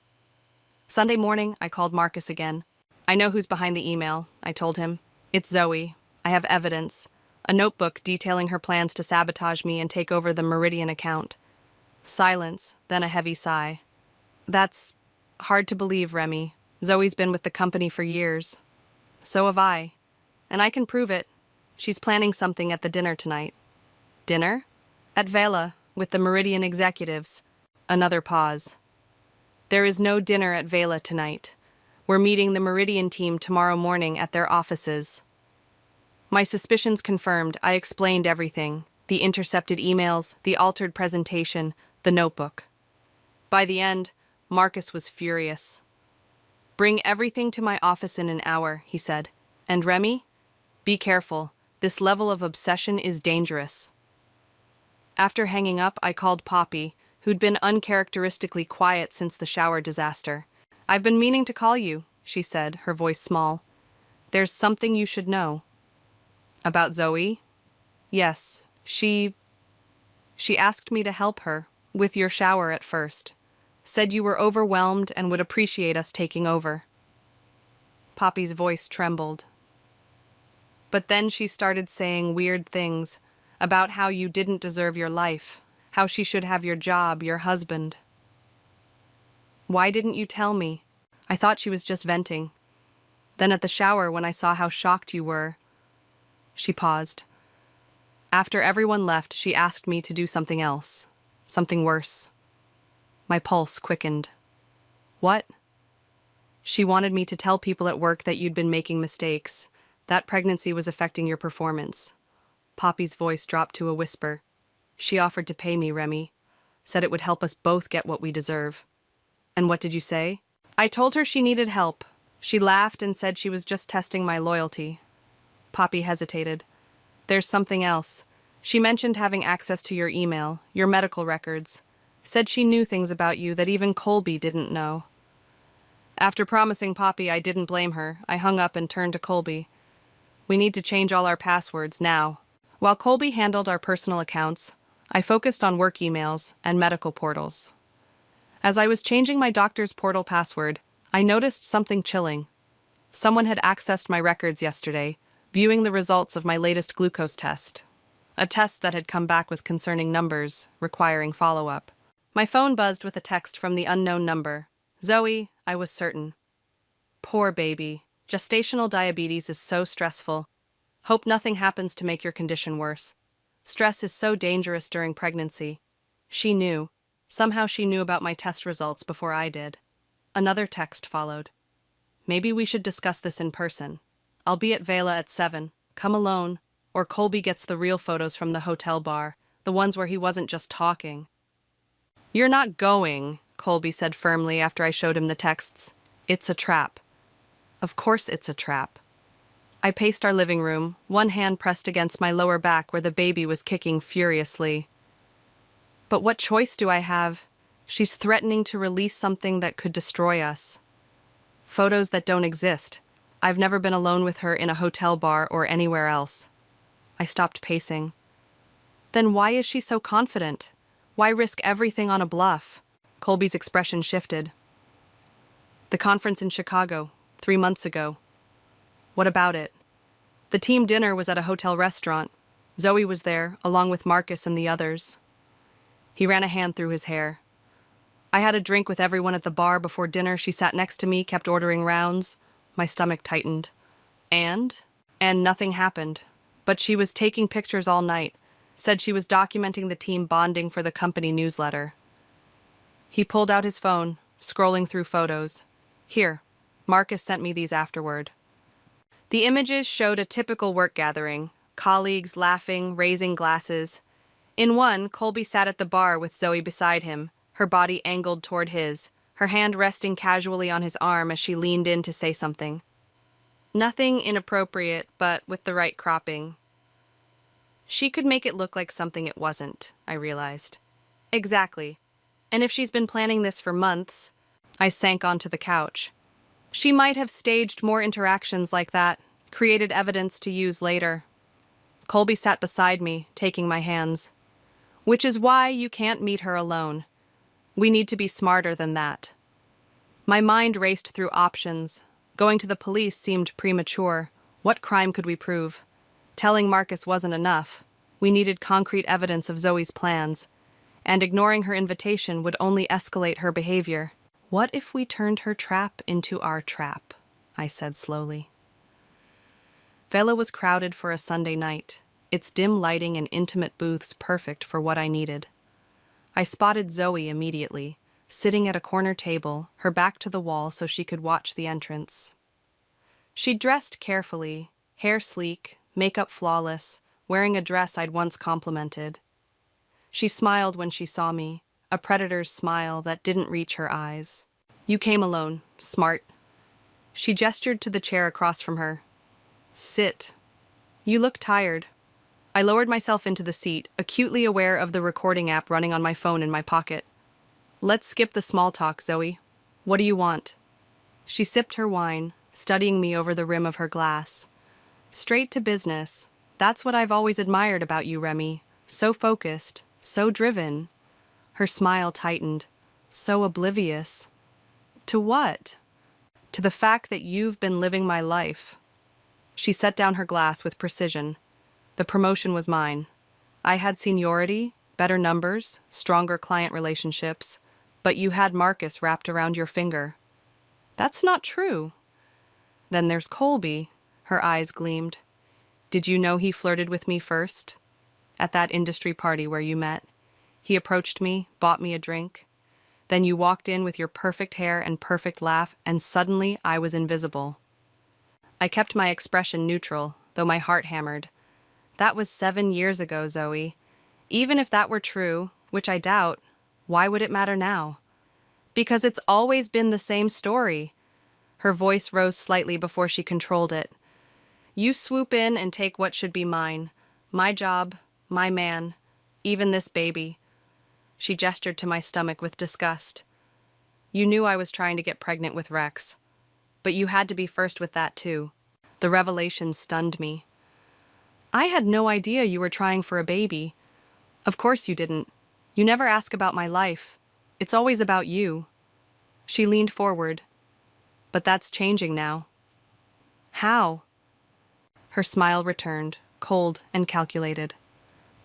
Sunday morning, I called Marcus again. I know who's behind the email, I told him. It's Zoe. I have evidence. A notebook detailing her plans to sabotage me and take over the Meridian account. Silence, then a heavy sigh. That's hard to believe, Remy. Zoe's been with the company for years. So have I. And I can prove it. She's planning something at the dinner tonight. Dinner? At Vela, with the Meridian executives. Another pause. There is no dinner at Vela tonight. We're meeting the Meridian team tomorrow morning at their offices. My suspicions confirmed. I explained everything. The intercepted emails, the altered presentation, the notebook. By the end, Marcus was furious. Bring everything to my office in an hour, he said. And Remy, be careful. This level of obsession is dangerous. After hanging up, I called Poppy, who'd been uncharacteristically quiet since the shower disaster. I've been meaning to call you, she said, her voice small. There's something you should know. About Zoe? Yes, she asked me to help her, with your shower at first. Said you were overwhelmed and would appreciate us taking over. Poppy's voice trembled. But then she started saying weird things about how you didn't deserve your life, how she should have your job, your husband. Why didn't you tell me? I thought she was just venting. Then at the shower, when I saw how shocked you were... She paused. After everyone left, she asked me to do something else, something worse. My pulse quickened. What? She wanted me to tell people at work that you'd been making mistakes, that pregnancy was affecting your performance. Poppy's voice dropped to a whisper. She offered to pay me, Remy. Said it would help us both get what we deserve. And what did you say? I told her she needed help. She laughed and said she was just testing my loyalty. Poppy hesitated. There's something else. She mentioned having access to your email, your medical records. Said she knew things about you that even Colby didn't know. After promising Poppy I didn't blame her, I hung up and turned to Colby. We need to change all our passwords now. While Colby handled our personal accounts, I focused on work emails and medical portals. As I was changing my doctor's portal password, I noticed something chilling. Someone had accessed my records yesterday, viewing the results of my latest glucose test. A test that had come back with concerning numbers, requiring follow-up. My phone buzzed with a text from the unknown number. Zoe, I was certain. Poor baby. Gestational diabetes is so stressful. Hope nothing happens to make your condition worse. Stress is so dangerous during pregnancy. She knew. Somehow she knew about my test results before I did. Another text followed. Maybe we should discuss this in person. I'll be at Vela at 7. Come alone. Or Colby gets the real photos from the hotel bar, the ones where he wasn't just talking. You're not going, Colby said firmly after I showed him the texts. It's a trap. Of course it's a trap. I paced our living room, one hand pressed against my lower back where the baby was kicking furiously. But what choice do I have? She's threatening to release something that could destroy us. Photos that don't exist. I've never been alone with her in a hotel bar or anywhere else. I stopped pacing. Then why is she so confident? Why risk everything on a bluff? Colby's expression shifted. The conference in Chicago, 3 months ago. What about it? The team dinner was at a hotel restaurant. Zoe was there, along with Marcus and the others. He ran a hand through his hair. I had a drink with everyone at the bar before dinner. She sat next to me, kept ordering rounds. My stomach tightened. And nothing happened. But she was taking pictures all night. Said she was documenting the team bonding for the company newsletter. He pulled out his phone, scrolling through photos. Here, Marcus sent me these afterward. The images showed a typical work gathering, colleagues laughing, raising glasses. In one, Colby sat at the bar with Zoe beside him, her body angled toward his, her hand resting casually on his arm as she leaned in to say something. Nothing inappropriate, but with the right cropping. She could make it look like something it wasn't, I realized. Exactly. And if she's been planning this for months, I sank onto the couch. She might have staged more interactions like that, created evidence to use later. Colby sat beside me, taking my hands. Which is why you can't meet her alone. We need to be smarter than that. My mind raced through options. Going to the police seemed premature. What crime could we prove? Telling Marcus wasn't enough. We needed concrete evidence of Zoe's plans. And ignoring her invitation would only escalate her behavior. What if we turned her trap into our trap? I said slowly. Vela was crowded for a Sunday night, its dim lighting and intimate booths perfect for what I needed. I spotted Zoe immediately, sitting at a corner table, her back to the wall so she could watch the entrance. She'd dressed carefully, hair sleek, makeup flawless, wearing a dress I'd once complimented. She smiled when she saw me, a predator's smile that didn't reach her eyes. You came alone, smart. She gestured to the chair across from her. Sit. You look tired. I lowered myself into the seat, acutely aware of the recording app running on my phone in my pocket. Let's skip the small talk, Zoe. What do you want? She sipped her wine, studying me over the rim of her glass. Straight to business. That's what I've always admired about you, Remy. So focused, so driven. Her smile tightened. So oblivious. To what? To the fact that you've been living my life. She set down her glass with precision. The promotion was mine. I had seniority, better numbers, stronger client relationships, but you had Marcus wrapped around your finger. That's not true. Then there's Colby. Her eyes gleamed. Did you know he flirted with me first? At that industry party where you met. He approached me, bought me a drink. Then you walked in with your perfect hair and perfect laugh, and suddenly I was invisible. I kept my expression neutral, though my heart hammered. That was 7 years ago, Zoe. Even if that were true, which I doubt, why would it matter now? Because it's always been the same story. Her voice rose slightly before she controlled it. You swoop in and take what should be mine. My job, my man, even this baby. She gestured to my stomach with disgust. You knew I was trying to get pregnant with Rex. But you had to be first with that too. The revelation stunned me. I had no idea you were trying for a baby. Of course you didn't. You never ask about my life. It's always about you. She leaned forward. But that's changing now. How? Her smile returned, cold and calculated.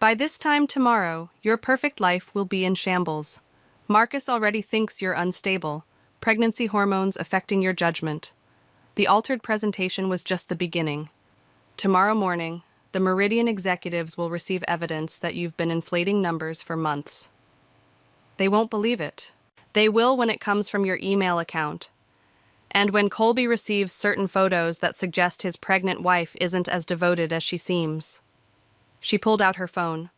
By this time tomorrow, your perfect life will be in shambles. Marcus already thinks you're unstable, pregnancy hormones affecting your judgment. The altered presentation was just the beginning. Tomorrow morning, the Meridian executives will receive evidence that you've been inflating numbers for months. They won't believe it. They will when it comes from your email account. And when Colby receives certain photos that suggest his pregnant wife isn't as devoted as she seems. She pulled out her phone.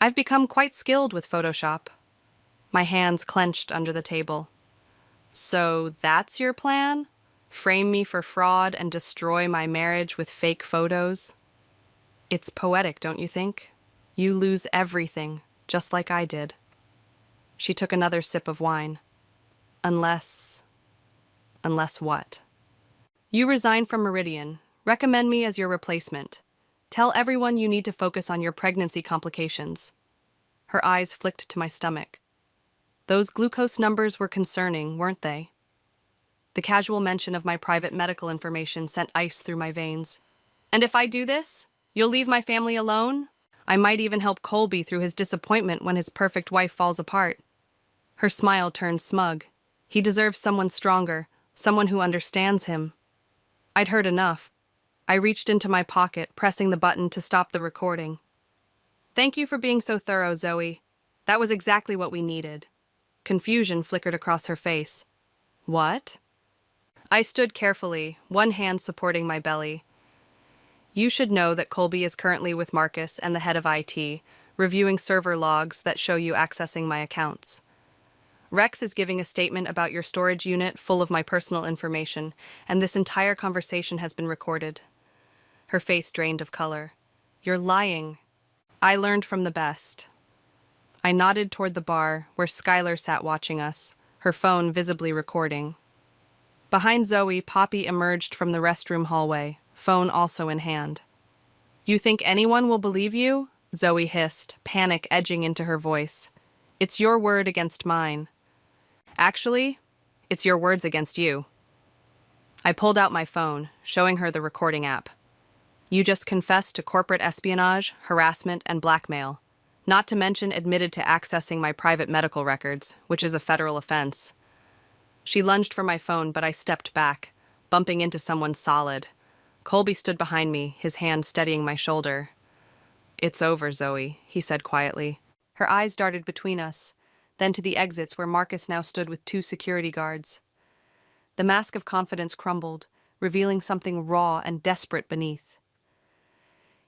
I've become quite skilled with Photoshop. My hands clenched under the table. So that's your plan? Frame me for fraud and destroy my marriage with fake photos? It's poetic, don't you think? You lose everything, just like I did. She took another sip of wine. Unless what? You resign from Meridian. Recommend me as your replacement. Tell everyone you need to focus on your pregnancy complications. Her eyes flicked to my stomach. Those glucose numbers were concerning, weren't they? The casual mention of my private medical information sent ice through my veins. And if I do this, you'll leave my family alone? I might even help Colby through his disappointment when his perfect wife falls apart. Her smile turned smug. He deserves someone stronger, someone who understands him. I'd heard enough. I reached into my pocket, pressing the button to stop the recording. Thank you for being so thorough, Zoe. That was exactly what we needed. Confusion flickered across her face. What? I stood carefully, one hand supporting my belly. You should know that Colby is currently with Marcus and the head of IT, reviewing server logs that show you accessing my accounts. Rex is giving a statement about your storage unit full of my personal information, and this entire conversation has been recorded. Her face drained of color. You're lying. I learned from the best. I nodded toward the bar, where Skylar sat watching us, her phone visibly recording. Behind Zoe, Poppy emerged from the restroom hallway, phone also in hand. You think anyone will believe you? Zoe hissed, panic edging into her voice. It's your word against mine. Actually, it's your words against you. I pulled out my phone, showing her the recording app. You just confessed to corporate espionage, harassment, and blackmail. Not to mention admitted to accessing my private medical records, which is a federal offense. She lunged for my phone, but I stepped back, bumping into someone solid. Colby stood behind me, his hand steadying my shoulder. It's over, Zoe, he said quietly. Her eyes darted between us, then to the exits where Marcus now stood with 2 security guards. The mask of confidence crumbled, revealing something raw and desperate beneath.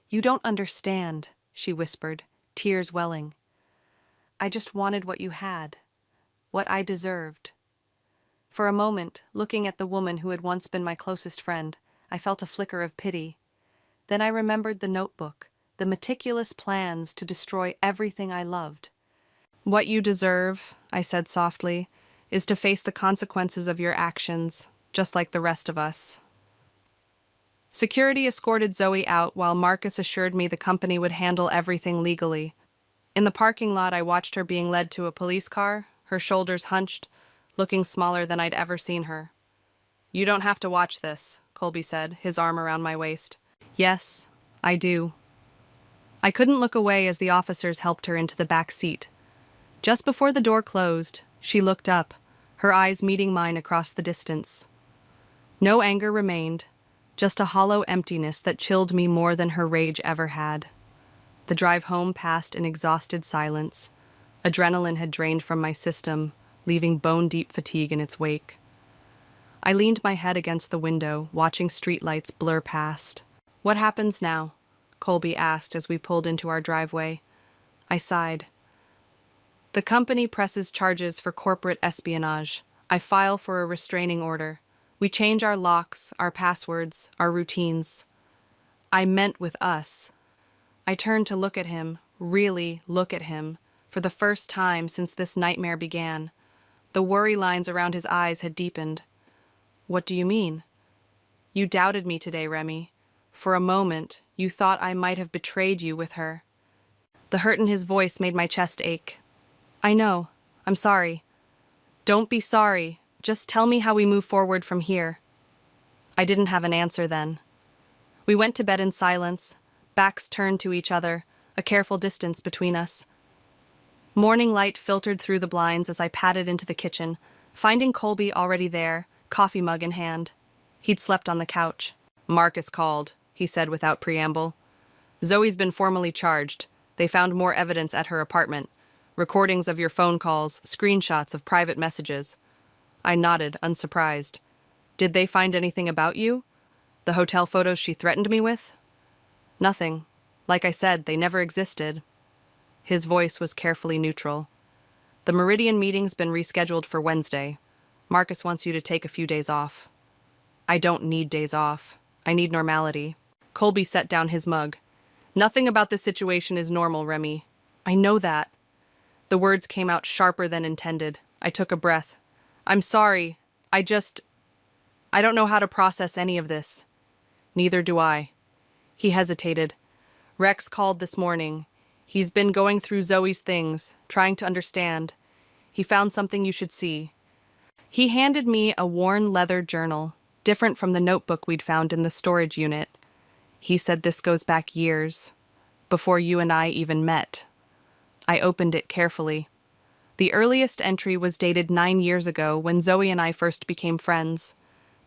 You don't understand, she whispered, tears welling. I just wanted what you had, what I deserved. For a moment, looking at the woman who had once been my closest friend, I felt a flicker of pity. Then I remembered the notebook, the meticulous plans to destroy everything I loved. What you deserve, I said softly, is to face the consequences of your actions, just like the rest of us. Security escorted Zoe out while Marcus assured me the company would handle everything legally. In the parking lot, I watched her being led to a police car, her shoulders hunched, looking smaller than I'd ever seen her. "You don't have to watch this," Colby said, his arm around my waist. "Yes, I do." I couldn't look away as the officers helped her into the back seat. Just before the door closed, she looked up, her eyes meeting mine across the distance. No anger remained, just a hollow emptiness that chilled me more than her rage ever had. The drive home passed in exhausted silence. Adrenaline had drained from my system, leaving bone-deep fatigue in its wake. I leaned my head against the window, watching streetlights blur past. "What happens now?" Colby asked as we pulled into our driveway. I sighed. "The company presses charges for corporate espionage. I file for a restraining order. We change our locks, our passwords, our routines." I meant with us. I turned to look at him, really look at him, for the first time since this nightmare began. The worry lines around his eyes had deepened. "What do you mean?" "You doubted me today, Remy. For a moment, you thought I might have betrayed you with her." The hurt in his voice made my chest ache. "I know. I'm sorry." "Don't be sorry. Just tell me how we move forward from here." I didn't have an answer then. We went to bed in silence, backs turned to each other, a careful distance between us. Morning light filtered through the blinds as I padded into the kitchen, finding Colby already there, coffee mug in hand. He'd slept on the couch. "Marcus called," he said without preamble. "Zoe's been formally charged. They found more evidence at her apartment. Recordings of your phone calls, screenshots of private messages." I nodded, unsurprised. "Did they find anything about you? The hotel photos she threatened me with?" "Nothing. Like I said, they never existed." His voice was carefully neutral. "The Meridian meeting's been rescheduled for Wednesday. Marcus wants you to take a few days off." "I don't need days off. I need normality." Colby set down his mug. "Nothing about this situation is normal, Remy. I know that." The words came out sharper than intended. I took a breath. "I'm sorry. I don't know how to process any of this." "Neither do I." He hesitated. "Rex called this morning. He's been going through Zoe's things, trying to understand. He found something you should see." He handed me a worn leather journal, different from the notebook we'd found in the storage unit. He said this goes back years, before you and I even met. I opened it carefully. The earliest entry was dated 9 years ago when Zoe and I first became friends.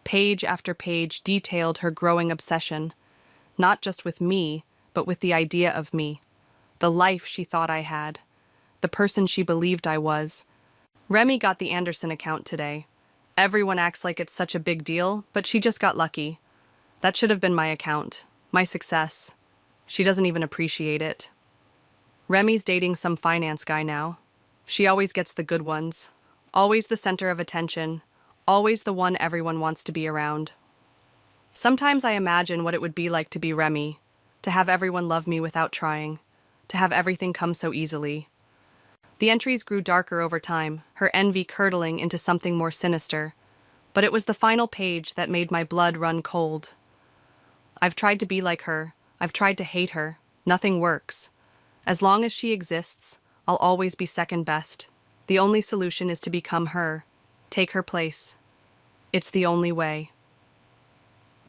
Page after page detailed her growing obsession, not just with me, but with the idea of me, the life she thought I had, the person she believed I was. Remy got the Anderson account today. Everyone acts like it's such a big deal, but she just got lucky. That should have been my account, my success. She doesn't even appreciate it. Remy's dating some finance guy now. She always gets the good ones, always the center of attention, always the one everyone wants to be around. Sometimes I imagine what it would be like to be Remy, to have everyone love me without trying, to have everything come so easily. The entries grew darker over time, her envy curdling into something more sinister, but it was the final page that made my blood run cold. I've tried to be like her. I've tried to hate her. Nothing works. As long as she exists, I'll always be second best. The only solution is to become her, take her place. It's the only way.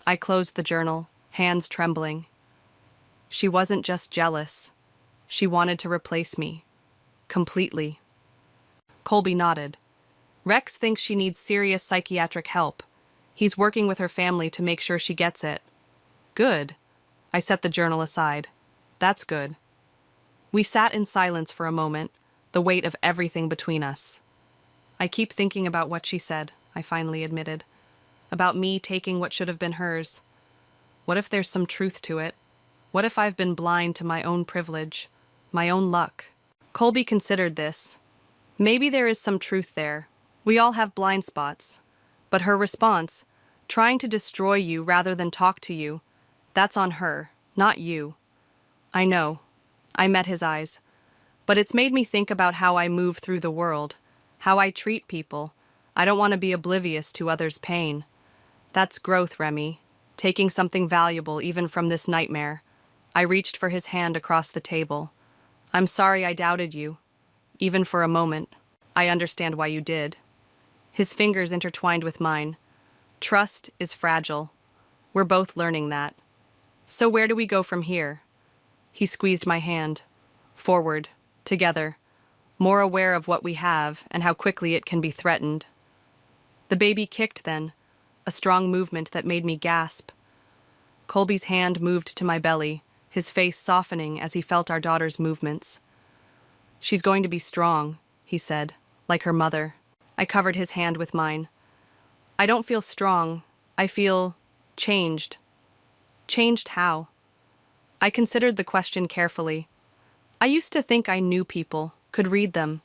I closed the journal, hands trembling. She wasn't just jealous. She wanted to replace me. Completely. Colby nodded. "Rex thinks she needs serious psychiatric help. He's working with her family to make sure she gets it." "Good." I set the journal aside. "That's good." We sat in silence for a moment, the weight of everything between us. "I keep thinking about what she said," I finally admitted. "About me taking what should have been hers. What if there's some truth to it? What if I've been blind to my own privilege, my own luck?" Colby considered this. "Maybe there is some truth there. We all have blind spots. But her response, trying to destroy you rather than talk to you, that's on her, not you." "I know." I met his eyes. "But it's made me think about how I move through the world, how I treat people. I don't want to be oblivious to others' pain. That's growth, Remy. Taking something valuable even from this nightmare." I reached for his hand across the table. "I'm sorry I doubted you, even for a moment." I understand why you did. His fingers intertwined with mine. Trust is fragile. We're both learning that. So where do we go from here? He squeezed my hand. Forward, together, more aware of what we have and how quickly it can be threatened. The baby kicked then, a strong movement that made me gasp. Colby's hand moved to my belly, his face softening as he felt our daughter's movements. She's going to be strong, he said, like her mother. I covered his hand with mine. I don't feel strong. I feel changed. Changed how? I considered the question carefully. I used to think I knew people, could read them.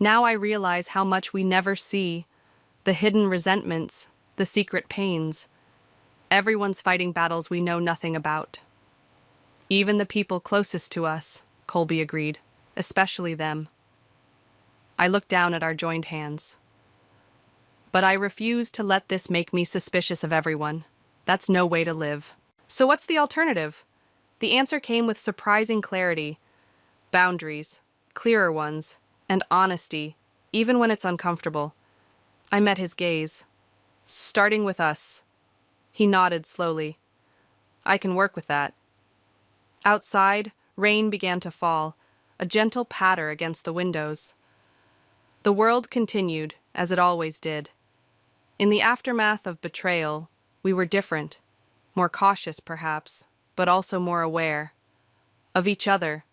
Now I realize how much we never see, the hidden resentments, the secret pains. Everyone's fighting battles we know nothing about. Even the people closest to us, Colby agreed, especially them. I looked down at our joined hands. But I refuse to let this make me suspicious of everyone. That's no way to live. So what's the alternative? The answer came with surprising clarity. Boundaries, clearer ones, and honesty, even when it's uncomfortable. I met his gaze. Starting with us. He nodded slowly. I can work with that. Outside, rain began to fall, a gentle patter against the windows. The world continued, as it always did. In the aftermath of betrayal, we were different, more cautious perhaps, but also more aware. Of each other,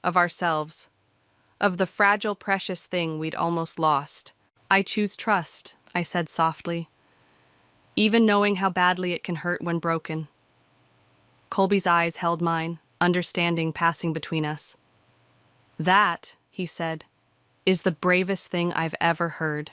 of ourselves, of the fragile, precious thing we'd almost lost. I choose trust, I said softly, even knowing how badly it can hurt when broken. Colby's eyes held mine, understanding passing between us. That, he said, is the bravest thing I've ever heard.